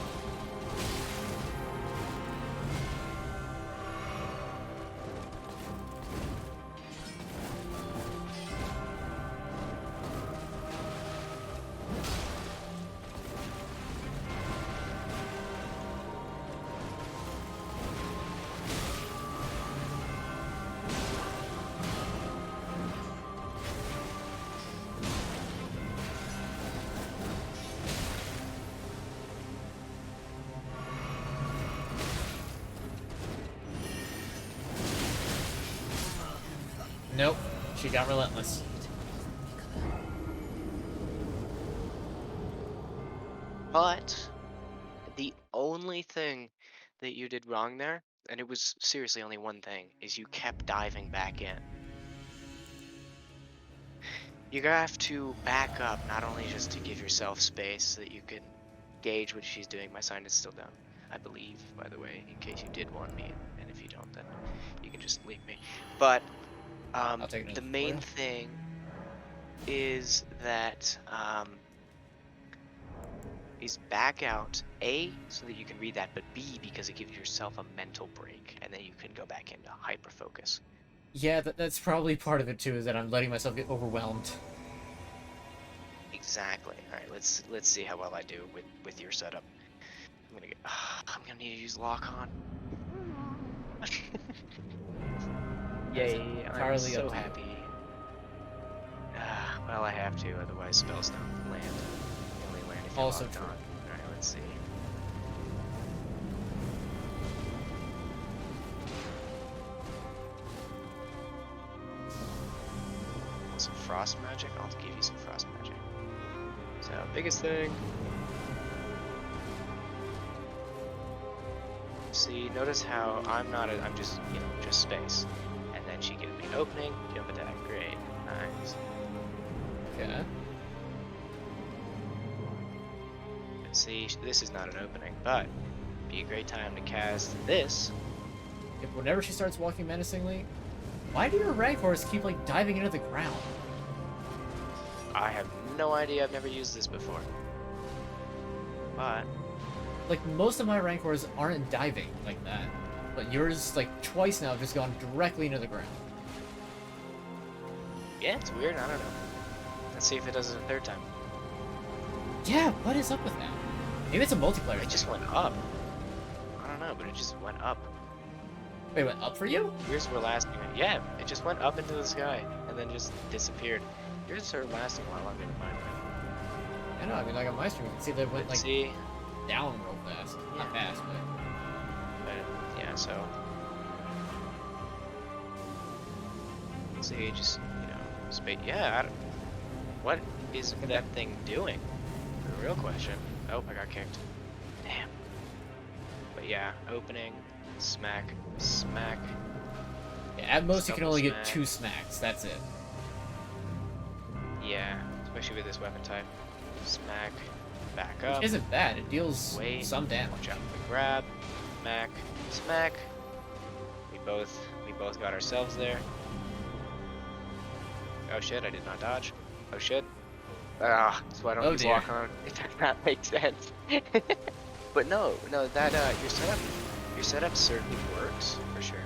Nope. She got relentless. But the only thing that you did wrong there, and it was seriously only one thing, is you kept diving back in. You're gonna have to back up, not only just to give yourself space so that you can gauge what she's doing. My sign is still down, I believe, by the way, in case you did want me, and if you don't, then you can just leave me. But I'll take the another for main you. thing is that is back out, A, so that you can read that, but B, because it gives yourself a mental break, and then you can go back into hyper focus. Yeah, that's probably part of it too, is that I'm letting myself get overwhelmed. Exactly. All right, let's see how well I do with your setup. I'm gonna need to use lock on. That is Yay! I'm entirely up so to you. happy. Well, I have to, otherwise spells don't land. They only land if you're Also locked true. on. All right, let's see. Want some frost magic? I'll give you some frost magic. So biggest thing. See, notice how I'm just, just space. And then she gives me an opening, jump attack, great, nice. Yeah. And see, this is not an opening, but be a great time to cast this. If whenever she starts walking menacingly, why do your Rancors keep like diving into the ground? I have no idea, I've never used this before. But, Like most of my Rancors aren't diving like that, but yours like twice now have just gone directly into the ground. yeah, it's weird, I don't know. Let's see if it does it a third time. Yeah, what is up with that? Maybe it's a multiplayer. It thing. just went up. I don't know, but it just went up. Wait, it went up for you? Yours were lasting. Yeah, it just went up into the sky and then just disappeared. Yours are lasting a lot longer than mine. I know. I mean, like on my stream, you can see that it went like See, down real fast. Not Yeah. fast, but yeah. So, see, just space. Yeah. What is that thing doing? The real question. Oh, I got kicked. Damn. But yeah, opening, smack, smack. yeah, at most you can Double only get smack. 2 smacks. That's it. Yeah, especially with this weapon type. Smack, back up. Which isn't bad. It deals Wait. some damage. Watch out for the grab. Smack. Smack. We both got ourselves there. Oh shit, I did not dodge. Oh shit. Ah, that's why I don't Oh use dear. lock on. It does not make sense. But no, that your setup certainly works for sure.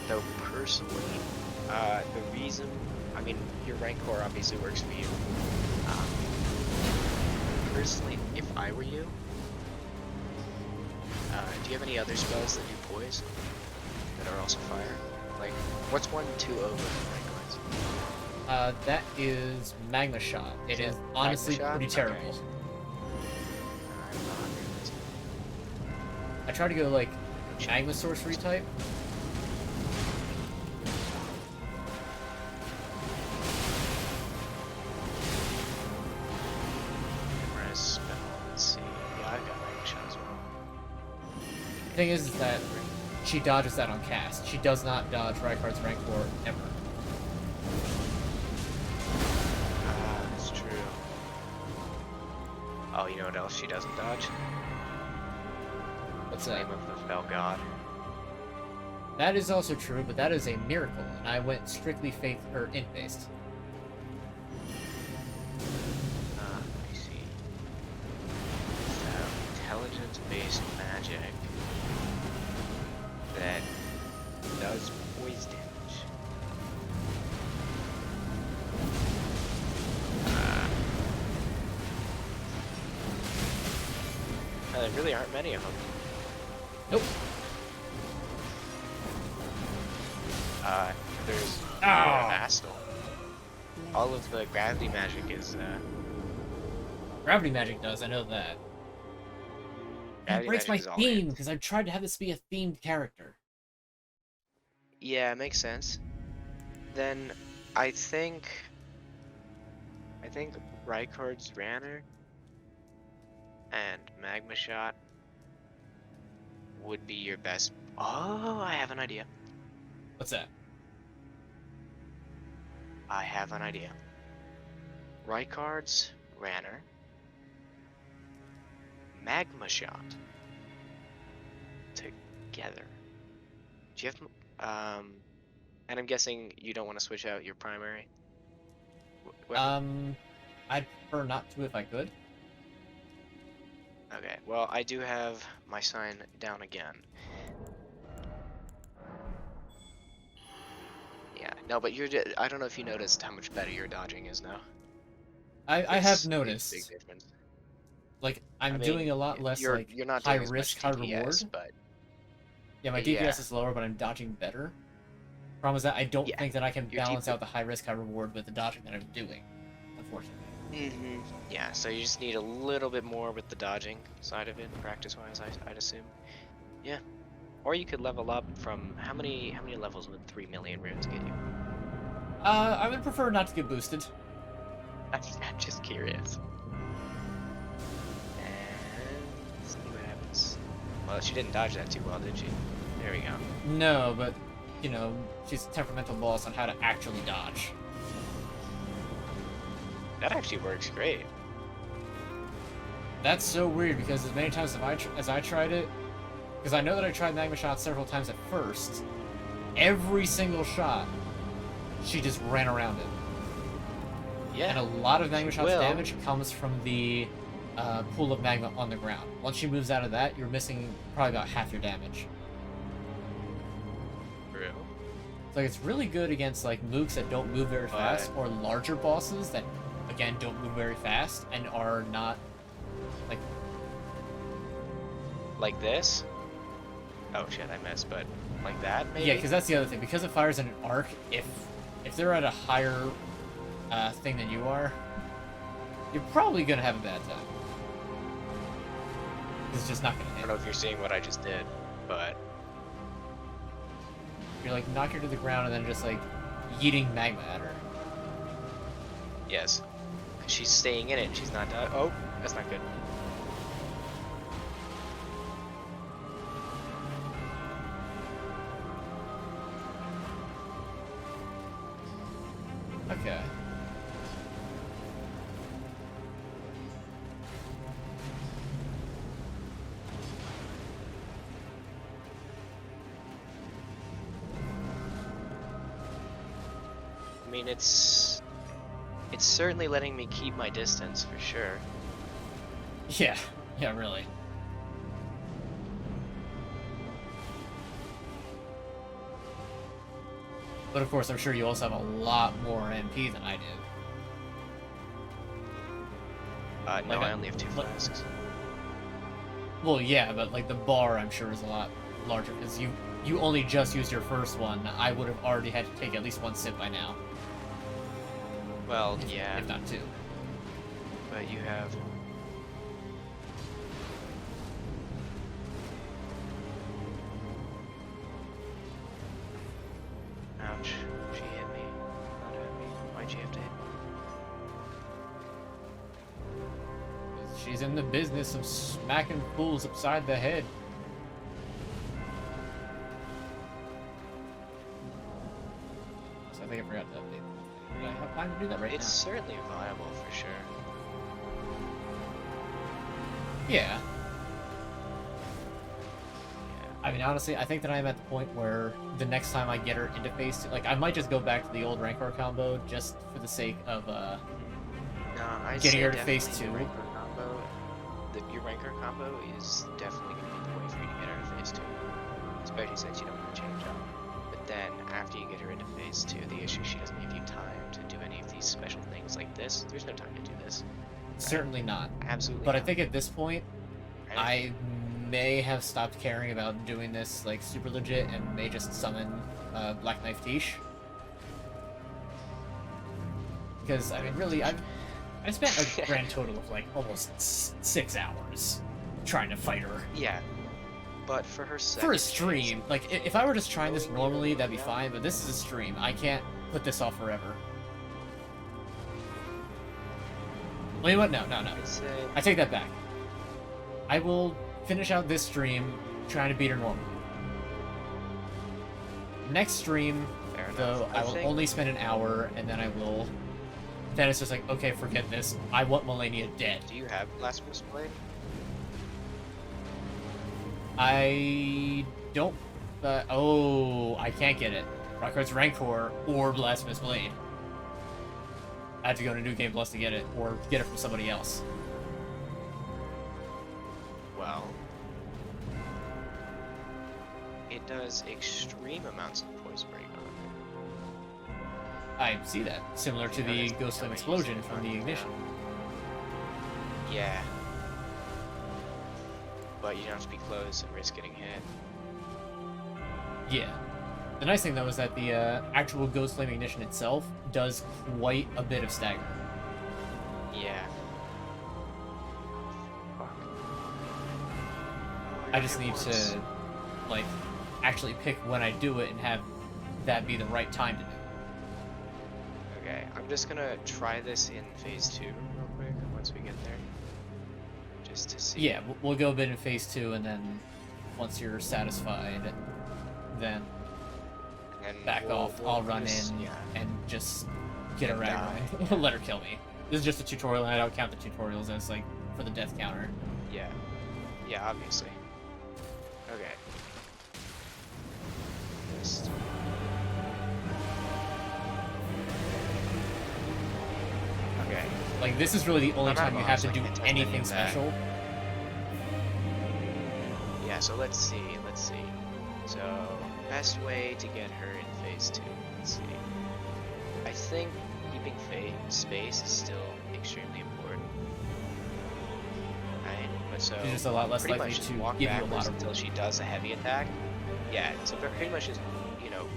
Though personally, the reason, I mean, your Rancor obviously works for you. Personally, if I were you, do you have any other spells that do poise that are also fire? Like, what's 1-2 over Rancors? That is Magma Shot. It is Magma honestly Shot? pretty Okay. terrible. Alright, well, I'll do this. I try to go like Magma Sorcery type. Memorize spell. Let's see. Yeah, I've got Magma Shot as well. The thing is that she dodges that on cast. She does not dodge Rykard's Rancor ever. Ah, that's true. Oh, you know what else she doesn't dodge? What's The that? name of the fell god. That is also true, but that is a miracle, and I went strictly faith or int based. Let me see. Intelligence-based magic that does poise damage. There really aren't many of them. Nope. There's Ah! Vastal. All of the gravity magic is Gravity magic does, I know that. It gravity breaks my magic is all theme, in. because I've tried to have this be a themed character. Yeah, it makes sense. Then I think Rykard's Ranner and Magma Shot would be your best. Oh, I have an idea. What's that? I have an idea. Rykard's Ranner, Magma Shot together. Do you have and I'm guessing you don't want to switch out your primary weapon? I'd prefer not to if I could. Okay, well, I do have my sign down again. Yeah, no, but I don't know if you noticed how much better your dodging is now. I have It's a noticed. big difference. Like, I'm I mean, doing a lot less, like, you're not high doing as risk, much high DPS, reward. but Yeah, my DPS yeah. is lower, but I'm dodging better. Problem is that I don't Yeah, think that I can your balance out the high risk, high reward with the dodging that I'm doing, unfortunately. Yeah, so you just need a little bit more with the dodging side of it, practice-wise, I'd assume. Yeah. Or you could level up from how many levels would 3 million runes get you? I would prefer not to get boosted. I'm just curious. And let's see what happens. Well, she didn't dodge that too well, did she? There we go. No, but, you know, she's a temperamental boss on how to actually dodge. That actually works great. That's so weird, because as many times as I tried it, because I know that I tried Magma Shot several times at first, every single shot, she just ran around it. Yeah. And a lot of Magma Shot's Well- damage comes from the pool of magma on the ground. Once she moves out of that, you're missing probably about half your damage. True. So like, it's really good against like mooks that don't move very fast, But- or larger bosses that, again, don't move very fast and are not like. Like this? Oh shit, I missed, but like that maybe? Yeah, because that's the other thing. Because it fires in an arc, if they're at a higher thing than you are, you're probably gonna have a bad time. It's just not gonna I hit. don't know if you're seeing what I just did, but You're like knock her to the ground and then just like yeeting magma at her. yes. She's staying in it, she's not done. Oh, that's not good. Okay. I mean, it's certainly letting me keep my distance for sure. Yeah. Yeah, really. But of course, I'm sure you also have a lot more MP than I do. No, Like I only have 2 like- flasks. Well, yeah, but like the bar, I'm sure, is a lot larger because you only just used your first one. I would have already had to take at least one sip by now, Well, yeah, if not two. but you have. Ouch. She hit me. Not at me. Why'd she have to hit me? She's in the business of smacking fools upside the head. So I think I forgot to update. Do I have time to do that right It's certainly viable for sure. now? Yeah. I mean, honestly, I think that I'm at the point where the next time I get her into phase 2, like, I might just go back to the old Rancor combo just for the sake of, No, I Getting say her to phase definitely 2. Your Rancor combo, your Rancor combo is definitely going to be the way for you to get her to phase 2. Especially since you don't want to change up. But then, after you get her into phase 2, the issue she doesn't give you time to do any of these special things like this. There's no time to do this. certainly not. Absolutely But I not. think at this point, Right? I may have stopped caring about doing this, like, super legit and may just summon Black Knife Tish. Because, I mean, really, I spent a grand total of, like, almost 6 hours trying to fight her. Yeah. But for her second For a phase, stream, like, if I were just trying this normally, that'd be fine, but this is a stream. I can't put this off forever. Well, you know what? No. I'd say I take that back. I will finish out this stream trying to beat her normal. Next stream, fair enough. though, I will think only spend an hour, and then I will... Then it's just like, okay, forget this. I want MaLeNiA dead. Do you have Blasphemous Blade? I don't... oh, I can't get it. Rockhart's Rancor or Blasphemous Blade. I have to go to New Game Plus to get it, or get it from somebody else. Well, it does extreme amounts of poison break on I see that. Similar to the Ghost Flame Explosion from the Ignition. it. Yeah. But you don't have to be close and risk getting hit. Yeah. The nice thing, though, is that the actual Ghost Flame Ignition itself does quite a bit of stagger. Yeah. Fuck. I just need to, like, actually pick when I do it and have that be the right time to do it. Okay, I'm just gonna try this in phase 2 real quick once we get there. Just to see. Yeah, we'll go a bit in phase 2, and then once you're satisfied, then And then back off. we'll I'll run just- in Yeah. and just get a And rag die. let her kill me. This is just a tutorial, and I don't count the tutorials as, like, for the death counter. Yeah. Yeah, obviously. Okay. Just... Okay. Like, this is really the only I'm not time you have to bothered, do I can't test any anything of that. special. Yeah, so let's see. So, best way to get her in phase 2. Let's see. I think keeping space is still extremely important. Right? But so She's just a lot less pretty likely much just to walk give you a backwards lot of... until she does a heavy attack. Yeah, so pretty much just,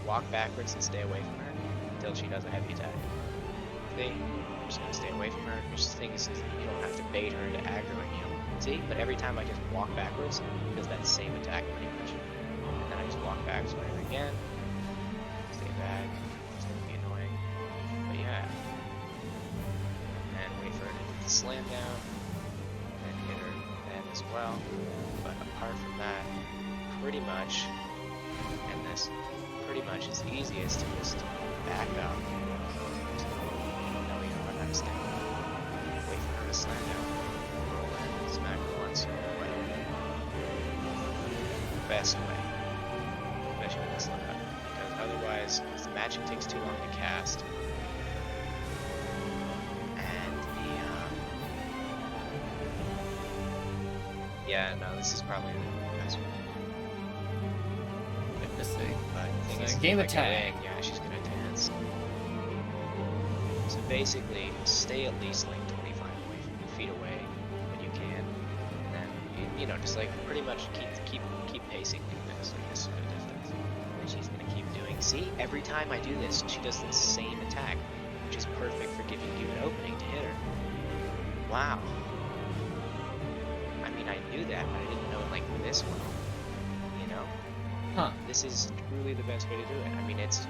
walk backwards and stay away from her until she does a heavy attack. See? I'm just gonna stay away from her. Your thing is you don't have to bait her into aggroing you. See? But every time I just walk backwards, it does that same attack pretty much. And then I just walk back, swing her again. Stay back. It's gonna be annoying. But yeah. And wait for her to hit the slam down. And hit her then as well. But apart from that, pretty much, and this pretty much is easiest to just back up. No, you don't run out of stamina. Wait for her to slam down. Roll in, smack her once, whatever. Best way. Especially with this lineup. Because otherwise, because the magic takes too long to cast. And yeah, no, this is probably the best one. Let's see. But the thing So is, game if I get attack. in, yeah, she's gonna dance. So basically, stay at least like 25 feet away when you can, and then just like pretty much keep pacing through this, like this sort of distance. And she's gonna keep doing. See, every time I do this, she does the same attack, which is perfect for giving you an opening to hit her. Wow. I mean, I knew that, but I didn't know it like this well. You know? Huh. This is truly the best way to do it. I mean, it's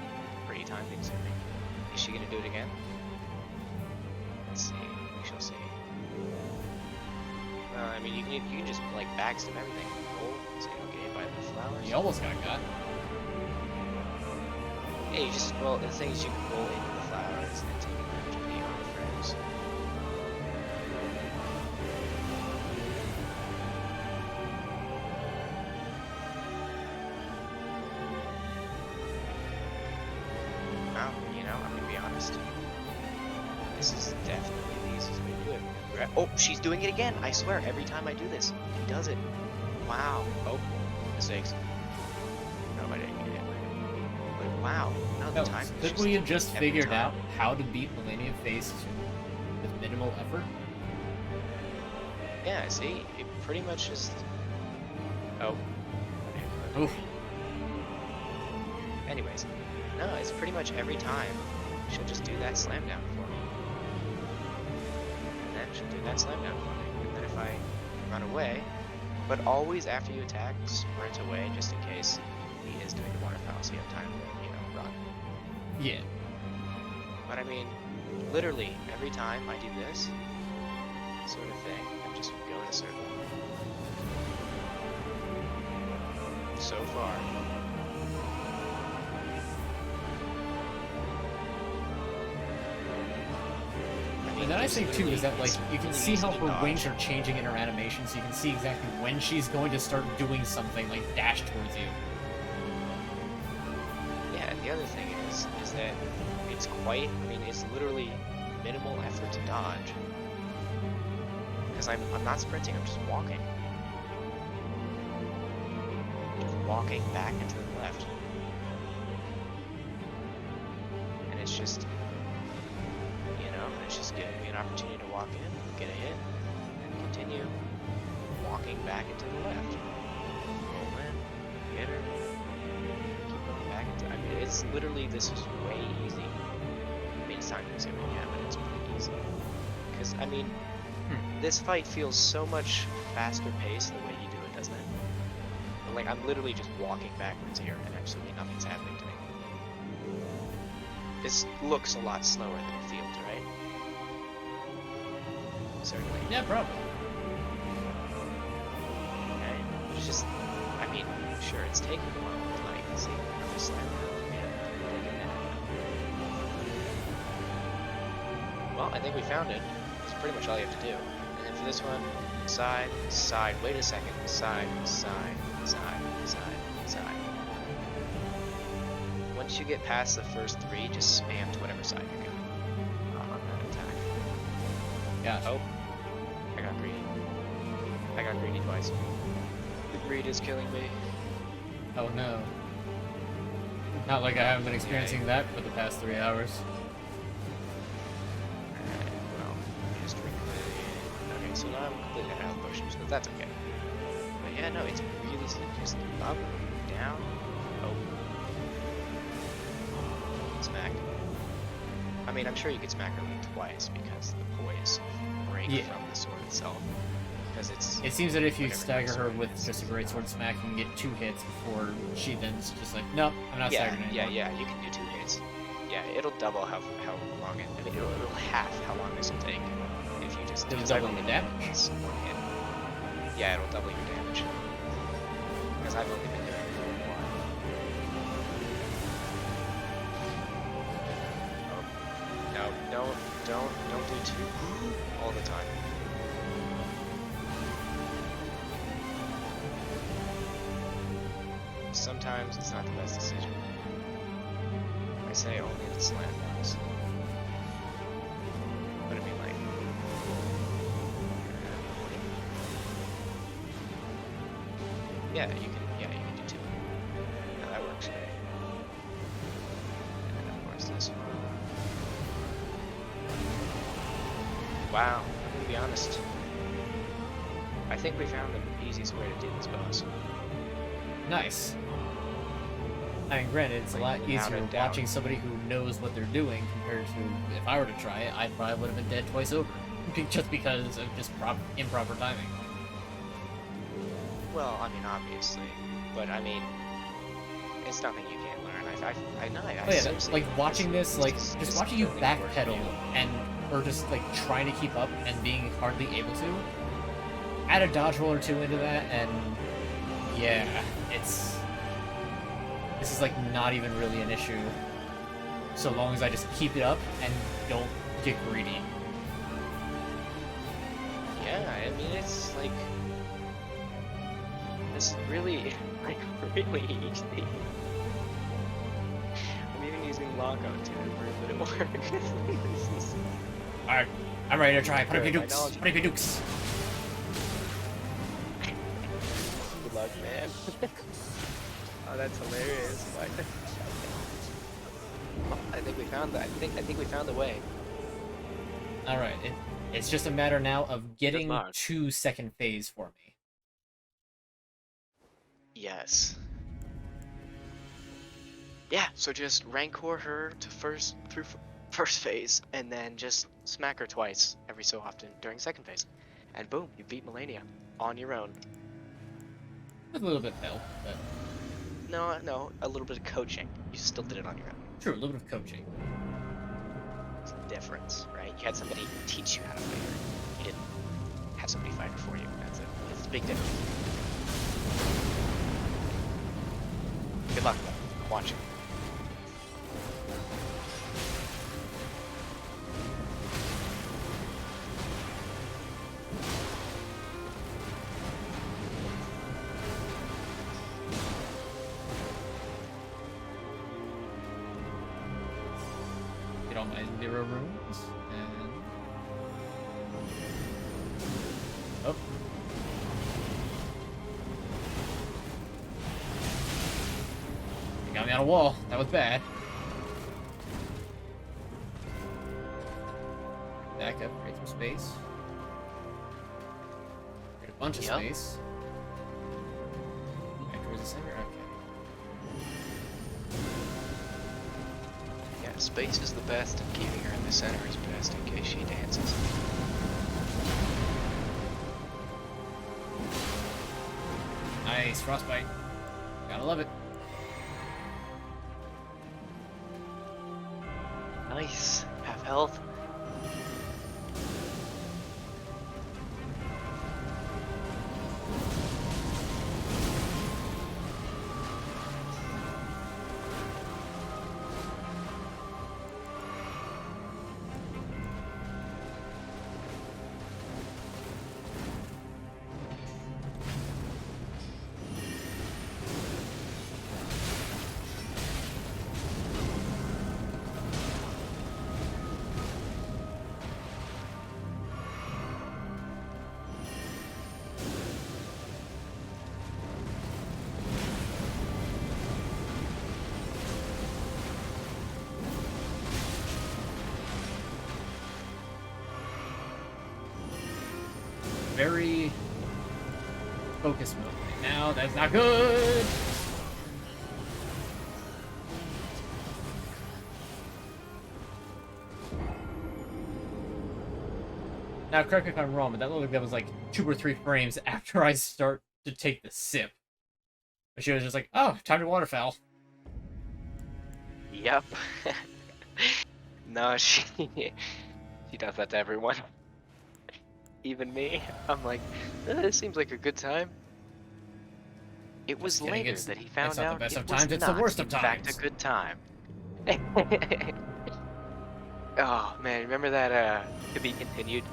pretty time consuming. Is she gonna do it again? Let's see. We shall see. I mean, you can just like backstab everything. Roll. Say okay by the flowers. You almost got got. Yeah, you just roll. The thing is, you can roll into the flowers and then take advantage of the auto frames. Well, I'm gonna be honest. This is definitely the easiest way to do it. Oh, she's doing it again! I swear, every time I do this, she does it. Wow. Oh, mistakes. No, I didn't get it. But wow. No, the No, time. could we have just every figured time. out how to beat MaLeNiA phase 2 with minimal effort? Yeah, see? It pretty much just... Oh. Okay. Oof. Anyways. No, it's pretty much every time she'll just do that slam down for me. And then she'll do that slam down for me. And then if I run away, but always after you attack, sprint away just in case he is doing the waterfowl, so you have time to, run. Yeah. But I mean, literally every time I do this sort of thing, I'm just going in a circle. So far. And the nice thing too is that like you can see how her wings are changing in her animation, so you can see exactly when she's going to start doing something, like dash towards you. Yeah, and the other thing is that it's quite, I mean, it's literally minimal effort to dodge. Because I'm not sprinting, I'm just walking. Just walking back and to the left. And it's just, you know, it's just giving me an opportunity to walk in, get a hit, and continue walking back and to the left. Roll in, get her, keep going back into, I mean, it's literally, this is way easy. I mean, it's time consuming, yeah, but it's pretty easy. Because, I mean, this fight feels so much faster paced the way you do it, doesn't it? But, like, I'm literally just walking backwards here and absolutely nothing's happening to me. This looks a lot slower than it feels, right? Certainly. Yeah, probably. Okay. But it's just, I mean, sure, it's taking a while. Like, see, I'm just like, yeah, take a minute. Well, I think we found it. That's pretty much all you have to do. And then for this one, side, side, wait a second, side, side, side, side, side. Once you get past the first three, just spam to whatever side you're going on that attack. Gotcha. Oh, I got greedy. I got greedy twice. The greed is killing me. Oh no. Not like I haven't been experiencing that for the past 3 hours. Alright, well, just okay, so now I'm completely out of potions, but that's okay. But yeah, no, it's really just up, down, oh. Smack. I mean, I'm sure you could smack her like twice because the poise break from the sword itself. Because it's. It seems that if you stagger her with just a great sword smack, you can get 2 hits before she then's just like, nope, I'm not staggering anymore. Yeah, you can do 2 hits. Yeah, it'll double how long it. I mean, it'll half how long this will take if you just. It'll double the damage. One hit. Yeah, it'll double your damage. Because I've only been doing it for a while. Oh, no, don't do 2 all the time. Sometimes it's not the best decision. I say only if the slam box. But I mean, like. Yeah, you can do 2. Yeah, that works great. And then of course this one. Wow, I'm gonna be honest. I think we found the easiest way to do this boss. Nice. I mean, granted, it's a lot easier watching somebody who knows what they're doing compared to if I were to try it, I probably would have been dead twice over. Just because of just improper timing. Well, I mean, obviously. But, I mean, it's nothing you can't learn. I know, I seriously... Like, watching this, like, just watching you backpedal and... Or just, like, trying to keep up and being hardly able to. Add a dodge roll or 2 into that, and... Yeah, it's... This is, like, not even really an issue. So long as I just keep it up and don't get greedy. Yeah, I mean, it's, like... This is really, like, really easy. I'm even using lockout to improve that it works. Alright, I'm ready to try. Put up your dukes. Put up your dukes. Good luck, man. Oh, that's hilarious. I think we found that. I think we found the way. Alright, it's just a matter now of getting to second phase for me. Yes. Yeah, so just rancor her to first phase, and then just smack her twice every so often during second phase. And boom, you beat MaLeNiA on your own. With a little bit of help, but... No, a little bit of coaching. You still did it on your own. True, a little bit of coaching. difference, right? You had somebody teach you how to fight her. You didn't have somebody fight her for you. It's a big difference. Good luck, though. I'm watching. Get all my mirror rooms and oh. You got me on a wall. That was bad. Back up, create some space. Create a bunch of space. Back towards the center. Okay. Yeah, space is the best, and keeping her in the center is best in case she dances. Nice frostbite. Gotta love it. Nice. Half health. Very focus mode right now. That's not good. Now, correct me if I'm wrong, but that looked like that was like 2 or 3 frames after I start to take the sip. But she was just like, "Oh, time to waterfowl." Yep. No, she does that to everyone. Even me. I'm like, this seems like a good time. It was kidding, later it's- that he found it's not the out best it of was times, it's the not, worst of in fact, times. a good time. Oh man, remember that to be continued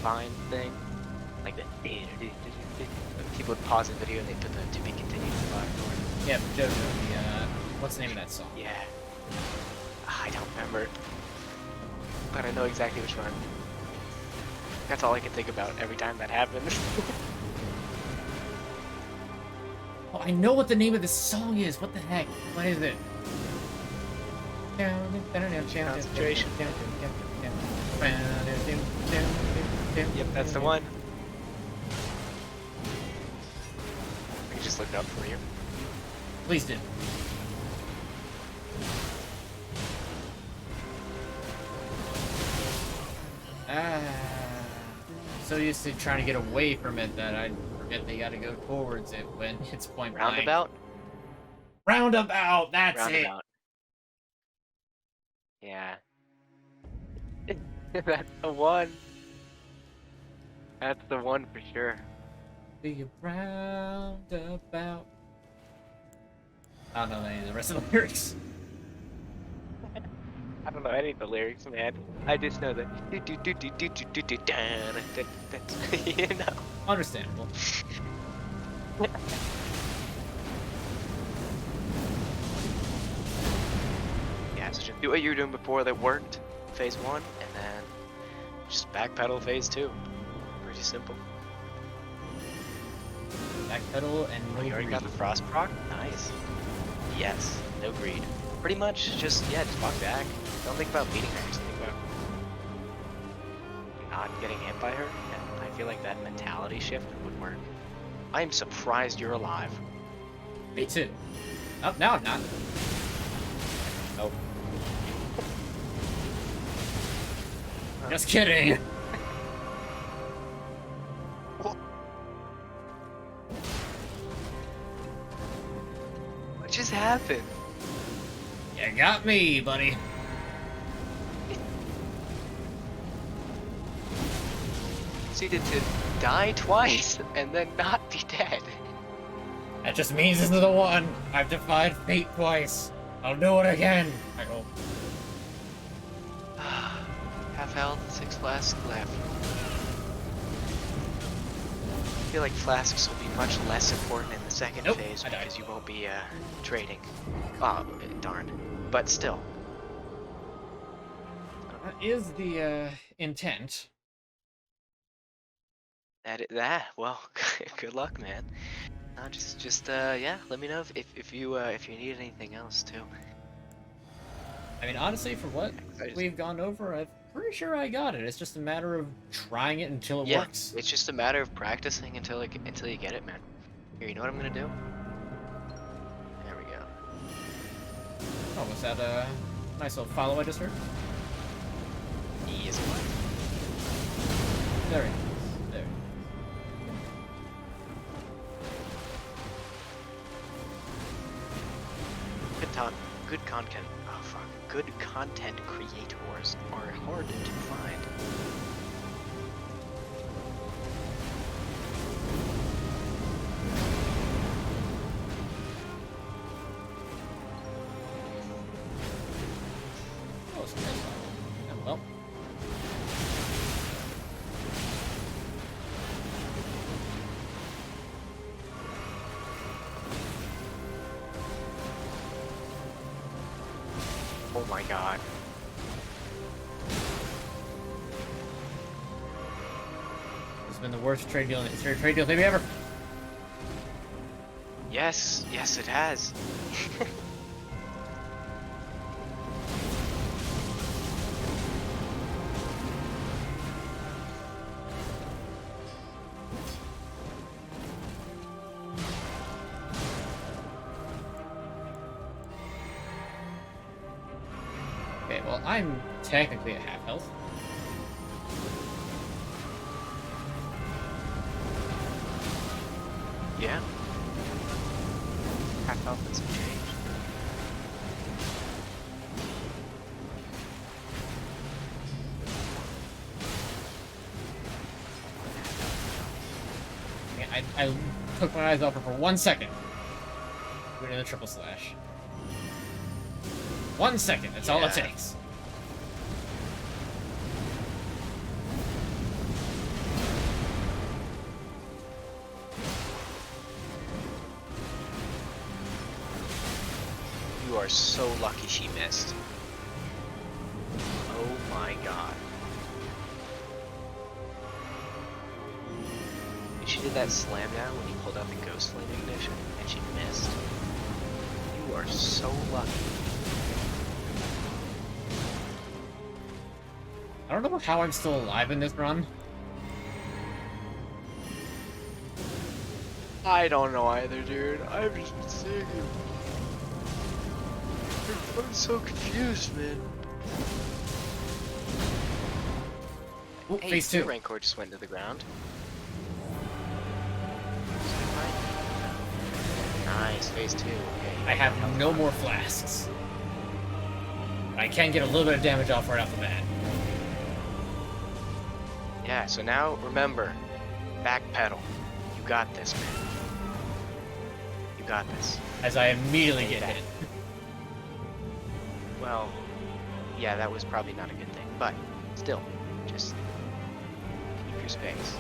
fine thing? Like the people would pause the video and they put the to be continued fine. Yeah, JoJo. The what's the name of that song? Yeah. I don't remember. But I know exactly which one. That's all I can think about every time that happens. Oh, I know what the name of this song is. What the heck? What is it? Concentration. Yep, that's the one. I can just look it up for you. Please do. So used to trying to get away from it that I forget they got to go towards it when it's point blank. Roundabout? Roundabout. That's Roundabout. Yeah. That's the one. That's the one for sure. it. Be a roundabout. I don't know any of the rest of the lyrics. I don't know any of the lyrics, man. I just know that. You know. Understandable. Yeah, so just do what you were doing before that worked, phase 1, and then just backpedal phase 2. Pretty simple. Backpedal and no You already got the greed. frost proc? Nice. Yes, no greed. Pretty much just walk back. Don't think about beating her, just think about not getting hit by her. And I feel like that mentality shift would work. I am surprised you're alive. Me too. Oh, now I'm not. Oh. Just kidding. What just happened? You got me, buddy. proceeded to die twice and then not be dead. That just means this is the one. I've defied fate twice. I'll do it again. I hope. Half health, 6 flasks left. I feel like flasks will be much less important in the second Nope, phase I died. because you won't be trading. Oh, darn. But still. That is the intent. Well, good luck, man. Yeah, let me know if you need anything else too. I mean, honestly, for what we've gone over, I'm pretty sure I got it. It's just a matter of trying it until it works. It's just a matter of practicing until you get it, man. Here, you know what I'm gonna do? There we go. Oh, was that a nice little follow I just heard? E is what? There it is. There. Good content. Oh fuck. Good content creators are hard to find. Oh, it's nice. Oh, well. Oh my god. This has been the worst trade deal maybe ever. Yes, it has. Okay, well, I'm technically at half health. Yeah. Half health and some change. Okay, I took my eyes off her for 1 second. We're in the triple slash. 1 second, that's all it Yeah. takes. You are so lucky she missed. Oh my god. She did that slam down when you pulled out the ghost flame ignition, and she missed. You are so lucky. I don't know how I'm still alive in this run. I don't know either, dude. I'm just saying. I'm so confused, man. Ooh, Hey, phase your 2. Rancor just went to the ground. Nice, phase 2. Okay. I have no more flasks. I can get a little bit of damage off right off the bat. Yeah, so now remember, backpedal. You got this, man. You got this. As I immediately get hit. Well, yeah, that was probably not a good thing, but still, just keep your space,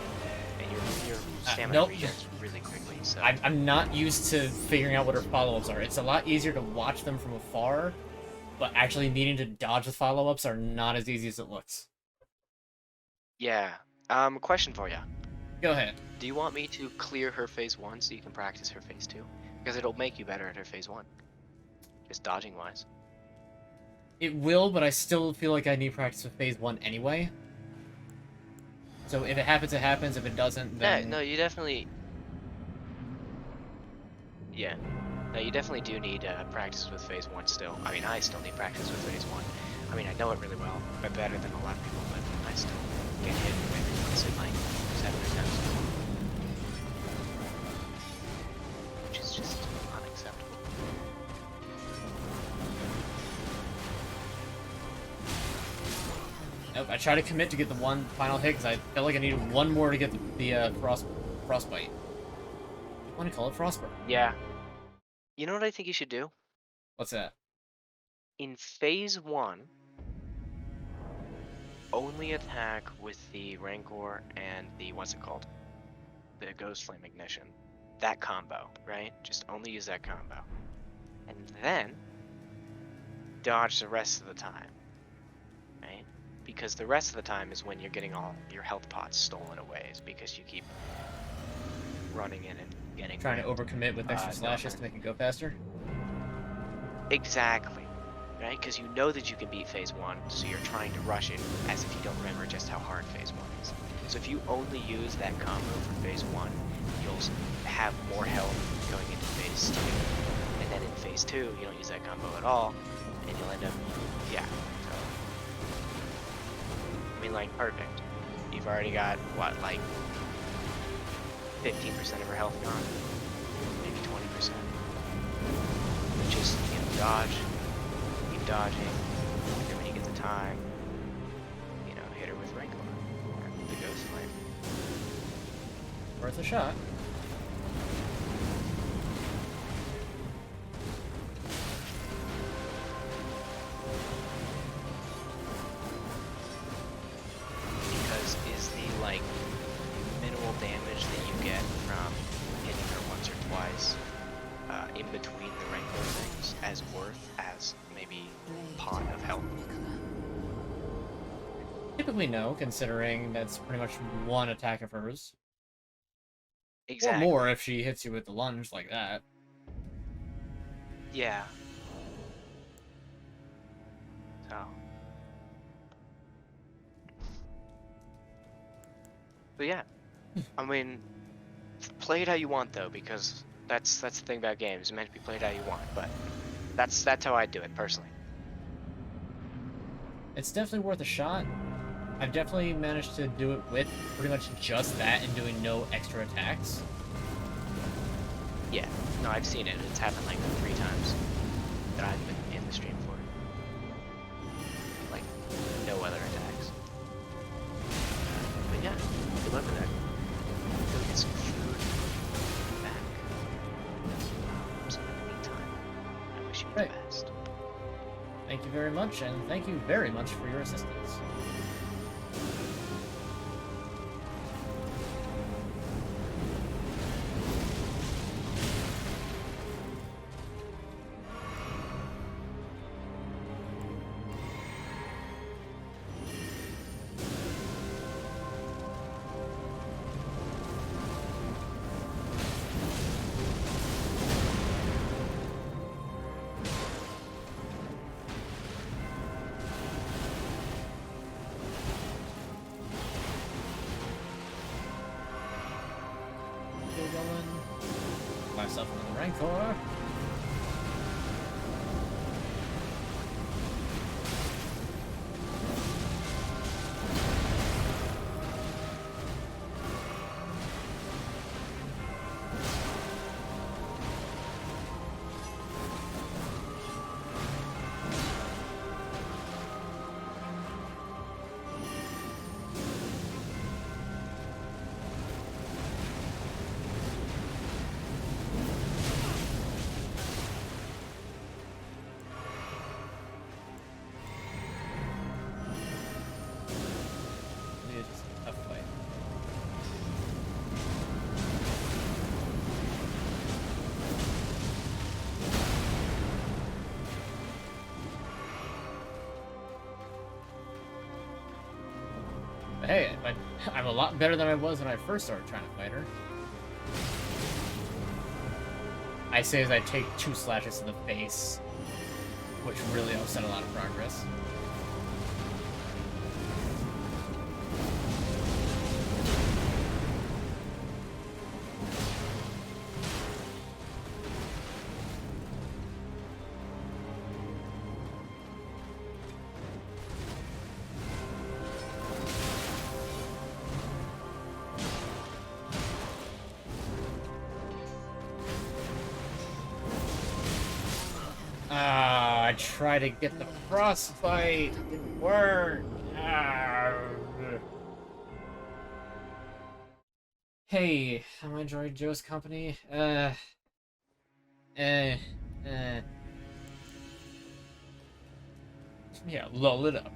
and your stamina nope. regens really quickly. So I'm not used to figuring out what her follow-ups are. It's a lot easier to watch them from afar, but actually needing to dodge the follow-ups are not as easy as it looks. yeah. Question for you. Go ahead. Do you want me to clear her phase 1 so you can practice her phase 2? Because it'll make you better at her phase 1, just dodging wise. It will, but I still feel like I need practice with phase 1 anyway. So if it happens, it happens. If it doesn't, then... Yeah, no, you definitely... Yeah. No, you definitely do need practice with phase 1 still. I mean, I still need practice with phase 1. I mean, I know it really well. I'm better than a lot of people, but I still get hit maybe once in like 7 attempts. Which is just unacceptable. Nope, I tried to commit to get the one final hit because I felt like I needed one more to get the frostbite. I want to call it frostburn. Yeah. You know what I think you should do? What's that? In phase 1, only attack with the Rancor and the, what's it called? The Ghost Flame Ignition. That combo, right? Just only use that combo. And then, dodge the rest of the time, right? Because the rest of the time is when you're getting all your health pots stolen away, is because you keep running in and getting... Trying to overcommit with extra slashes to make it go faster? Exactly. Right? Because you know that you can beat phase 1, so you're trying to rush it as if you don't remember just how hard phase 1 is. So if you only use that combo for phase 1, you'll have more health going into phase 2. And then in phase 2, you don't use that combo at all, and you'll end up, yeah. So, I mean, like, perfect. You've already got, what, like, 15% of her health gone? Maybe 20%. Just, you know, dodge. Dodging, and then when you get the time, you know, hit her with Rancor, or the Ghost Flame. Worth a shot. Because is the, like, minimal damage that you get from hitting her once or twice, in between the Rancor things, as worth as maybe pot of health? Typically no, considering that's pretty much one attack of hers. Exactly. Or more if she hits you with the lunge like that. Yeah. So. But yeah. I mean, play it how you want though, because that's the thing about games. It's meant to be played how you want, but that's how I do it personally. It's definitely worth a shot. I've definitely managed to do it with pretty much just that and doing no extra attacks. Yeah. No, I've seen it. It's happened like 3 times that I've been in the stream for. Like, no other attacks. But yeah, good luck with that. Go get some food. Back. So in the meantime, I wish you the best. Thank you very much, and thank you very much for your assistance. Myself into the Rancor. Hey, I'm a lot better than I was when I first started trying to fight her. I say as I take 2 slashes to the face, which really offset a lot of progress. I tried to get the frostbite. It didn't work. Ah. hey, am I enjoying Joe's company? Yeah, lull it up.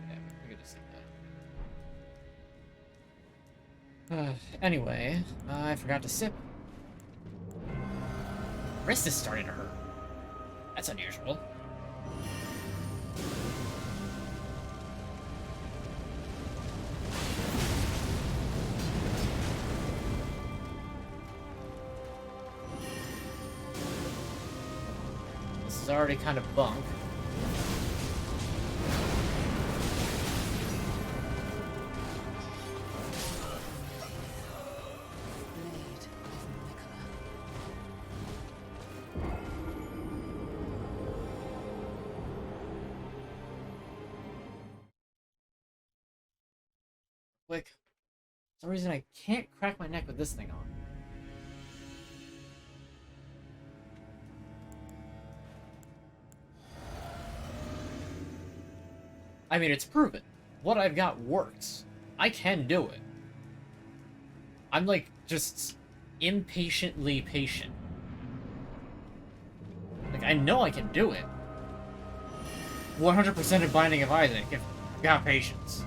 Yeah, we could just say that. Anyway, I forgot to sip. Wrist is starting to hurt. That's unusual. This is already kind of bunk. Quick. For some reason I can't crack my neck with this thing on. I mean, it's proven. What I've got works. I can do it. I'm like, just impatiently patient. Like, I know I can do it. 100% of Binding of Isaac, if I've got patience.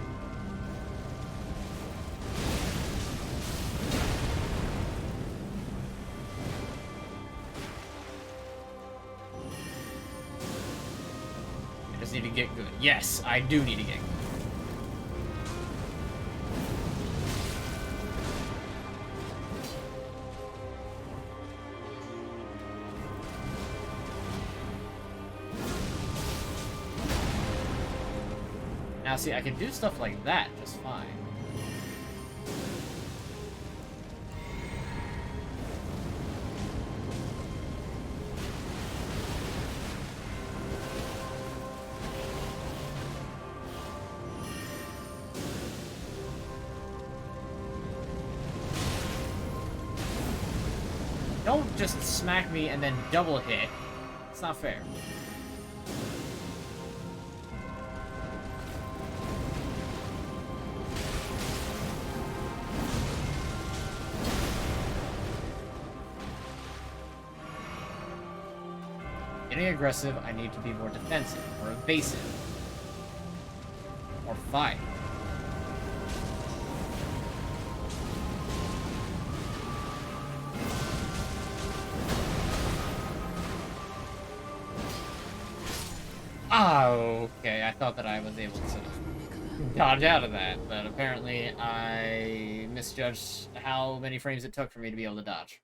I just need to get good. Yes, I do need to get good. Now, see, I can do stuff like that just fine. Don't just smack me and then double hit. It's not fair. Getting aggressive, I need to be more defensive, or evasive, or fight. Oh, okay, I thought that I was able to dodge out of that, but apparently I misjudged how many frames it took for me to be able to dodge.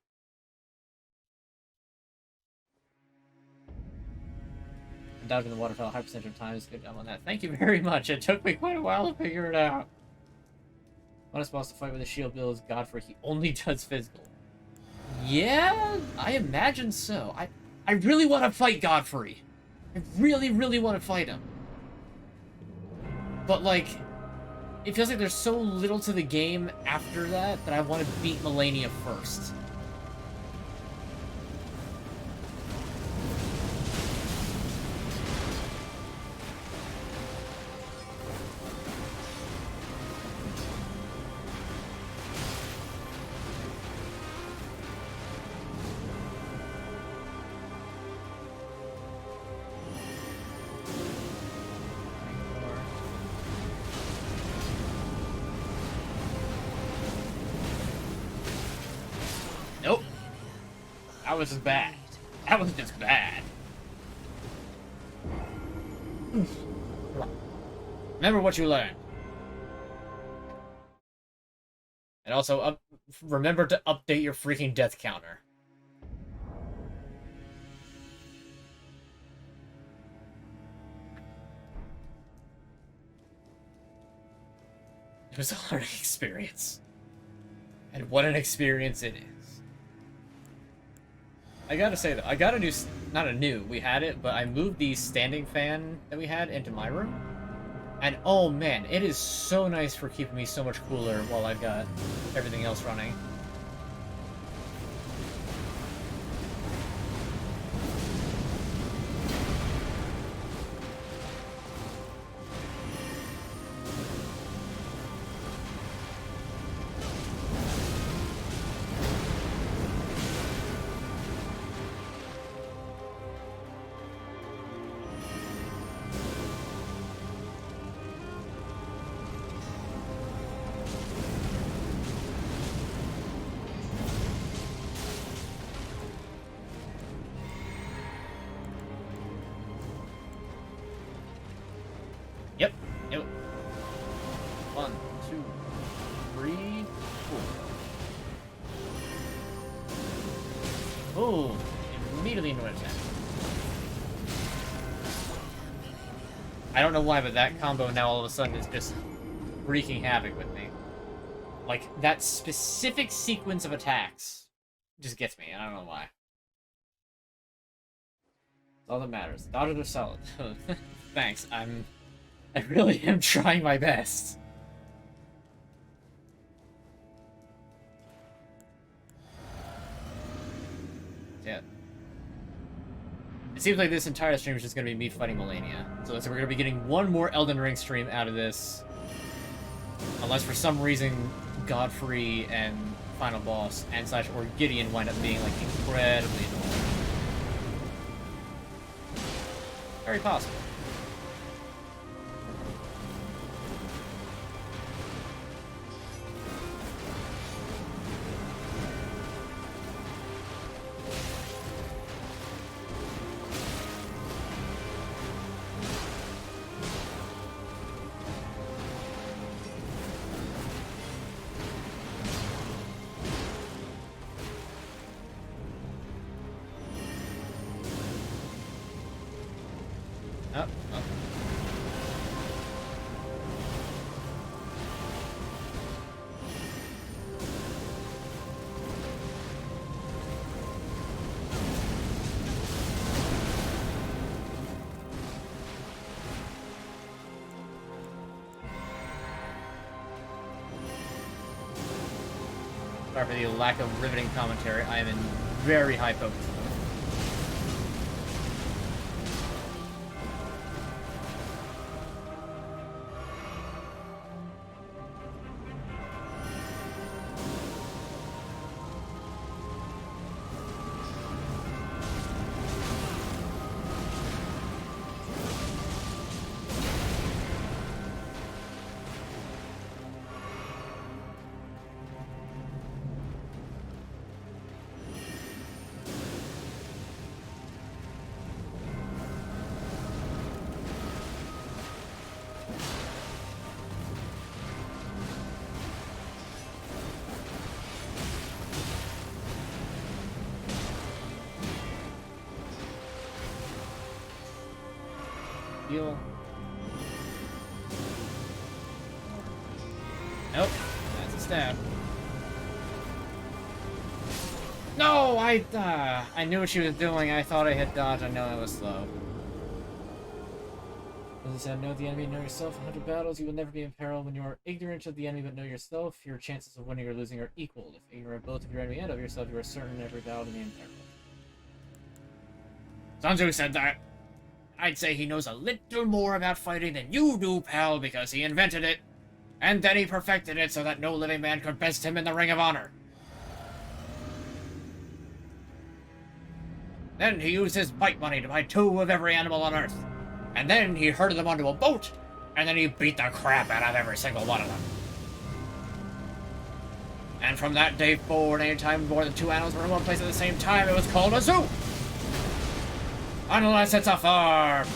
Dodging the waterfall high percentage of times. Good job on that. Thank you very much. It took me quite a while to figure it out. One is supposed to fight with a shield build is Godfrey. He only does physical. Yeah, I imagine so. I really want to fight Godfrey. I really, really want to fight him. But, like, it feels like there's so little to the game after that I want to beat MaLeNiA first. Nope. That was just bad. That was just bad. Remember what you learned. And also, remember to update your freaking death counter. It was a learning experience. And what an experience it is. I gotta say though, I got a new, not a new, we had it, but I moved the standing fan that we had into my room. And oh man, it is so nice for keeping me so much cooler while I've got everything else running. 3, 4. Boom! Immediately into an attack. I don't know why, but that combo now all of a sudden is just wreaking havoc with me. Like, that specific sequence of attacks just gets me, and I don't know why. That's all that matters. Dodges are solid. Thanks, I really am trying my best. Yeah. It seems like this entire stream is just going to be me fighting MaLeNiA. So we're going to be getting one more Elden Ring stream out of this. Unless for some reason Godfrey and Final Boss and / or Gideon wind up being like incredibly annoying. Very possible. Oh, oh. Sorry for the lack of riveting commentary. I am in very high focus mode. Heal. Nope. That's a stab. No! I knew what she was doing. I thought I had dodged. I know I was slow. As I said, know the enemy, know yourself. In 100 battles, you will never be in peril. When you are ignorant of the enemy but know yourself, your chances of winning or losing are equal. If ignorant both of your enemy and of yourself, you are certain in every battle to be in peril. Sun Tzu said that. I'd say he knows a little more about fighting than you do, pal, because he invented it. And then he perfected it so that no living man could best him in the Ring of Honor. Then he used his bite money to buy 2 of every animal on Earth. And then he herded them onto a boat, and then he beat the crap out of every single one of them. And from that day forward, anytime more than 2 animals were in one place at the same time, it was called a zoo! Unless it's a farm!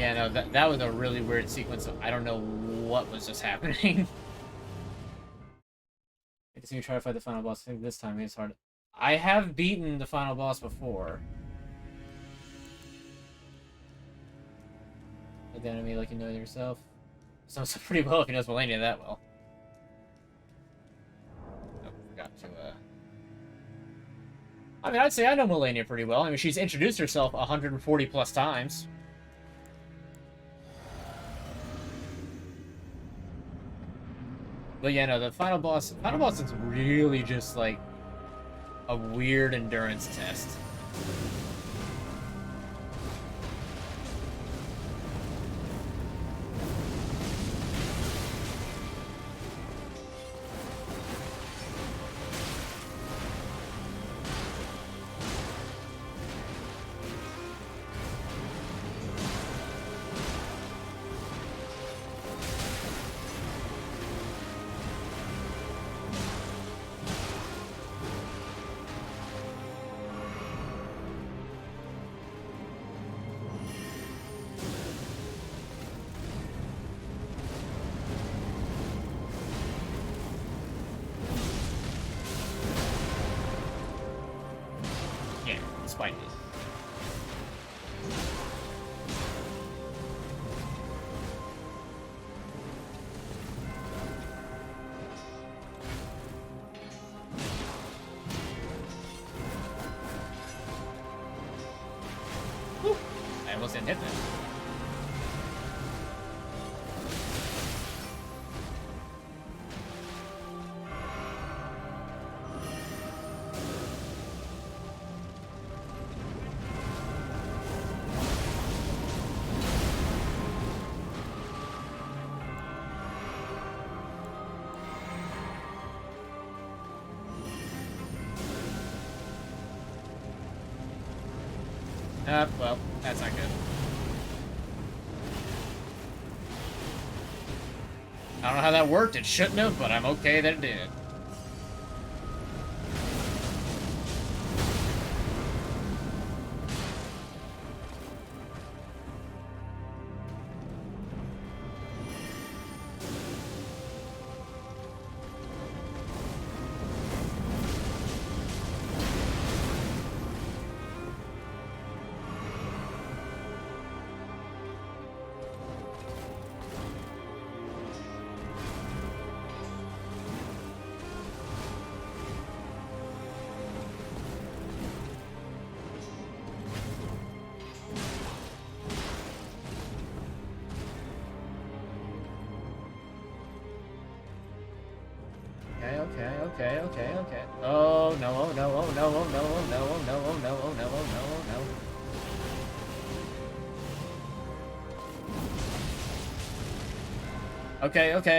Yeah, no, that was a really weird sequence. So I don't know what was just happening. I guess you try to fight the final boss. I think this time it's hard. I have beaten the final boss before. Like the enemy like you know yourself. Sounds pretty well if he knows MaLeNiA that well. Oh, forgot to, I mean, I'd say I know MaLeNiA pretty well. I mean, she's introduced herself 140 plus times. But yeah, no, the final boss is really just like a weird endurance test. Yeah, despite this. Whew. I almost didn't hit that. Well, that's not good. I don't know how that worked. It shouldn't have, but I'm okay that it did. Okay. Oh no, oh no, oh no, oh no, oh no, oh no, oh no, oh no, oh no, oh no. Okay. Okay,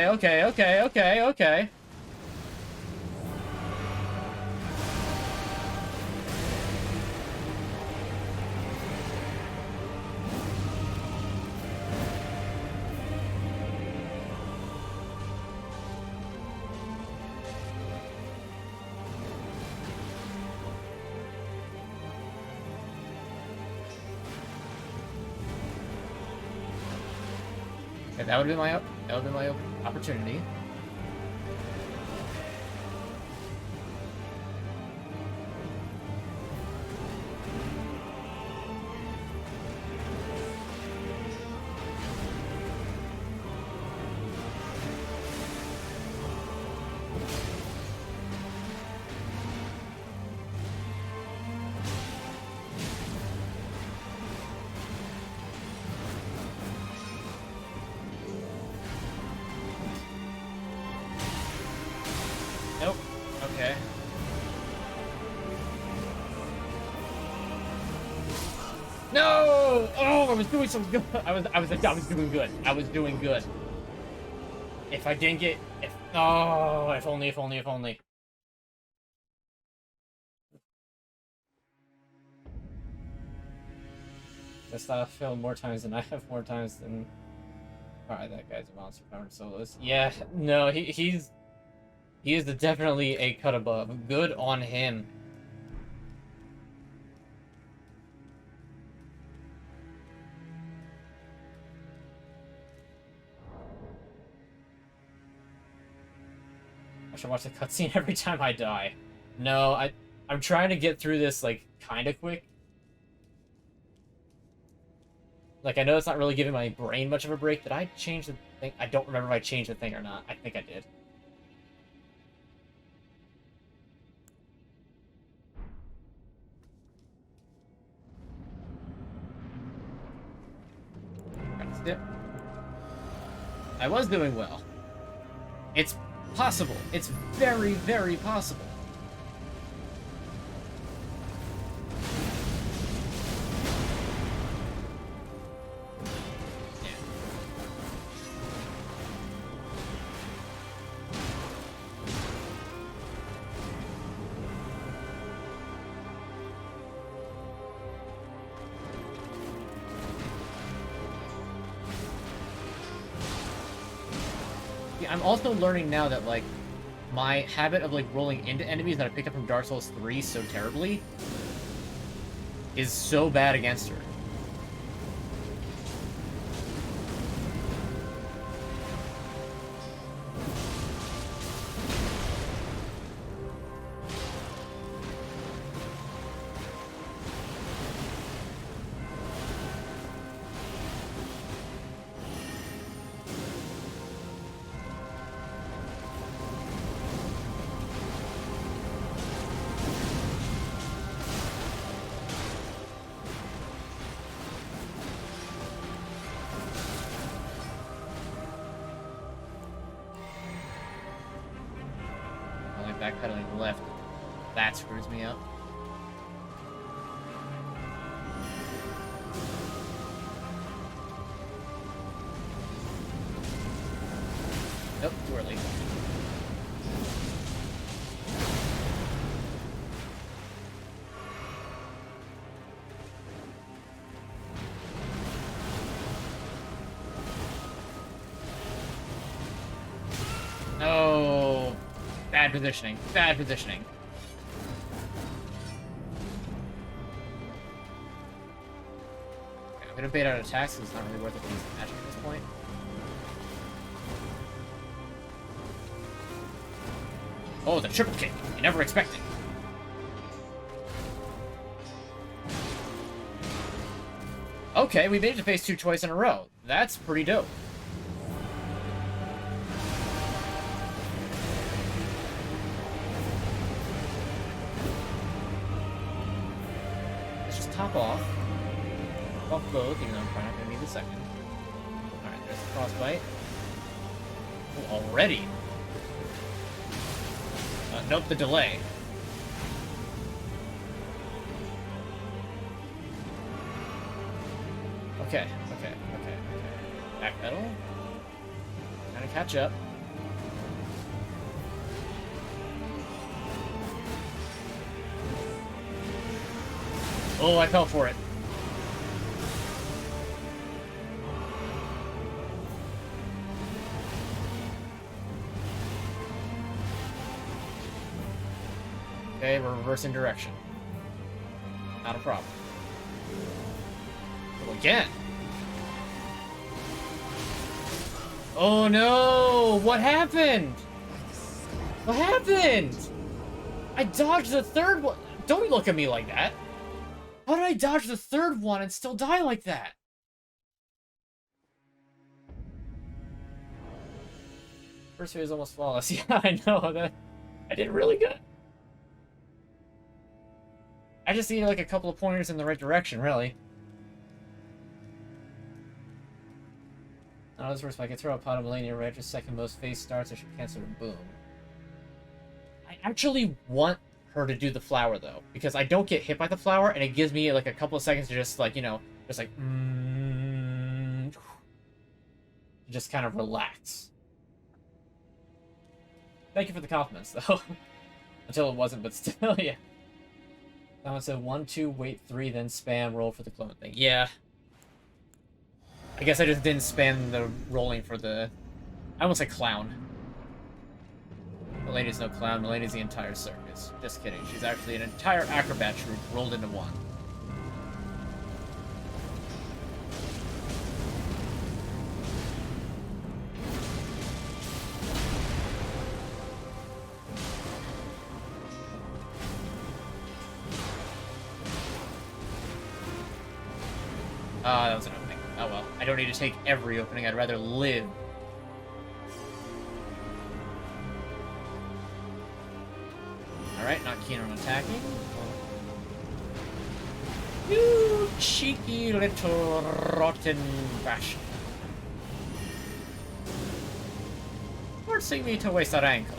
that would have been my opportunity. Nope. Okay. No! Oh, I was doing so good. I was doing good. I was doing good. If I didn't get, if only. Just thought I failed more times than I have more times than. Alright, that guy's a monster powered soloist. Yeah, no, he is definitely a cut above. Good on him. I should watch the cutscene every time I die. No, I'm trying to get through this, like, kinda quick. Like, I know it's not really giving my brain much of a break. Did I change the thing? I don't remember if I changed the thing or not. I think I did. Yep. I was doing well. It's possible. It's very, very possible. I'm also learning now that, like, my habit of, like, rolling into enemies that I picked up from Dark Souls 3 so terribly is so bad against her. Backpedaling left. That screws me up. Nope, too early. No. Bad positioning. Bad positioning. Okay, I'm gonna bait out attacks because it's not really worth it to use the magic at this point. Oh, the triple kick. You never expect it. Okay, we made it to phase 2 twice in a row. That's pretty dope. Top off. Off both, even though I'm probably not going to need the second. Alright, there's the frostbite. Oh, already? Nope, the delay. Okay. Backpedal. Kind of catch up. Oh, I fell for it. Okay, we're reversing direction. Not a problem. Oh, again. Oh no! What happened? What happened? I dodged the third one. Don't look at me like that. How did I dodge the third one and still die like that? First phase was almost flawless. Yeah, I know that. I did really good. I just needed like a couple of pointers in the right direction, really. Now this works. If I can throw a pot of MaLeNiA right just second most phase starts, I should cancel the boom. I actually want her to do the flower though, because I don't get hit by the flower, and it gives me like a couple of seconds to just like, you know, just like just kind of relax. Thank you for the compliments though. Until it wasn't, but still, yeah. Someone said 1, 2, wait 3, then spam roll for the clone thing. Yeah. I guess I just didn't spam the rolling for the... I almost said clown. MaLeNiA's no clown. MaLeNiA's the entire circus. Just kidding. She's actually an entire acrobat troupe rolled into one. Ah, that was an opening. Oh well. I don't need to take every opening, I'd rather live. Alright, not keen on attacking. You cheeky little rotten bastard. Forcing me to waste a rancor.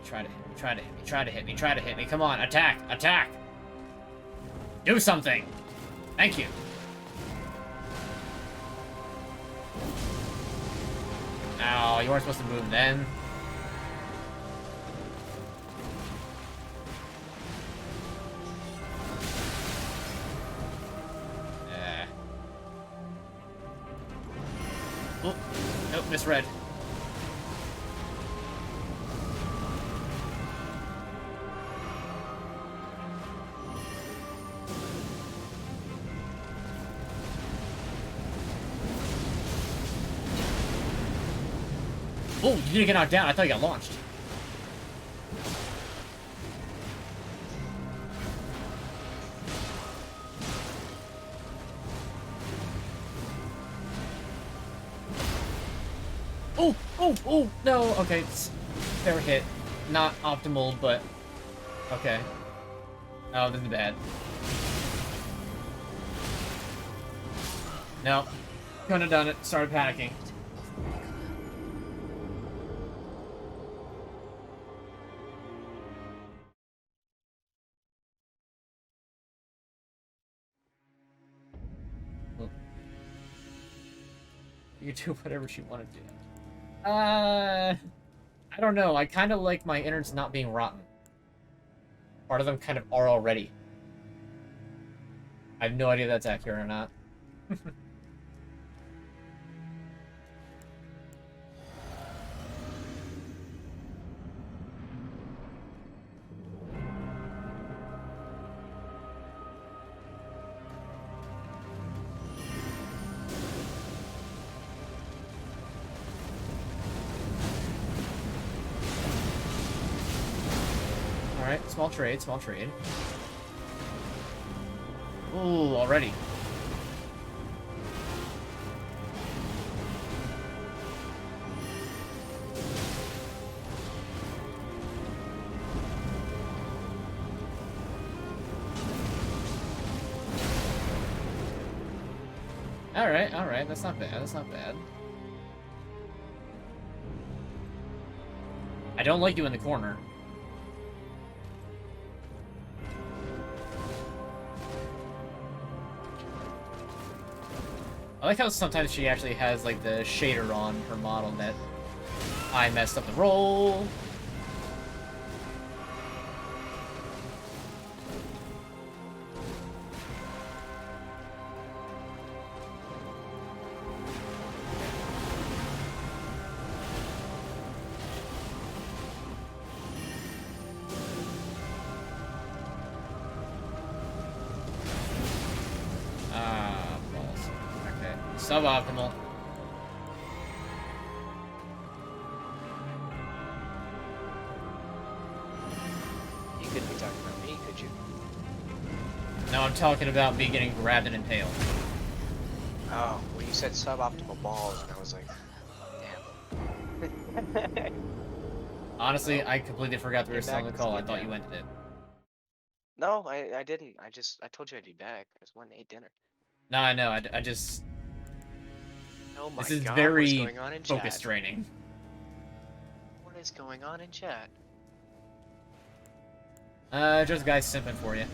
Try to hit me, try to hit me, try to hit me, try to hit me. Come on, attack, attack! Do something! Thank you. Ow, you weren't supposed to move then. Oh, nope, misread. Oh, you didn't get knocked down. I thought you got launched. Oh, oh, oh, no. Okay, fair hit. Not optimal, but okay. Oh, this is bad. No. Couldn't have done it. Started panicking. You can do whatever you want to do. I don't know. I kind of like my innards not being rotten. Part of them kind of are already. I have no idea if that's accurate or not. Alright, small trade, small trade. Ooh, already. Alright, alright, that's not bad, that's not bad. I don't like you in the corner. I like how sometimes she actually has, like, the shader on her model that I messed up the roll. Suboptimal. You couldn't be talking about me, could you? No, I'm talking about me getting grabbed and impaled. Oh, well you said suboptimal balls, and I was like, damn. Honestly, I completely forgot that we were still on the call. I thought you ended it. No, I didn't. I told you I'd be back. I just went and ate dinner. No, I know. I just... Oh my This is God, very what's going on in focus chat? training. What is going on in chat? Just guys simping for you.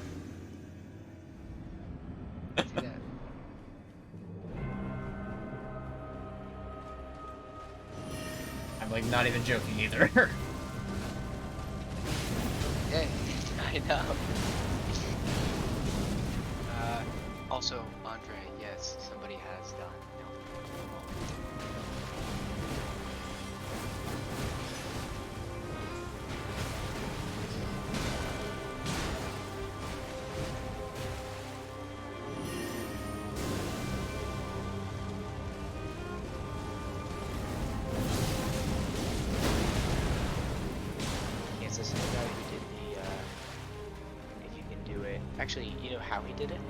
See that? I'm like not even joking either. Yeah, I know. Also, Andre, yes, somebody has done. Actually, you know how he did it?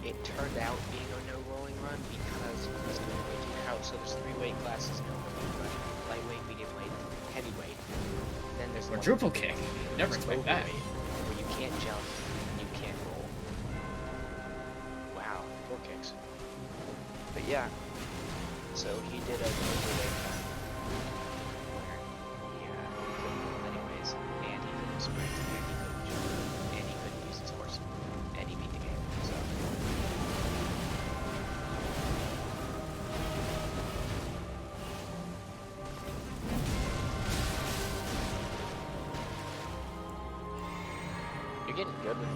It turned out being a no rolling run because he was doing way too crowd. So there's 3 weight classes: no rolling run, lightweight, medium weight, heavyweight. And then there's Quadruple kick. Never expect that. Where you can't jump and you can't roll. Wow, 4 kicks. But yeah, so he did a overweight run where he couldn't roll anyways, and he couldn't sprint, and he couldn't jump, and he couldn't use his horse, and he beat the game. So. You're getting good with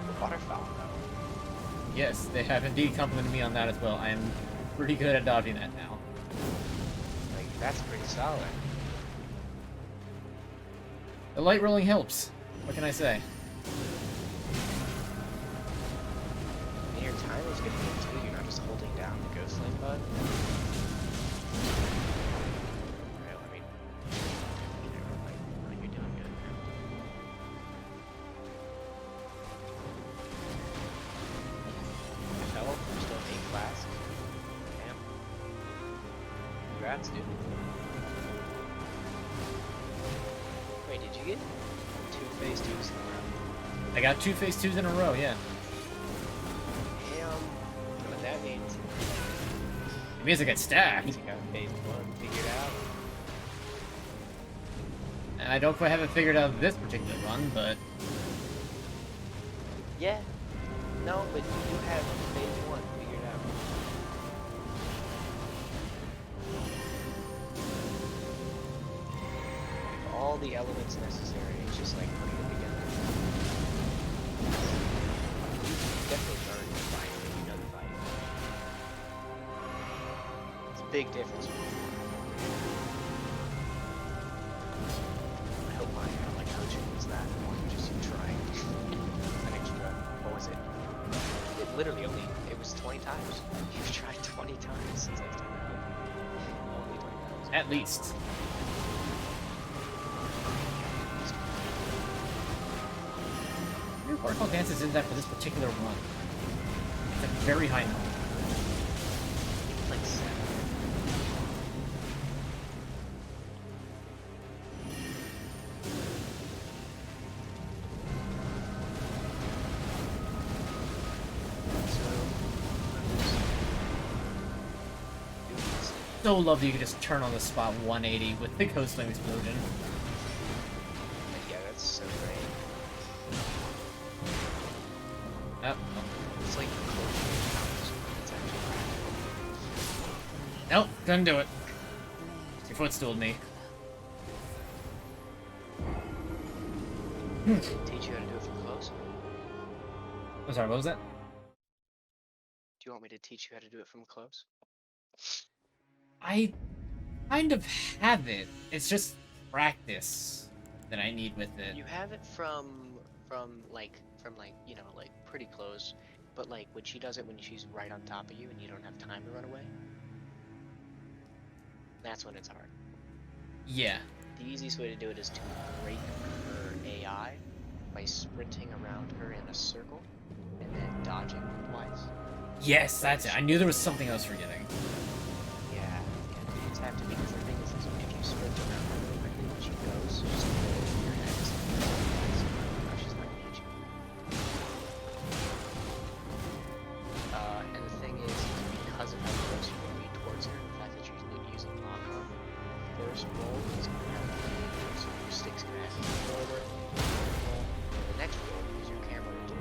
the waterfowl, though. Yes, they have indeed complimented me on that as well. I am pretty good at dodging that now. Like, that's pretty solid. The light rolling helps. What can I say? And your time is getting good too. You're not just holding down the ghost lane button. Right, I mean, you're doing good. Hell, you're still in A class. Damn. Congrats, dude. Wait, did you get 2 phase 2s in a row? I got 2 phase 2s in a row, yeah. Damn. What that means? It means I get stacked. You got phase 1 figured out. And I don't quite have it figured out this particular run, but Yeah. No, but you do have phase 1 figured out. Like, all the elements necessary. It's just like putting it together. Definitely learn the fight if you know the fight. It's a big difference. I hope my coaching was that more than just you trying an extra. What was it? It literally it was 20 times. You've tried 20 times since I started. Only 20 times. at least. Your waterfall dance is in that for this particular one. It's a very high number. Like 7. So love that you can just turn on the spot 180 with the coastline explosion. Yeah, that's so great. Oh, It's like it's actually nope, couldn't do it. Your footstooled me. teach you how to do it from close. I'm sorry, what was that? Do you want me to teach you how to do it from close? I kind of have it. It's just practice that I need with it. You have it from you know, like pretty close, but like when she does it when she's right on top of you and you don't have time to run away, that's when it's hard. Yeah. The easiest way to do it is to break her AI by sprinting around her in a circle and then dodging twice. Yes, that's it. I knew there was something I was forgetting. Yeah, you just have to, because the thing is if you sprint around her really quickly when she goes, just roll your head so she's not gonna hit you. And the thing is because of how close you're gonna be towards her, the fact that you're using lock-on, first roll is gonna have so your stick's gonna have to be forward, roll, the next roll, use your camera to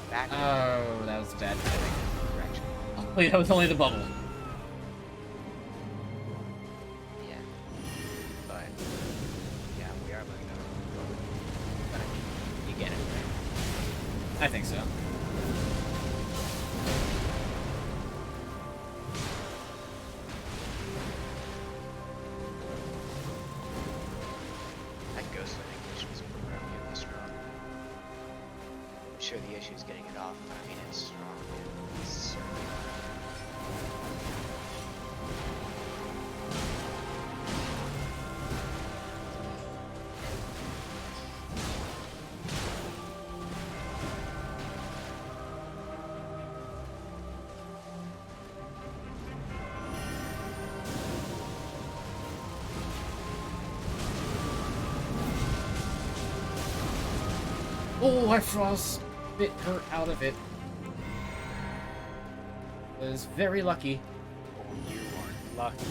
back. Oh, that was bad timing. Direction. Wait, that was only the bubble. Yeah. But yeah, we are looking at it. But I mean, you get it, right? I think so. That ghost litigation is really strong. I'm sure the issue is getting it off, but I mean it's strong. It's certainly Oh, I frost bit her out of it. Was very lucky. Oh, you are lucky.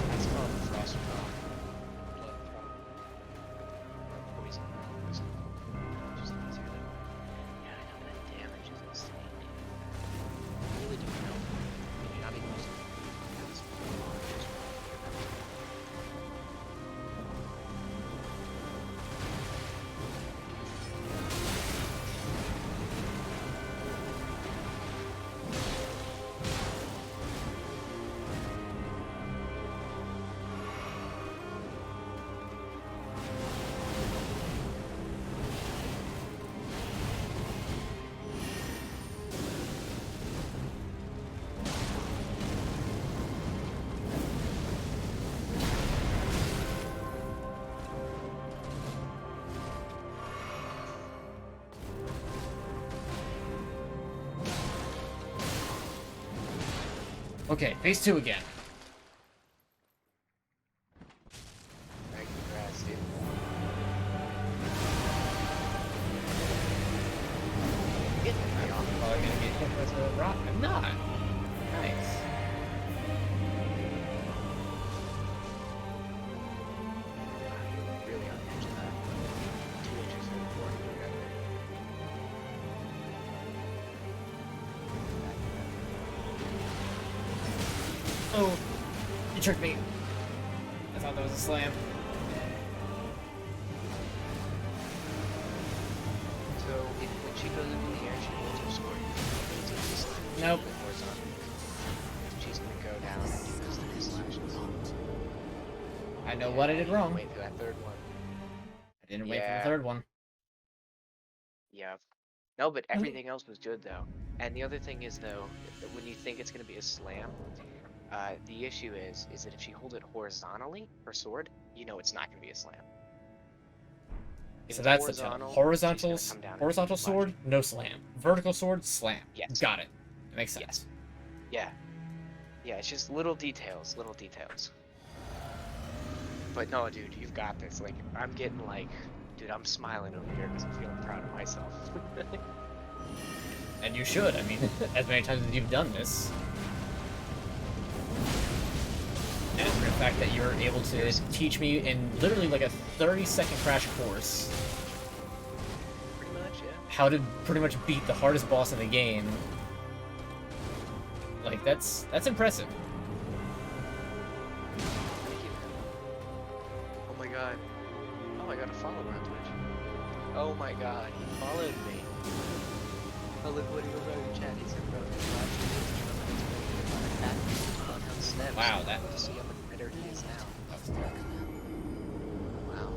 That's called frost rock. Blood rock. Or poison. Poison. Just easier that way. Yeah, I know that damage is insane, dude. I really don't know. Maybe not even most of it. That's just Okay, phase 2 again. Alright, congrats, dude. Getting it right off. Probably gonna get hit with a rock. I'm not. Nice. Really on the edge of that. 2 inches from the floor. Oh, you tricked me. I thought that was a slam. So, when she goes into the air, she holds her sword. It's just Nope. horizontal. She's gonna go down and do those 3 slashes. I know what I did wrong. Wait for that 3rd one. I didn't wait for Yeah. the 3rd one. Yeah. No, but everything else was good though. And the other thing is though, that when you think it's gonna be a slam, the issue is that if she holds it horizontally, her sword, you know it's not gonna be a slam. If So it's that's the tell. horizontal, she's gonna come down and Horizontal slash. sword, no slam. Vertical sword, slam. Yes. Got it. It makes sense. Yes. Yeah. Yeah, it's just little details, little details. But no, dude, you've got this. Like, I'm getting like, dude, I'm smiling over here because I'm feeling proud of myself. And you should. I mean, as many times as you've done this. And for the fact that you're able to teach me in literally like a 30-second crash course Pretty much, yeah. how to pretty much beat the hardest boss in the game. Like, that's impressive. Thank you. Oh my god. Oh, I got a follower on Twitch. Oh my god, he followed me. Oh, look what he wrote in chat. He said, bro, Wow, that was... See how much better he is now. That was dark. Wow.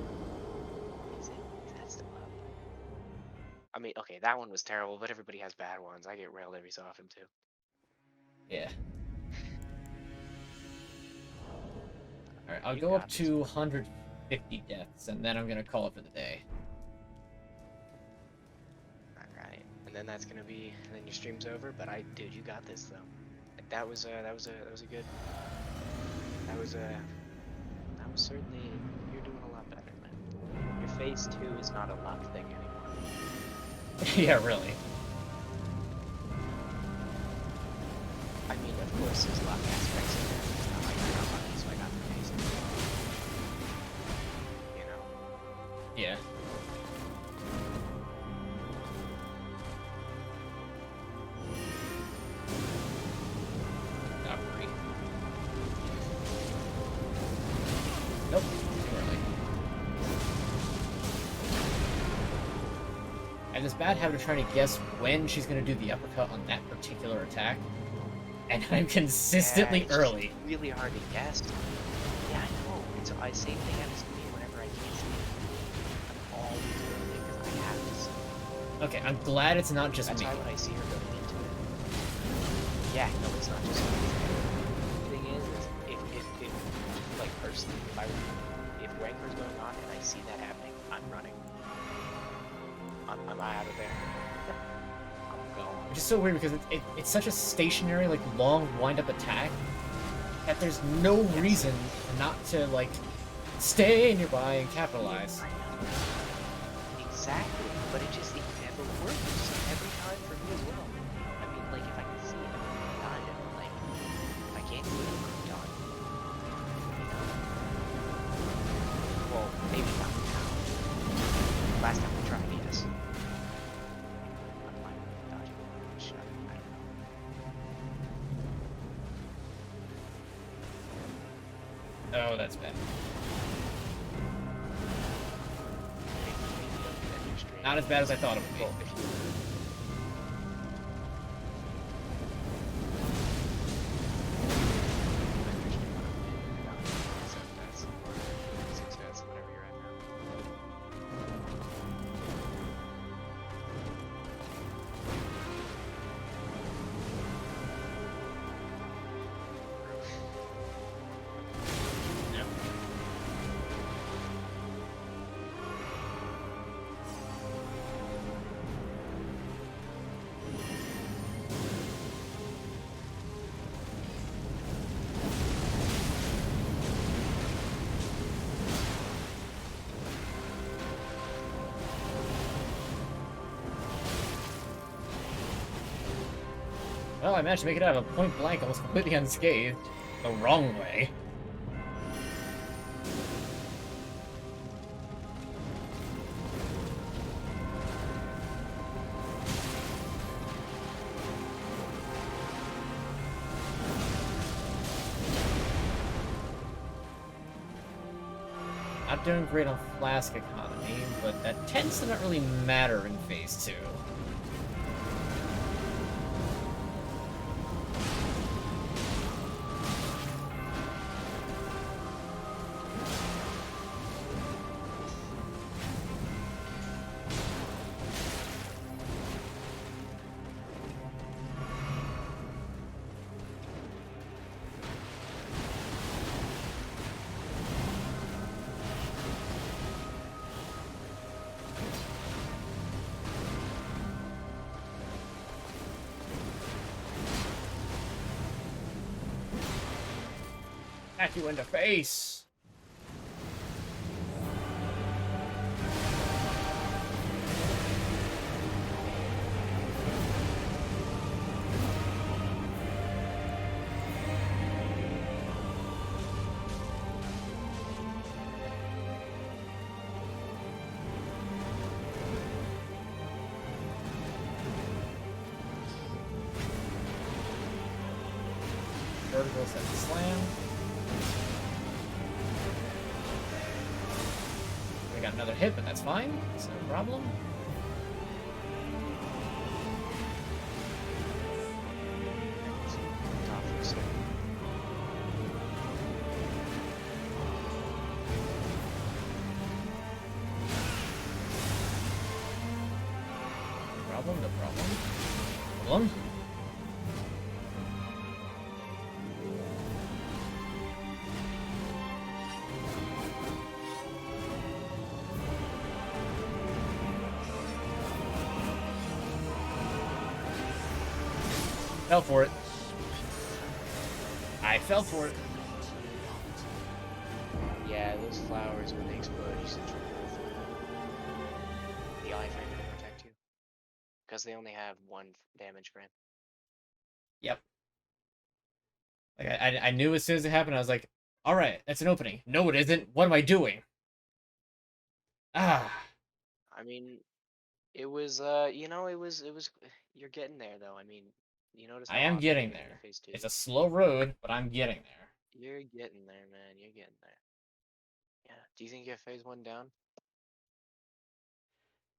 Is that still up? I mean, okay, that one was terrible, but everybody has bad ones. I get railed every so often, too. Yeah. Alright, I'll You go got up this. to 150 deaths, and then I'm gonna call it for the day. Alright. And then that's gonna be... And then your stream's over, but dude, you got this, though. Like, that was a good... That was certainly... You're doing a lot better, man. Your phase 2 is not a luck thing anymore. Yeah, really. I mean, of course, there's luck aspects in there. It's not like I got lucky, so I got the phase 2. You know? Yeah. Not great. Nope. Too early. I have this bad habit of trying to guess when she's going to do the uppercut on that particular attack. And I'm consistently It's early. really hard to guess. Yeah, I know. It's the same thing happens to me whenever I can't see it. I'm always early because I have to see it. Okay, I'm glad it's not just That's me. why when I see her going into it. Yeah, no, it's not just me. The thing is if like personally, if Rancor's going on and I see that happening, I'm running. I'm out of there. I'm going. Which is so weird because it's such a stationary, like, long wind-up attack that there's no Yes. reason not to, like, stay nearby and capitalize. Exactly, but it never works every time for me as well. I mean, like, if I can see it, I'm done. Like, if I can't see it, I'm done. You know? Well, maybe not now. Last time we tried, yes. I'm fine with dodging. Shut up, I don't know. Oh, that's bad. Maybe don't do that in your stream. Not as bad as I thought it would be. Well, if you success, whatever you're at now. Yep. Well, I managed to make it out of a point blank almost completely unscathed. The wrong way. Not doing great on flask economy, but that tends to not really matter in Phase 2. Smack you in the face! Vertical set to slam. We got another hit, but that's fine. It's no problem. Top for a second. No problem, no problem. Problem? Fell for it. I fell for it. Yeah, those flowers, when they explode, you should try the iframe will protect you. Because they only have one damage frame. Yep. Like I knew as soon as it happened, I was like, alright, that's an opening. No, it isn't. What am I doing? Ah. I mean, it was, you're getting there, though. I mean, you notice I how am often getting you get into there. phase 2. It's a slow road, but I'm getting there. You're getting there, man. You're getting there. Yeah. Do you think you have phase 1 down?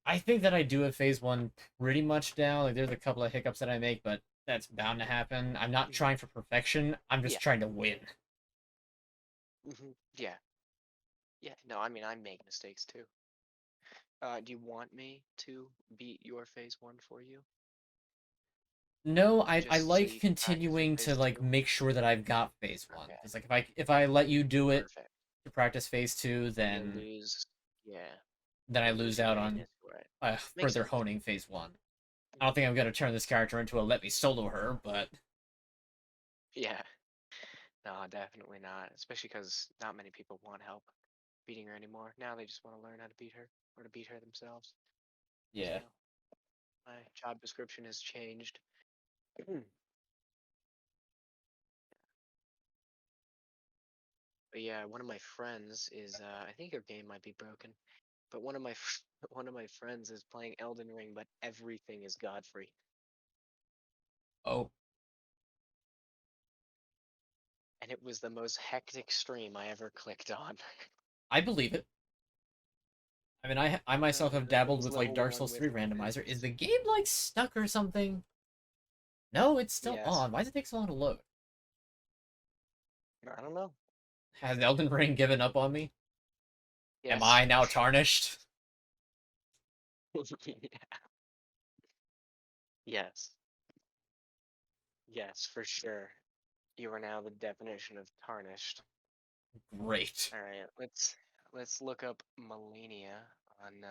I think that I do have Phase 1 pretty much down. Like, there's a couple of hiccups that I make, but that's bound to happen. I'm not trying for perfection. I'm just Yeah. trying to win. Yeah. Yeah. No, I mean, I make mistakes, too. Do you want me to beat your phase 1 for you? No, I Just so like you can practice for continuing to phase like 2? make sure that I've got Phase 1. Okay. Because like if I let you do it Perfect. to practice Phase 2, You'll then lose. Yeah. I You'll lose lose your out on readiness for it. Makes further sense. honing Phase 1. I don't think I'm gonna turn this character into a let me solo her, but Yeah. No, definitely not. Especially because not many people want help beating her anymore. Now they just want to learn how to beat her or to beat her themselves. So Yeah. my job description has changed. But yeah, one of my friends is I think her game might be broken. But one of my one of my friends is playing Elden Ring, but everything is Godfrey. Oh, And it was the most hectic stream I ever clicked on. I believe it. I mean, I myself have That dabbled thing's with like level Dark one Souls with 3 randomizer. Is advanced. the game like stuck or something? No, it's still Yes. on. Why does it take so long to load? I don't know. Has Elden Ring given up on me? Am Yes. I now tarnished? Yes. Yes, for sure. You are now the definition of tarnished. Great. All right, let's look up MaLeNiA on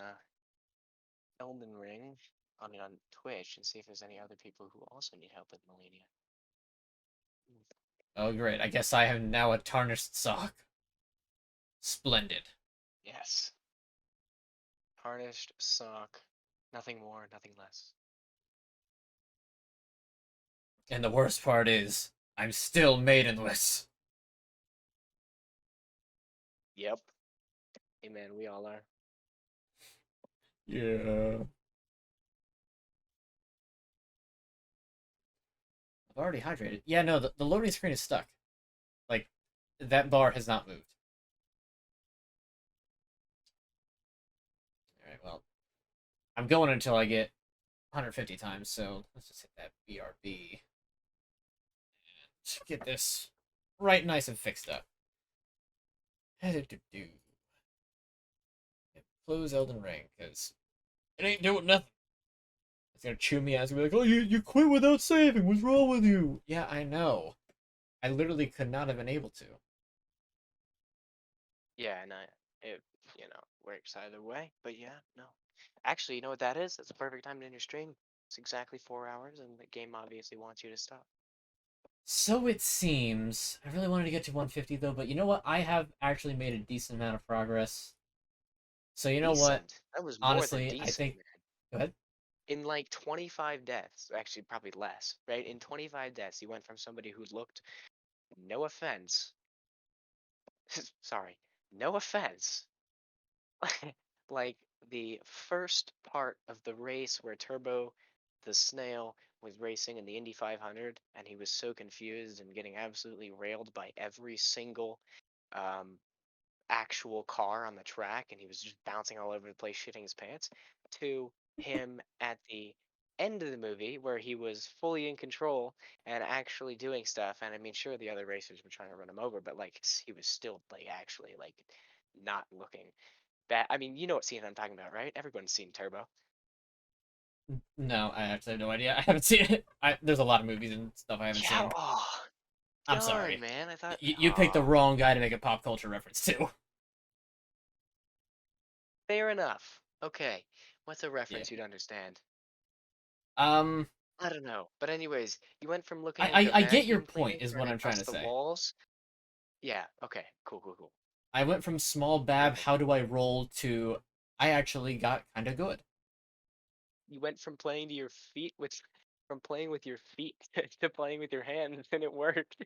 Elden Ring, I mean on Twitch, and see if there's any other people who also need help with MaLeNiA. Oh, great. I guess I am now a tarnished sock. Splendid. Yes. Tarnished sock. Nothing more, nothing less. And the worst part is, I'm still maidenless. Yep. Hey man, we all are. Yeah. I've already hydrated. Yeah, no, the loading screen is stuck. Like, that bar has not moved. Alright, well, I'm going until I get 150 times, so let's just hit that BRB. And get this right nice and fixed up. Close Elden Ring, because it ain't doing nothing. It's gonna chew me out. It's gonna be like, oh, you quit without saving. What's wrong with you? Yeah, I know. I literally could not have been able to. Yeah, and it, works either way. But yeah, no. Actually, you know what that is? That's the perfect time to end your stream. It's exactly 4 hours, and the game obviously wants you to stop. So it seems. I really wanted to get to 150 though, but you know what? I have actually made a decent amount of progress. So you know what? Decent. That was more than Honestly, I decent, think. man. Go ahead. In like 25 deaths, actually probably less, right? In 25 deaths, you went from somebody who looked, no offense, sorry, no offense, like the first part of the race where Turbo, the snail, was racing in the Indy 500, and he was so confused and getting absolutely railed by every single um, actual car on the track, and he was just bouncing all over the place, shitting his pants, to him at the end of the movie where he was fully in control and actually doing stuff. And I mean, sure, the other racers were trying to run him over, but like he was still like actually like not looking bad. I mean, you know what scene I'm talking about, right? Everyone's seen Turbo. No, I actually have no idea. I haven't seen it. There's a lot of movies and stuff I haven't Yeah. seen. Oh, I'm darn, sorry. man. I thought. You picked the Oh, wrong guy to make a pop culture reference to. fair enough. Okay. What's a Yeah. reference you'd understand? Um, I don't know. But anyways, you went from I, looking like I a I get your vacuum point, cleaner is what trying to I'm trying to dust the say. walls. Yeah, okay. Cool, cool, cool. I went from small Bab, Perfect. how do I roll, to I actually got kind of good. You went from playing to your feet with from playing with your feet to playing with your hands and it worked.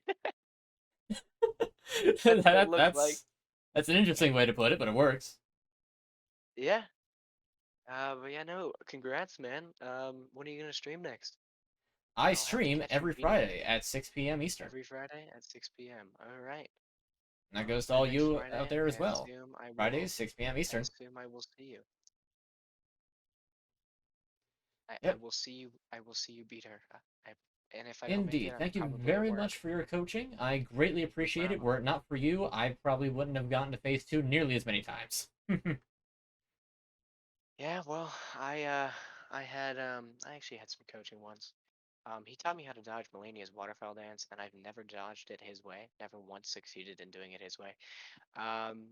That's what it that, looked like. that's that's an interesting way to put it, but it works. Yeah. But yeah, no, congrats, man. When are you gonna stream next? I I'll have to stream catch you every beating it Friday at 6 p.m. Eastern. every Friday at 6 p.m. All right. And that Well, goes to by all next you out Friday, there as well. Fridays, 6 p.m. I Eastern. assume I will see you. I Yep, will see you. I will see you beat her. And if I don't make it, indeed. I'm Thank you probably at very work. much for your coaching. I greatly No appreciate it. problem. Were it not for you, I probably wouldn't have gotten to phase two nearly as many times. Yeah, well, I actually had some coaching once. He taught me how to dodge MaLeNiA's waterfowl dance, and I've never dodged it his way. Never once succeeded in doing it his way. Um,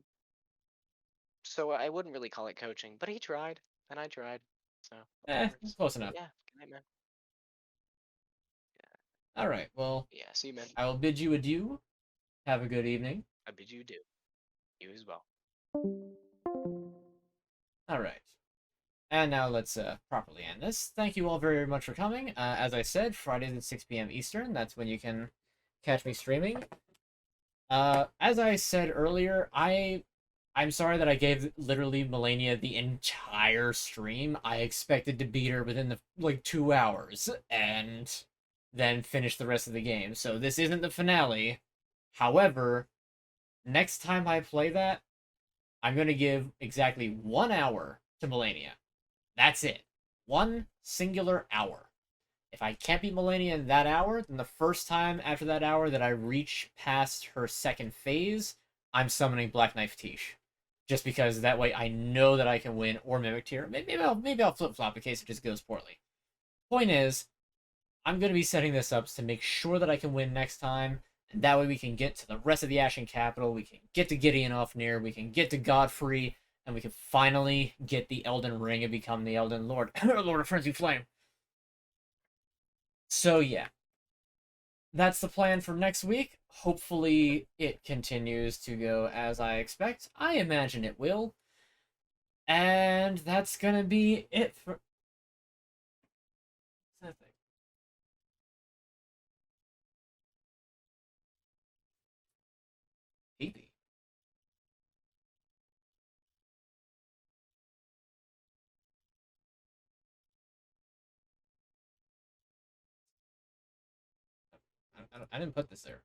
so I wouldn't really call it coaching, but he tried, and I tried. So it works. Close But enough. yeah, good night, man. All right. Well, Yeah, see you, man. I will bid you adieu. Have a good evening. I bid you do. You as well. All right. And now let's properly end this. Thank you all very much for coming. As I said, Fridays at 6 p.m. Eastern. That's when you can catch me streaming. As I said earlier, I'm sorry that I gave literally MaLeNiA the entire stream. I expected to beat her within the like 2 hours and then finish the rest of the game. So this isn't the finale. However, next time I play that, I'm gonna give exactly 1 hour to MaLeNiA. That's it. One singular hour. If I can't beat MaLeNiA in that hour, then the first time after that hour that I reach past her second phase, I'm summoning Black Knife Tish. Just because that way I know that I can win or Mimic Tier. Maybe I'll flip flop in case it just goes poorly. Point is, I'm gonna be setting this up to make sure that I can win next time, and that way we can get to the rest of the Ashen Capital, we can get to Gideon Ofnir, we can get to Godfrey, and we can finally get the Elden Ring and become the Elden Lord. Lord of Frenzy Flame. So yeah, that's the plan for next week. Hopefully it continues to go as I expect. I imagine it will. And that's gonna be it for... Pee-pee. I didn't put this there.